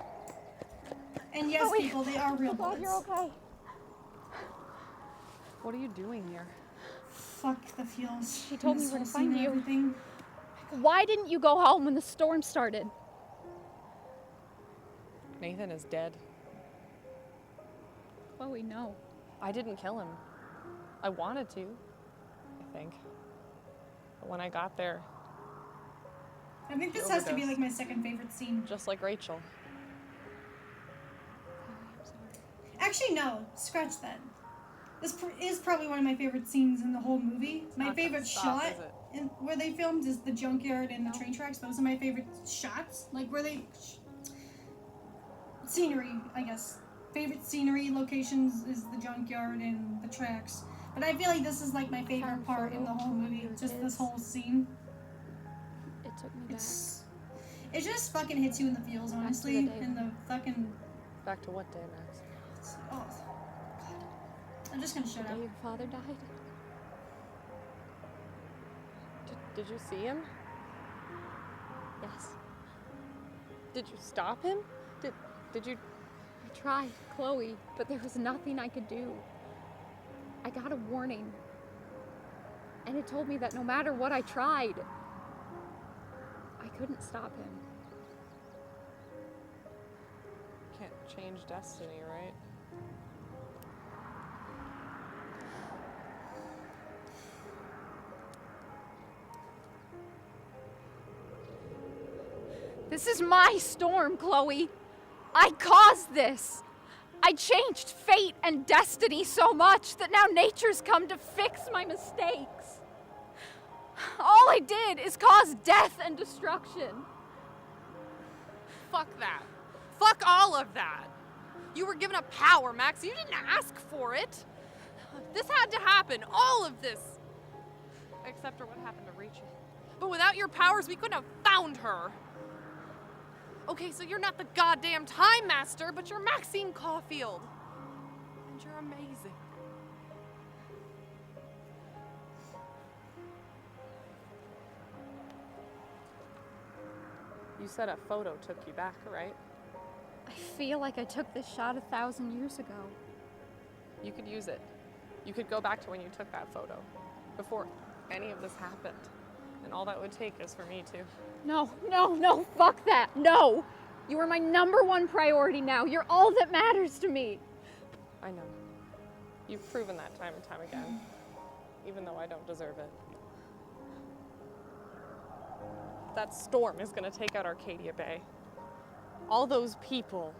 And yes, Chloe, people, they are real I'm glad bullets. you're okay. What are you doing here? Fuck the feels. She told me This where to whole find scene and you. everything. Why didn't you go home when the storm started? Nathan is dead. Chloe, no. I didn't kill him. I wanted to, I think. But when I got there, I think this he has to be overdosed. like my second favorite scene. Just like Rachel. Actually, no. Scratch that. This is probably one of my favorite scenes in the whole movie. My not favorite gonna stop, shot is it? where they filmed is the junkyard and the train tracks. Those are my favorite shots. Like where they scenery, I guess. Favorite scenery locations is the junkyard and the tracks. But I feel like this is like my favorite part in the whole movie. Just this whole scene. It took me back. It just fucking hits you in the feels, honestly. In the fucking. Back to what day, Max? Oh, God. I'm just gonna shut The up. day your father died? Did you see him? Yes. Did you stop him? Did you? I tried, Chloe, but there was nothing I could do. I got a warning. And it told me that no matter what I tried, I couldn't stop him. Can't change destiny, right? This is my storm, Chloe. I caused this. I changed fate and destiny so much that now nature's come to fix my mistakes. All I did is cause death and destruction. Fuck that. Fuck all of that. You were given a power, Max. You didn't ask for it. This had to happen. All of this. Except for what happened to Rachel. But without your powers, we couldn't have found her. Okay, so you're not the goddamn Time Master, but you're Maxine Caulfield. And you're amazing. You said a photo took you back, right? I feel like I took this shot 1,000 years ago. You could use it. You could go back to when you took that photo, before any of this happened. And all that would take is for me to. No, no, no, fuck that, no! You are my #1 priority now. You're all that matters to me. I know. You've proven that time and time again, even though I don't deserve it. That storm is gonna take out Arcadia Bay. All those people,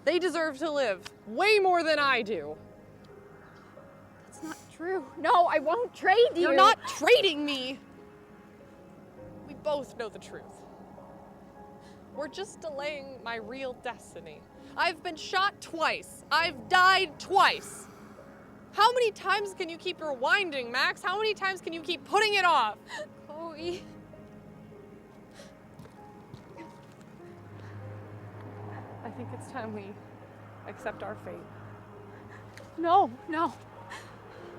they deserve to live way more than I do. That's not true. No, I won't trade you. You're not trading me. We both know the truth. We're just delaying my real destiny. I've been shot twice. I've died twice. How many times can you keep rewinding, Max? How many times can you keep putting it off? Chloe. I think it's time we accept our fate. No, no.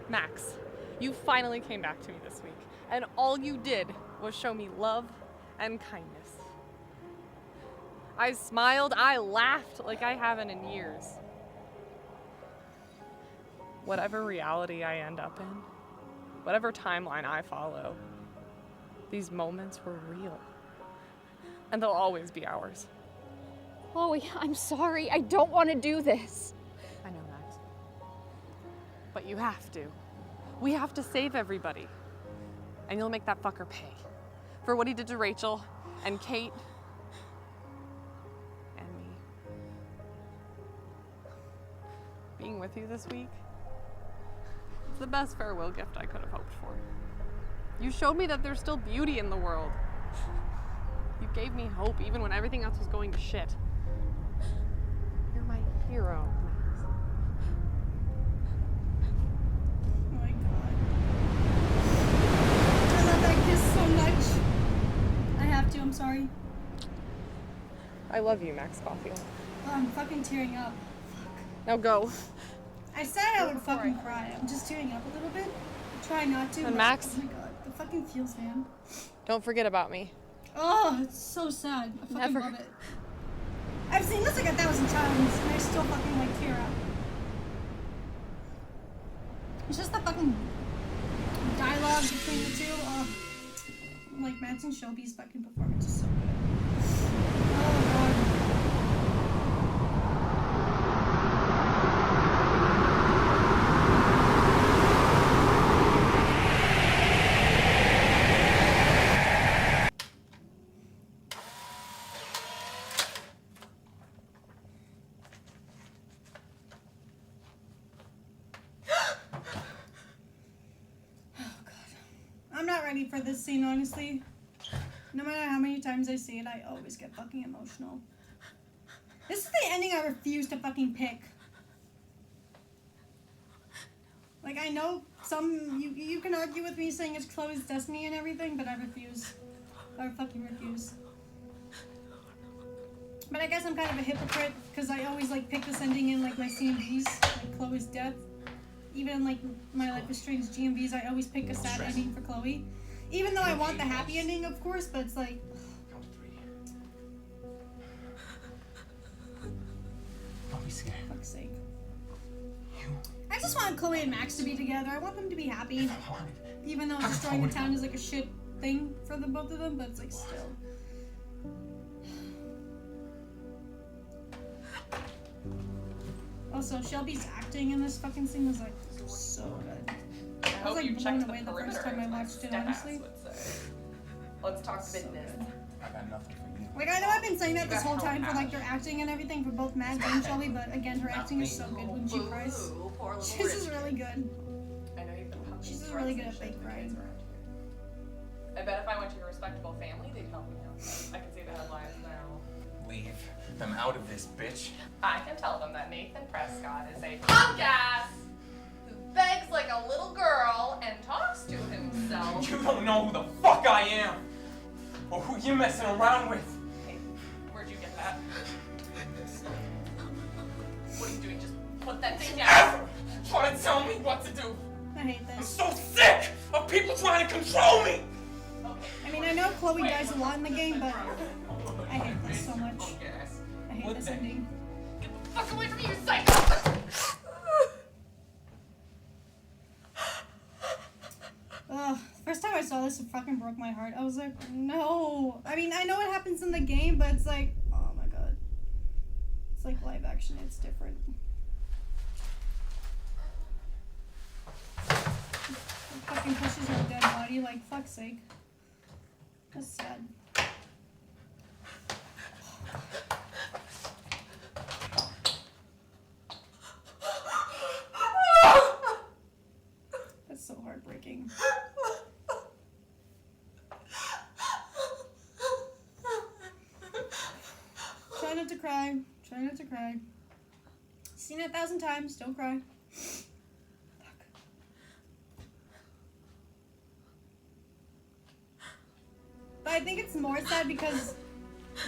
Max, you finally came back to me this week, and all you did was show me love and kindness. I smiled, I laughed like I haven't in years. Whatever reality I end up in, whatever timeline I follow, these moments were real. And they'll always be ours. Chloe, I'm sorry. I don't want to do this. I know, Max. But you have to. We have to save everybody. And you'll make that fucker pay. For what he did to Rachel, and Kate, and me. Being with you this week, it's the best farewell gift I could have hoped for. You showed me that there's still beauty in the world. You gave me hope even when everything else was going to shit. You're my hero, Max. Oh my god. I love that kiss so much. I have to, I'm sorry. I love you, Max Caulfield. Oh, I'm fucking tearing up. Now go. I said I would fucking cry. I'm just tearing up a little bit. I try not to. And but- Max? Oh my god. The fucking feels, man. Don't forget about me. Oh, it's so sad. I fucking Never. love it. I've seen this like 1,000 times and I still fucking like tear up. It's just the fucking dialogue between the two. Oh, like Max and Shelby's fucking performance is so good. Oh god. ready for this scene, honestly. No matter how many times I see it, I always get fucking emotional. This is the ending I refuse to fucking pick. Like, I know you can argue with me saying it's Chloe's destiny and everything, but I refuse. I fucking refuse. But I guess I'm kind of a hypocrite, because I always, like, pick this ending in, like, my CMVs, like Chloe's death. Even in, like, my Life is Strange GMVs, I always pick a sad ending for Chloe. Even though I want the happy ending, of course, but it's like... Don't be scared. Fuck's sake. I just want Chloe and Max to be together. I want them to be happy. Even though destroying the town is like a shit thing for the both of them, but it's like still. Also, Shelby's acting in this fucking scene was like so good. I was like blown away the first time I watched it, honestly. Let's talk business. I got nothing for you. Like, I know I've been saying that this whole time for like their acting and everything for both Max and Shelby, but again, her acting is so good when she cries. She's just really good. I know you've been pumping. She's just really good at fake crying. I bet if I went to your respectable family, they'd help me out. I can see the headlines now. Leave them out of this, bitch. I can tell them that Nathan Prescott is a punk ass who begs like a little girl and talks to himself. You don't know who the fuck I am, or who you're messing around with. Hey, where'd you get that? What are you doing? Just put that thing down. Try to tell me what to do. I hate this. I'm so sick of people trying to control me. I mean, I know Chloe dies a lot in the game, but I hate this so much. I hate this ending. Get the fuck away from me, you psycho! Ugh, first time I saw this, it fucking broke my heart. I was like, no. I mean, I know what happens in the game, but it's like, oh my god. It's like live action, it's different. It fucking pushes her dead body, like, fuck's sake. That's sad. That's so heartbreaking. Try not to cry. Try not to cry. Seen it 1,000 times. Don't cry. But I think it's more sad because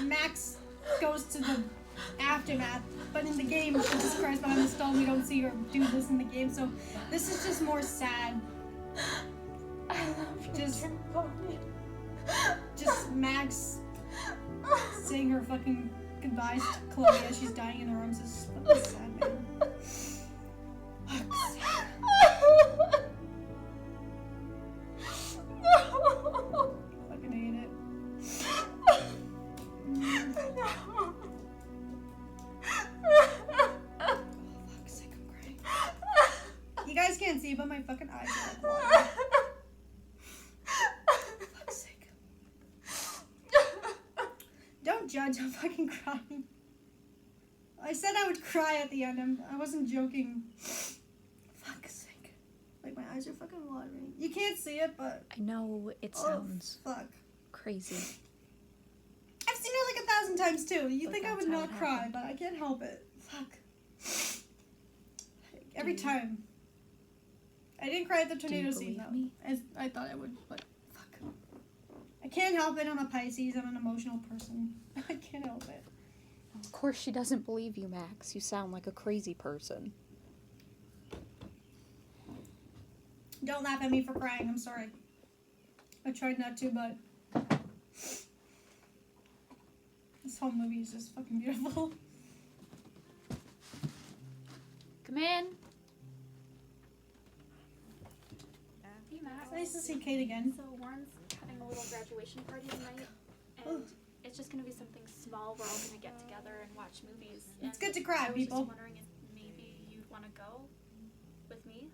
Max goes to the aftermath, but in the game, she just cries behind the stone. We don't see her do this in the game, so this is just more sad. I love you. Just Max saying her fucking goodbyes to Chloe as she's dying in her arms is fucking sad, man. Fucking hate it. Fuck's sake, I'm crying. You guys can't see, but my fucking eyes are like water. Fuck's sake. Don't judge, I'm fucking crying. I said I would cry at the end. I wasn't joking. Fuck's sake. Like, my eyes are fucking watering. You can't see it, but... I know it sounds crazy. I've seen it like 1,000 times too. You think I would not cry, but I can't help it. Fuck. Every time. I didn't cry at the tornado scene though, as I thought I would, but fuck. I can't help it. I'm a Pisces. I'm an emotional person. I can't help it. Of course she doesn't believe you, Max. You sound like a crazy person. Don't laugh at me for crying. I'm sorry. I tried not to, but this whole movie is just fucking beautiful. Come in. Hey, Max. It's nice to see Kate again. So Warren's having a little graduation party tonight, and it's just gonna be something small. We're all gonna get together and watch movies. It's good to cry, people. I was just wondering if maybe you'd want to go with me.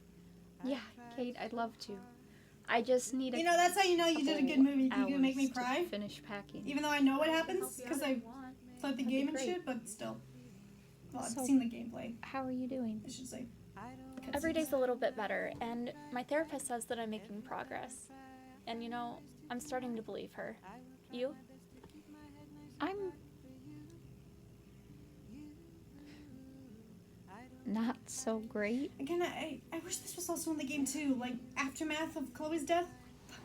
Yeah, Kate, I'd love to. I just need You know, that's how you know you did a good movie. You can make me cry. Finish packing. Even though I know what happens, because I played the game and shit, but still. Well, I've seen the gameplay. How are you doing? I should say. Every day's a little bit better, and my therapist says that I'm making progress. And you know, I'm starting to believe her. You? I'm not so great. Again, I wish this was also in the game too, like aftermath of Chloe's death. Fuck.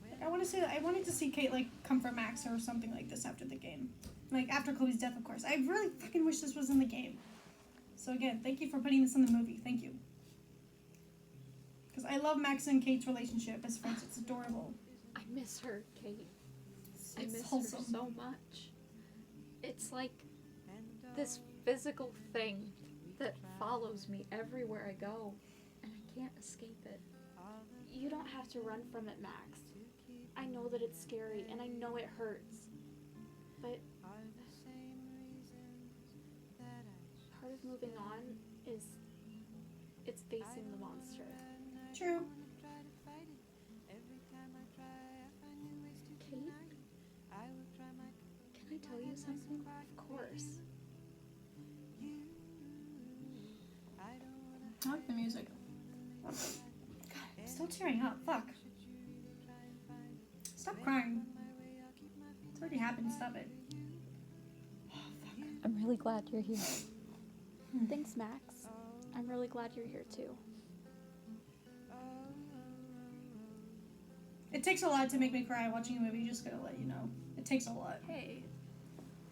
Like, I wanted to see Kate like comfort Max or something like this after the game, like after Chloe's death, of course. I really fucking wish this was in the game. So again, thank you for putting this in the movie. Thank you. Because I love Max and Kate's relationship as friends. It's adorable. I miss her, Kate. I It's miss wholesome. her so much. It's like this physical thing that follows me everywhere I go, and I can't escape it. You don't have to run from it, Max. I know that it's scary, and I know it hurts. But part of moving on is it's facing the monster. True. Kate? Can I tell you something? Of course. I like the music. God, I'm still tearing up. Fuck. Stop crying. It's already happened. Stop it. I'm really glad you're here. Thanks, Max. I'm really glad you're here too. It takes a lot to make me cry watching a movie, just gonna let you know. It takes a lot. Hey,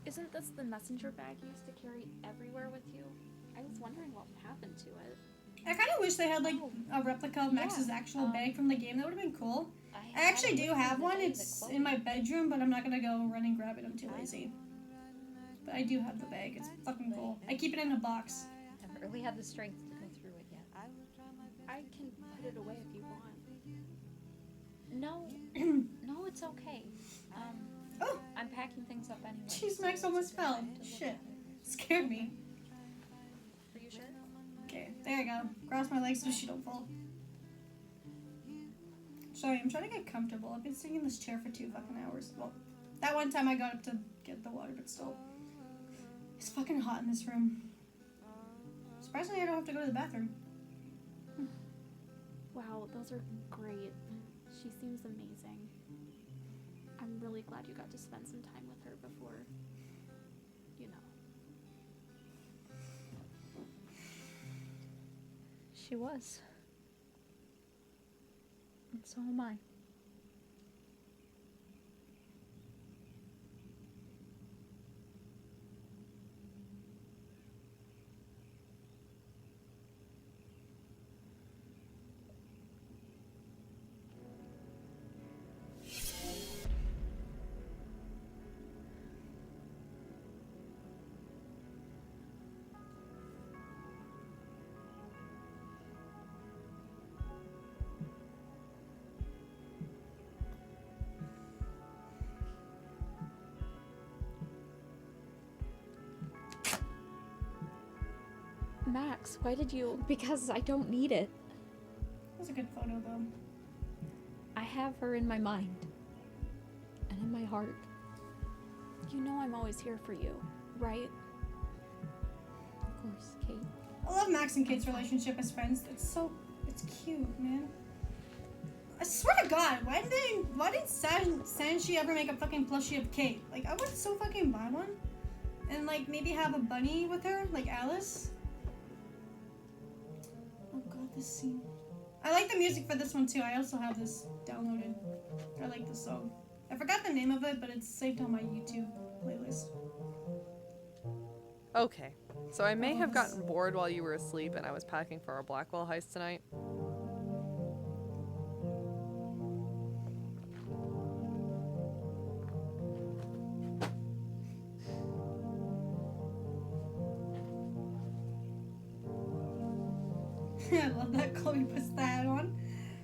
isn't this the messenger bag you used to carry everywhere with you? I was wondering what happened to it. I kind of wish they had like a replica of Max's actual bag from the game. That would have been cool. I actually do have one. It's in my bedroom, but I'm not gonna go run and grab it. I'm too lazy. But I do have the bag. It's fucking cool. I keep it in a box. I haven't really had the strength to go through it yet. I can put it away if you want. No, no, it's okay. I'm packing things up anyway. Jeez, Max almost fell. Shit. Scared me. Are you sure? Okay, there you go. Cross my legs so she don't fall. Sorry, I'm trying to get comfortable. I've been sitting in this chair for 2 fucking hours. Well, that one time I got up to get the water, but still. It's fucking hot in this room. Surprisingly, I don't have to go to the bathroom. Wow, those are great. She seems amazing. I'm really glad you got to spend some time with her before, you know. She was. And so am I. Max, why did you... Because I don't need it. That's a good photo, though. I have her in my mind. And in my heart. You know I'm always here for you, right? Of course, Kate. I love Max and Kate's relationship as friends. It's cute, man. I swear to God, why didn't Sanshi ever make a fucking plushie of Kate? Like, I would so fucking buy one. And, like, maybe have a bunny with her, like Alice. Oh God, this scene. I like the music for this one too. I also have this downloaded. I like this song. I forgot the name of it, but it's saved on my YouTube playlist. Okay, so I may have gotten bored while you were asleep and I was packing for our Blackwell heist tonight. I love that Chloe puts the hat on.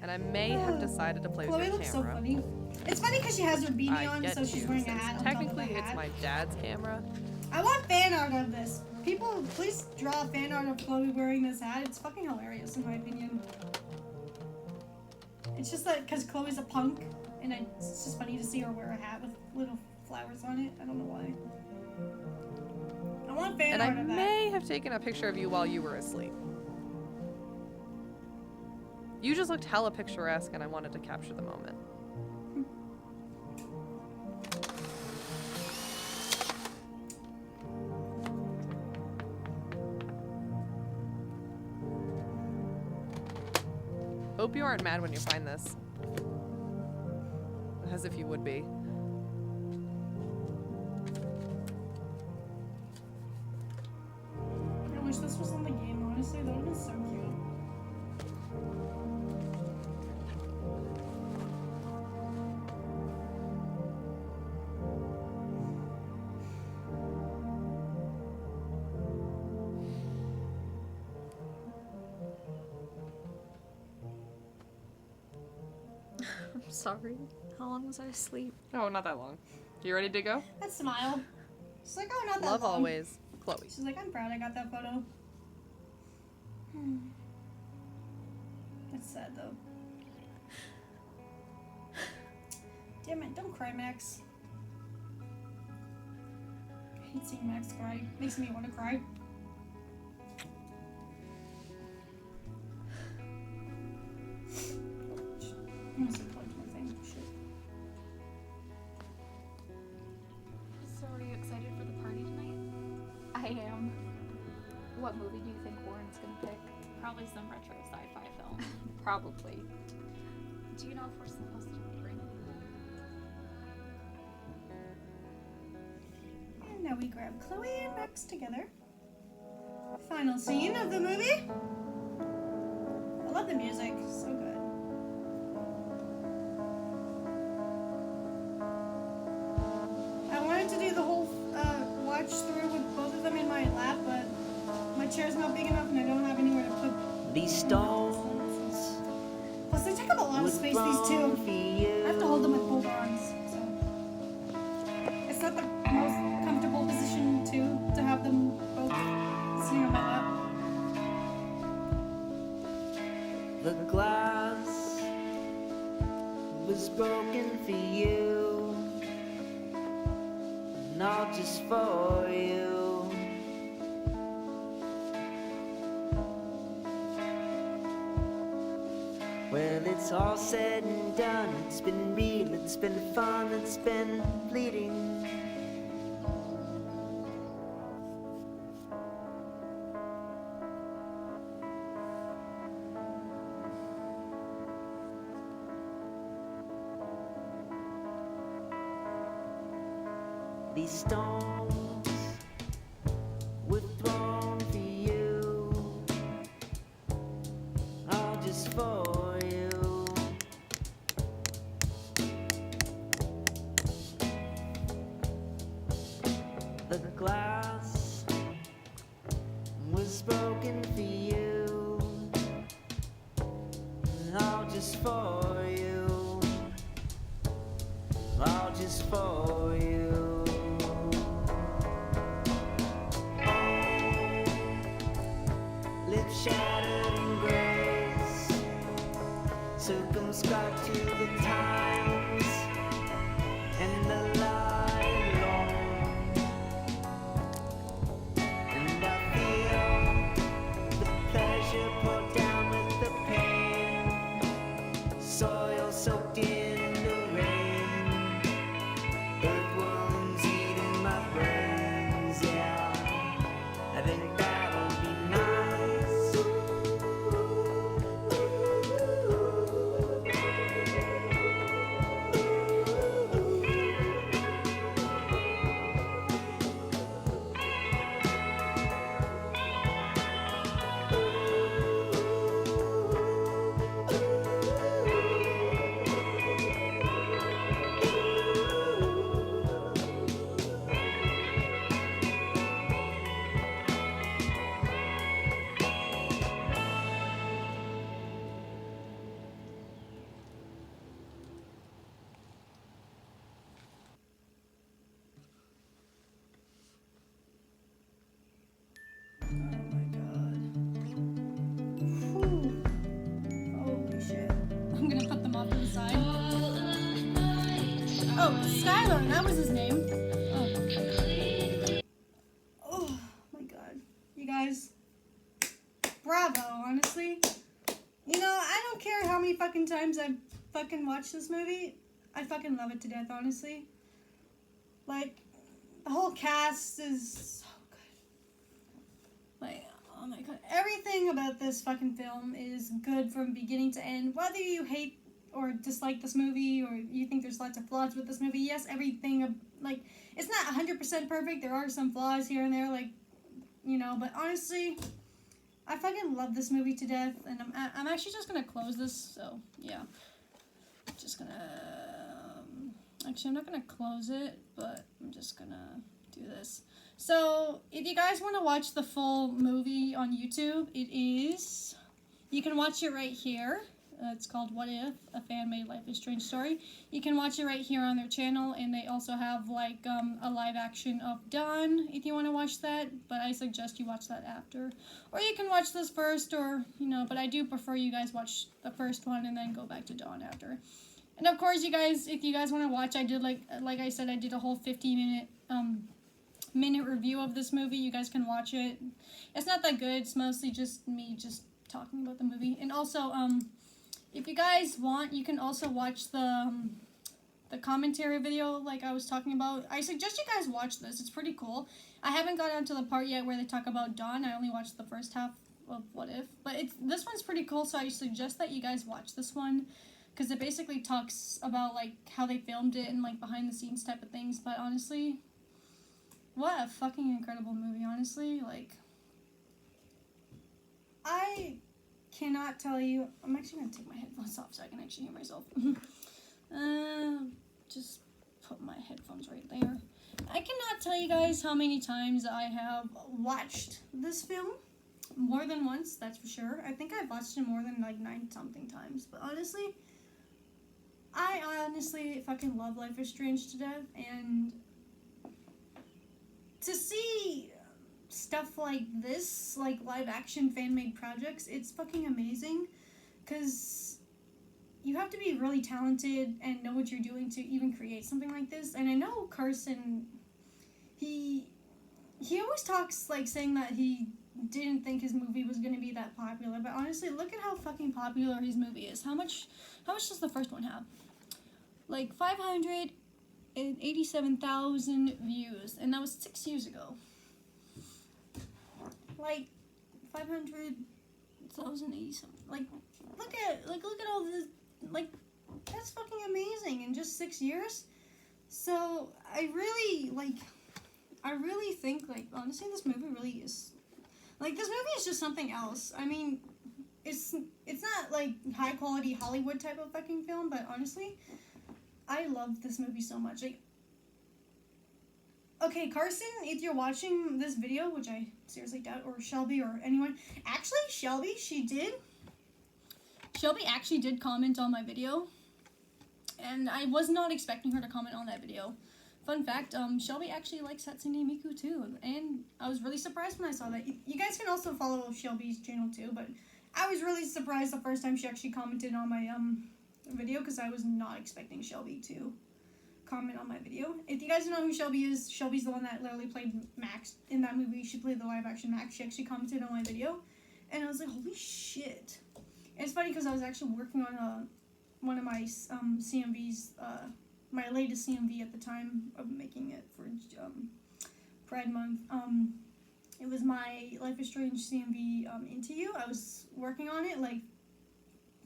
And I may have decided to play Chloe with your looks camera. so funny. It's funny because she has her beanie I on, get so she's you, wearing a since hat on top of the technically it's hat. my dad's camera. I want fan art of this. People, please draw fan art of Chloe wearing this hat. It's fucking hilarious, in my opinion. It's just like, because Chloe's a punk, and it's just funny to see her wear a hat with little flowers on it. I don't know why. I want fan And art I of that. may have taken a picture of you while you were asleep. You just looked hella picturesque and I wanted to capture the moment. hope you aren't mad when you find this. As if you would be. I wish this was on the game, honestly. That would have been so cute. I'm sorry. How long was I asleep? Oh, not that long. You ready to go? That smile. She's like, oh, not that Love long. always, Chloe. She's like, I'm proud I got that photo. It's sad though. Damn it, don't cry, Max. I hate seeing Max cry. Makes me want to cry. I'm gonna start plugging my thing. Shit. So are you excited for the party tonight? I am. What movie do you think Warren's gonna pick? Probably some retro sci-fi film. Probably. Do you know if we're supposed to bring anything? And now we grab Chloe and Max together. Final scene of the movie. I love the music. So good. I wanted to do the whole watch through with both of them in my lap, but my chair's not big enough and I don't have anywhere to put these stones. Plus they take up a lot of space, these two. I have to hold them with both arms, so it's not the most comfortable position to have them both sitting on my lap. The glass was broken for you, not just for you. Well, it's all said and done. It's been real, it's been fun, it's been fleeting. These stones were thrown for you, all just for you. The glass was broken for you, all just for you, all just for you. Lips shattered in grace, circumscribed to the times and the lie long. And I feel the pleasure pour down with the pain, soil soaked in the rain, earthworms eating my brains, yeah. I think that'll be nice. Holy shit. I'm gonna put them off to the side. Oh, Skylar, that was his name. Oh my god. You guys, bravo, honestly. You know, I don't care how many fucking times I've fucking watched this movie. I fucking love it to death, honestly. Like, the whole cast is so good. Like, Oh my god. Everything about this fucking film is good from beginning to end. Whether you hate or dislike this movie, or you think there's lots of flaws with this movie, yes, everything, like, it's not 100% perfect. There are some flaws here and there, like, you know, but honestly, I fucking love this movie to death, and I'm actually just gonna close this, so, yeah. Just gonna, actually, I'm not gonna close it, but I'm just gonna do this. So, if you guys want to watch the full movie on YouTube, you can watch it right here. It's called What If? A Fan-Made Life is Strange Story. You can watch it right here on their channel, and they also have, like, a live action of Dawn, if you want to watch that, but I suggest you watch that after. Or you can watch this first, or, you know, but I do prefer you guys watch the first one and then go back to Dawn after. And, of course, you guys, if you guys want to watch, I did, like I said, I did a whole 50-minute review of this movie. You guys can watch it. It's not that good. It's mostly just me just talking about the movie. And also, if you guys want, you can also watch the commentary video like I was talking about. I suggest you guys watch this. It's pretty cool. I haven't got onto the part yet where they talk about Dawn. I only watched the first half of What If. But this one's pretty cool, so I suggest that you guys watch this one. Because it basically talks about, like, how they filmed it and, like, behind-the-scenes type of things. But honestly, what a fucking incredible movie, honestly. Like, I cannot tell you. I'm actually going to take my headphones off so I can actually hear myself. Just put my headphones right there. I cannot tell you guys how many times I have watched this film. More than once, that's for sure. I think I've watched it more than, like, 9-something times. But honestly, I honestly fucking love Life is Strange to death, and to see stuff like this, like live action fan-made projects, it's fucking amazing, because you have to be really talented and know what you're doing to even create something like this. And I know Carrsan, he always talks, like, saying that he didn't think his movie was going to be that popular, but honestly, look at how fucking popular his movie is. How much does the first one have? Like 587,000 views, and that was 6 years ago. Like 500,087. Like look at all this. Like, that's fucking amazing in just 6 years. So I really think, like, honestly, this movie really is, like, this movie is just something else. I mean, it's not like high quality Hollywood type of fucking film, but honestly, I love this movie so much. Like, okay, Carrsan, if you're watching this video, which I seriously doubt, or Shelby, or anyone, actually, Shelby actually did comment on my video, and I was not expecting her to comment on that video. Fun fact, Shelby actually likes Hatsune Miku too, and I was really surprised when I saw that. You guys can also follow Shelby's channel too, but I was really surprised the first time she actually commented on my video, because I was not expecting Shelby to comment on my video. If you guys don't know who Shelby is, Shelby's the one that literally played Max in that movie. She played the live action Max. She actually commented on my video, and I was like, holy shit. And it's funny because I was actually working on one of my CMVs, my latest CMV at the time of making it for Pride Month. It was my Life is Strange CMV Into You. I was working on it, like,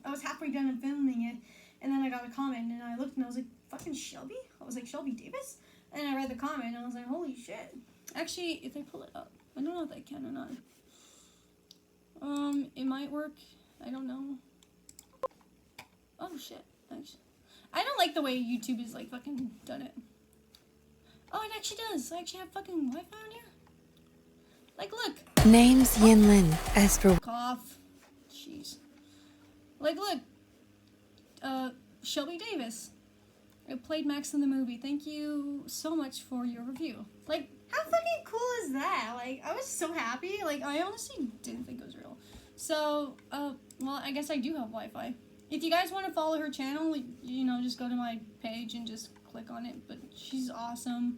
I was halfway done in filming it, and then I got a comment, and I looked, and I was like, fucking Shelby? I was like, Shelby Davis? And I read the comment, and I was like, holy shit. Actually, if I pull it up, I don't know if I can or not. It might work. I don't know. Oh, shit. Actually, I don't like the way YouTube is, like, fucking done it. Oh, it actually does. I actually have fucking Wi-Fi on here. Like, look. Name's Yinlin. As for Cough. Jeez. Like, look. Shelby Davis. I played Max in the movie. Thank you so much for your review. Like, how fucking cool is that? Like, I was so happy. Like, I honestly didn't think it was real. So, well, I guess I do have Wi-Fi. If you guys want to follow her channel, you know, just go to my page and just click on it. But she's awesome.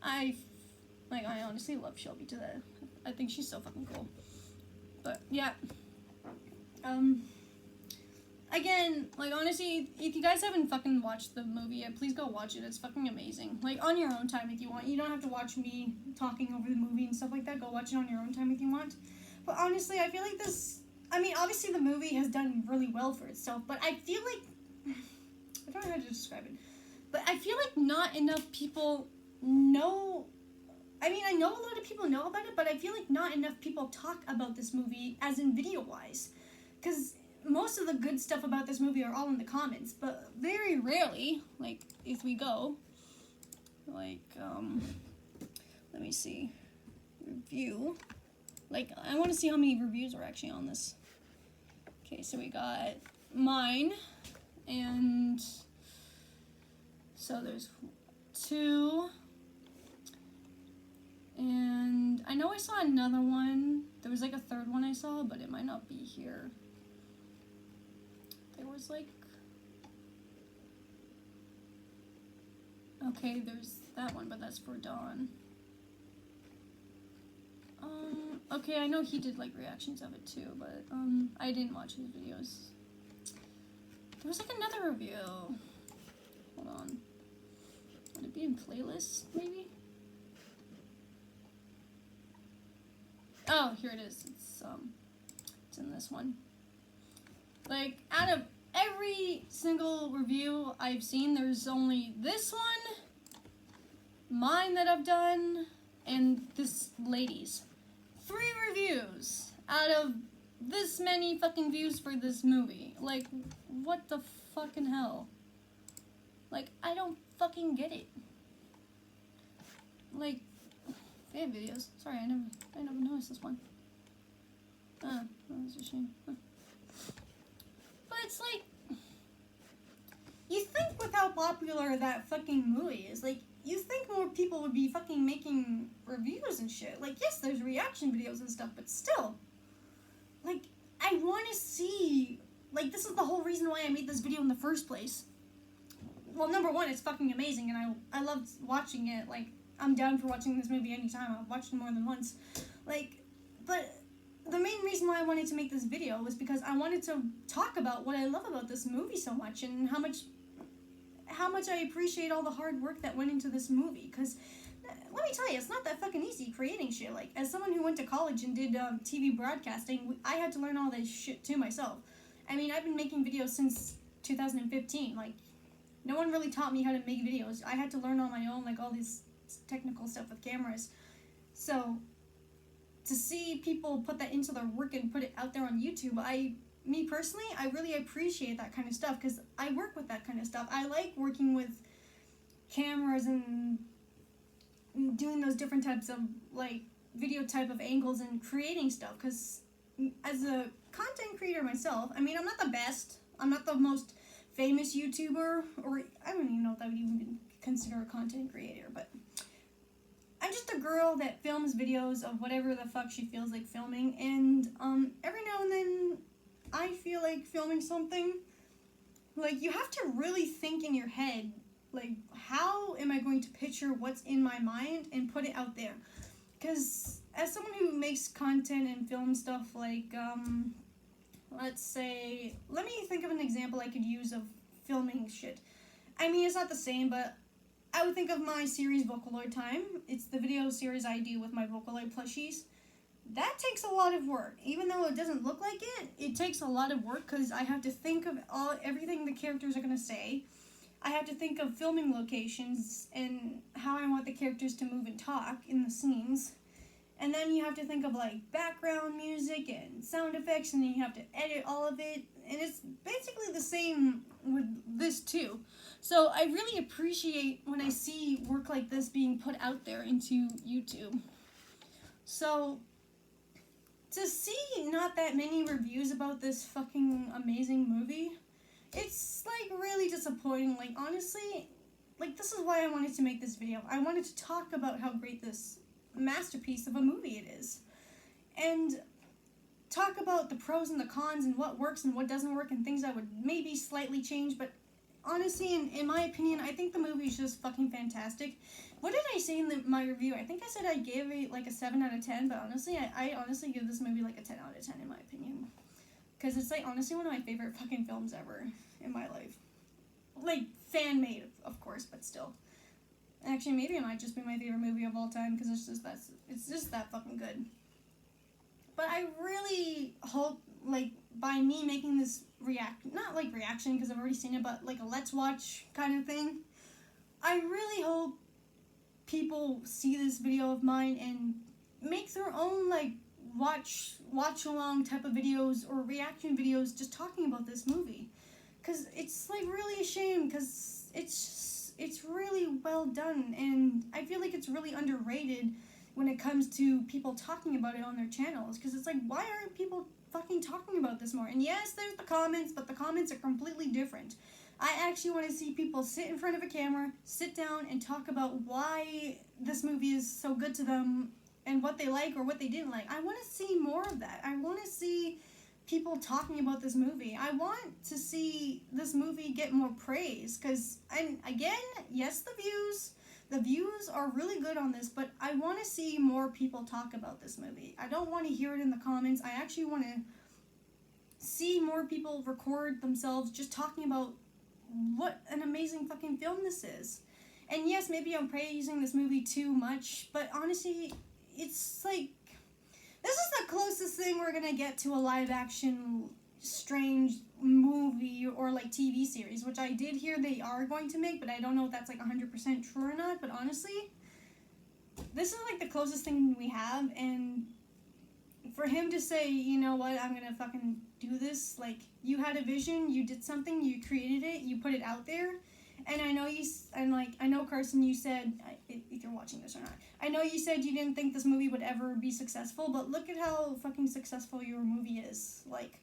I honestly love Shelby to that. I think she's so fucking cool. But, yeah. Again, like, honestly, if you guys haven't fucking watched the movie yet, please go watch it. It's fucking amazing. Like, on your own time if you want. You don't have to watch me talking over the movie and stuff like that. Go watch it on your own time if you want. But honestly, I feel like this, I mean, obviously the movie has done really well for itself, but I feel like, I don't know how to describe it, but I feel like not enough people know, I mean, I know a lot of people know about it, but I feel like not enough people talk about this movie, as in video-wise. Because most of the good stuff about this movie are all in the comments, but very rarely, like, if we go, like, let me see, review, like, I want to see how many reviews are actually on this. Okay, so we got mine, and so there's 2, and I know I saw another one. There was like a third one I saw, but it might not be here. There was like, okay, there's that one, but that's for Dawn. Okay, I know he did like reactions of it too, but I didn't watch his videos. There was like another review. Hold on. Would it be in playlists, maybe? Oh, here it is. It's in this one. Like, out of every single review I've seen, there's only this one, mine that I've done, and this lady's. 3 reviews out of this many fucking views for this movie. Like, what the fucking hell? Like, I don't fucking get it. Like, fan videos. Sorry, I never noticed this one. That was a shame. Huh. But it's like, you think with how popular that fucking movie is, like, you think more people would be fucking making reviews and shit. Like, yes, there's reaction videos and stuff, but still. Like, I want to see, like, this is the whole reason why I made this video in the first place. Well, number one, it's fucking amazing, and I loved watching it. Like, I'm down for watching this movie anytime. I've watched it more than once. Like, but the main reason why I wanted to make this video was because I wanted to talk about what I love about this movie so much, and how much I appreciate all the hard work that went into this movie. Because, let me tell you, it's not that fucking easy creating shit. Like, as someone who went to college and did TV broadcasting, I had to learn all this shit too myself. I mean, I've been making videos since 2015. Like, no one really taught me how to make videos. I had to learn on my own, like, all this technical stuff with cameras. So, to see people put that into their work and put it out there on YouTube, me personally, I really appreciate that kind of stuff, because I work with that kind of stuff. I like working with cameras and doing those different types of, like, video type of angles and creating stuff, because as a content creator myself, I mean, I'm not the best, I'm not the most famous YouTuber, or I don't even know if I would even consider a content creator, but I'm just a girl that films videos of whatever the fuck she feels like filming, and every now and then I feel like filming something. Like, you have to really think in your head, like, how am I going to picture what's in my mind and put it out there? Because as someone who makes content and film stuff, like, let's say, let me think of an example I could use of filming shit. I mean, it's not the same, but I would think of my series Vocaloid Time. It's the video series I do with my Vocaloid plushies. That takes a lot of work. Even though it doesn't look like it, it takes a lot of work, because I have to think of everything the characters are going to say. I have to think of filming locations and how I want the characters to move and talk in the scenes. And then you have to think of, like, background music and sound effects, and then you have to edit all of it. And it's basically the same with this too. So I really appreciate when I see work like this being put out there into YouTube. So to see not that many reviews about this fucking amazing movie, it's, like, really disappointing. Like, honestly, like, this is why I wanted to make this video. I wanted to talk about how great this masterpiece of a movie it is, and talk about the pros and the cons and what works and what doesn't work and things I would maybe slightly change. But honestly, in my opinion, I think the movie is just fucking fantastic. What did I say in my review? I think I said I gave it like a 7 out of 10, but honestly, I honestly give this movie like a 10 out of 10 in my opinion. Because it's, like, honestly one of my favorite fucking films ever in my life. Like, fan-made, of course, but still. Actually, maybe it might just be my favorite movie of all time, because it's just that fucking good. But I really hope, like, by me making this not like reaction because I've already seen it, but like a let's watch kind of thing, I really hope people see this video of mine and make their own, like, watch along type of videos or reaction videos just talking about this movie. Because it's, like, really a shame because it's really well done, and I feel like it's really underrated when it comes to people talking about it on their channels, because it's like, why aren't people fucking talking about this more? And yes, there's the comments, but the comments are completely different. I actually want to see people sit in front of a camera, sit down, and talk about why this movie is so good to them and what they like or what they didn't like. I want to see more of that. I want to see people talking about this movie. I want to see this movie get more praise, because, and again, yes, the views are really good on this, but I want to see more people talk about this movie. I don't want to hear it in the comments. I actually want to see more people record themselves just talking about what an amazing fucking film this is. And yes, maybe I'm praising this movie too much, but honestly, it's like, this is the closest thing we're gonna get to a live action strange movie or like TV series, which I did hear they are going to make, but I don't know if that's like 100% true or not. But honestly, this is like the closest thing we have, and for him to say, you know what, I'm gonna fucking do this, like, you had a vision, you did something, you created it, you put it out there. And I know I know, Carrsan, you said, if you're watching this or not, I know you said you didn't think this movie would ever be successful, but look at how fucking successful your movie is. Like,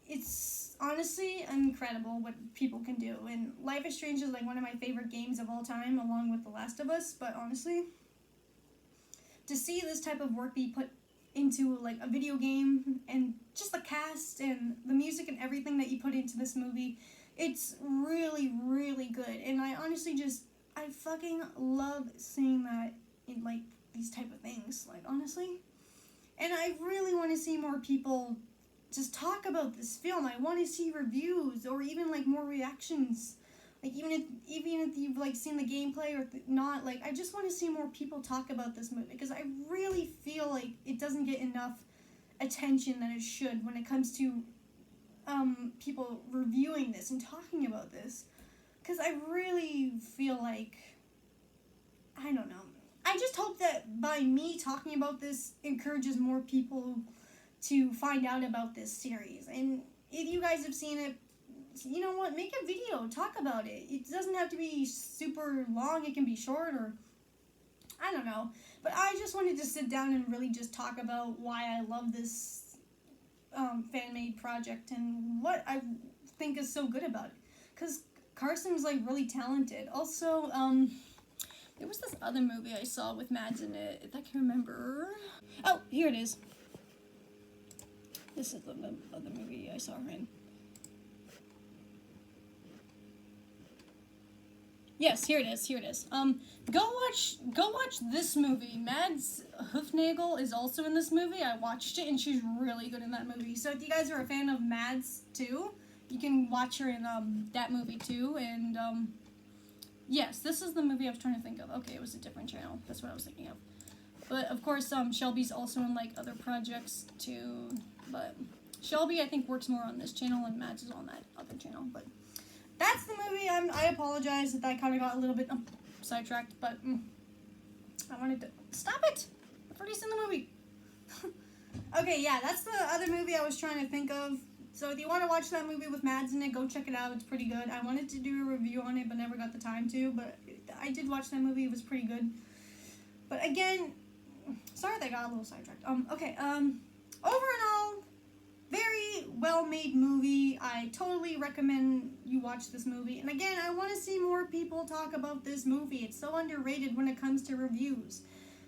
it's honestly incredible what people can do. And Life is Strange is like one of my favorite games of all time, along with The Last of Us, but honestly, to see this type of work be put into like a video game, and just the cast and the music and everything that you put into this movie, it's really, really good. And I honestly I fucking love seeing that in like these type of things, like, honestly. And I really want to see more people just talk about this film. I want to see reviews or even like more reactions. Like, even if you've like seen the gameplay or not, like, I just want to see more people talk about this movie, because I really feel like it doesn't get enough attention that it should when it comes to people reviewing this and talking about this. Because I really feel like, I don't know, I just hope that by me talking about this encourages more people to find out about this series. And if you guys have seen it, you know what, make a video, talk about it. It doesn't have to be super long, it can be short, or I don't know. But I just wanted to sit down and really just talk about why I love this fan-made project and what I think is so good about it. Because Carrsan's like really talented. Also, there was this other movie I saw with Mads in it, if I can remember. Oh, here it is. This is the other movie I saw her in. Yes, here it is. Go watch this movie. Mads Hoofnagel is also in this movie. I watched it, and she's really good in that movie. So if you guys are a fan of Mads too, you can watch her in that movie too. And yes, this is the movie I was trying to think of. Okay, it was a different channel. That's what I was thinking of. But of course, Shelby's also in like other projects too. But Shelby, I think, works more on this channel, and Mads is on that other channel. But that's the movie. I apologize that I kind of got a little bit sidetracked, but I wanted to stop it. I've already seen the movie. Okay, yeah, that's the other movie I was trying to think of. So if you want to watch that movie with Mads in it, go check it out. It's pretty good. I wanted to do a review on it, but never got the time to. But I did watch that movie. It was pretty good. But again, sorry that I got a little sidetracked. Okay, over and all, very well-made movie. I totally recommend you watch this movie. And again, I want to see more people talk about this movie. It's so underrated when it comes to reviews,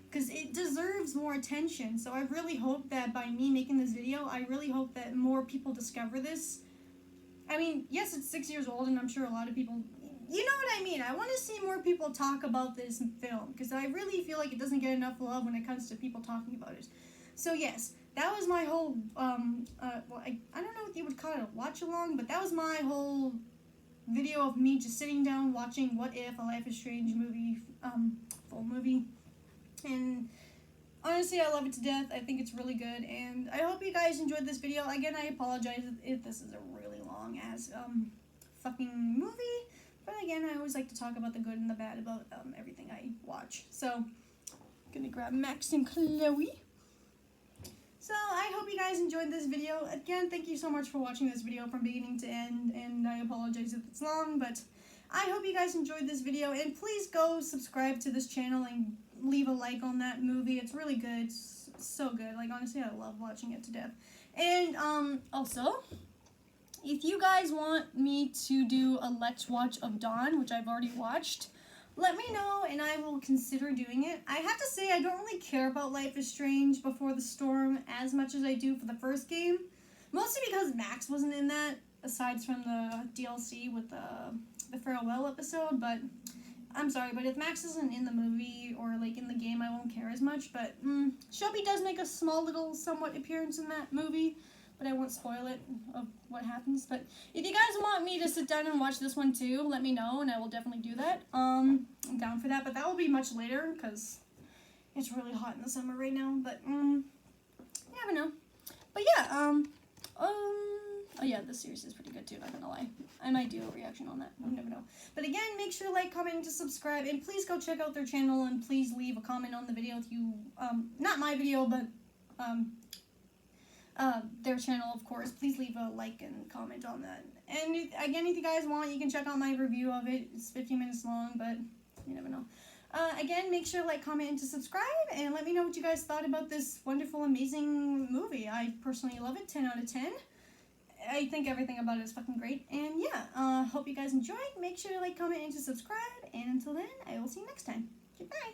because it deserves more attention. So I really hope that by me making this video, I really hope that more people discover this. I mean, yes, it's 6 years old, and I'm sure a lot of people, you know what I mean. I want to see more people talk about this film, because I really feel like it doesn't get enough love when it comes to people talking about it. So yes, that was my whole, well, I don't know if you would call it a watch-along, but that was my whole video of me just sitting down watching What If, a Life is Strange movie, full movie. And honestly, I love it to death. I think it's really good, and I hope you guys enjoyed this video. Again, I apologize if this is a really long-ass, fucking movie, but again, I always like to talk about the good and the bad about, everything I watch. So, gonna grab Max and Chloe. So, I hope you guys enjoyed this video. Again, thank you so much for watching this video from beginning to end, and I apologize if it's long, but I hope you guys enjoyed this video, and please go subscribe to this channel and leave a like on that movie. It's really good. It's so good. Like, honestly, I love watching it to death. And, also, if you guys want me to do a Let's Watch of Dawn, which I've already watched, let me know and I will consider doing it. I have to say, I don't really care about Life is Strange Before the Storm as much as I do for the first game. Mostly because Max wasn't in that, aside from the DLC with the farewell episode, but I'm sorry, but if Max isn't in the movie or like in the game, I won't care as much. But Shelby does make a small little somewhat appearance in that movie, but I won't spoil it of what happens. But if you guys want me to sit down and watch this one too, let me know and I will definitely do that. I'm down for that, but that will be much later because it's really hot in the summer right now. But you never know. But yeah, oh yeah, this series is pretty good too, not gonna lie. I might do a reaction on that, you never know. But again, make sure to like, comment, and to subscribe, and please go check out their channel, and please leave a comment on the video if you, not my video, but, their channel, of course. Please leave a like and comment on that. And again, if you guys want, you can check out my review of it. It's 15 minutes long, but you never know. Again, make sure to like, comment, and to subscribe, and let me know what you guys thought about this wonderful, amazing movie. I personally love it, 10 out of 10. I think everything about it is fucking great. And yeah, hope you guys enjoyed. Make sure to like, comment, and to subscribe. And until then, I will see you next time. Goodbye.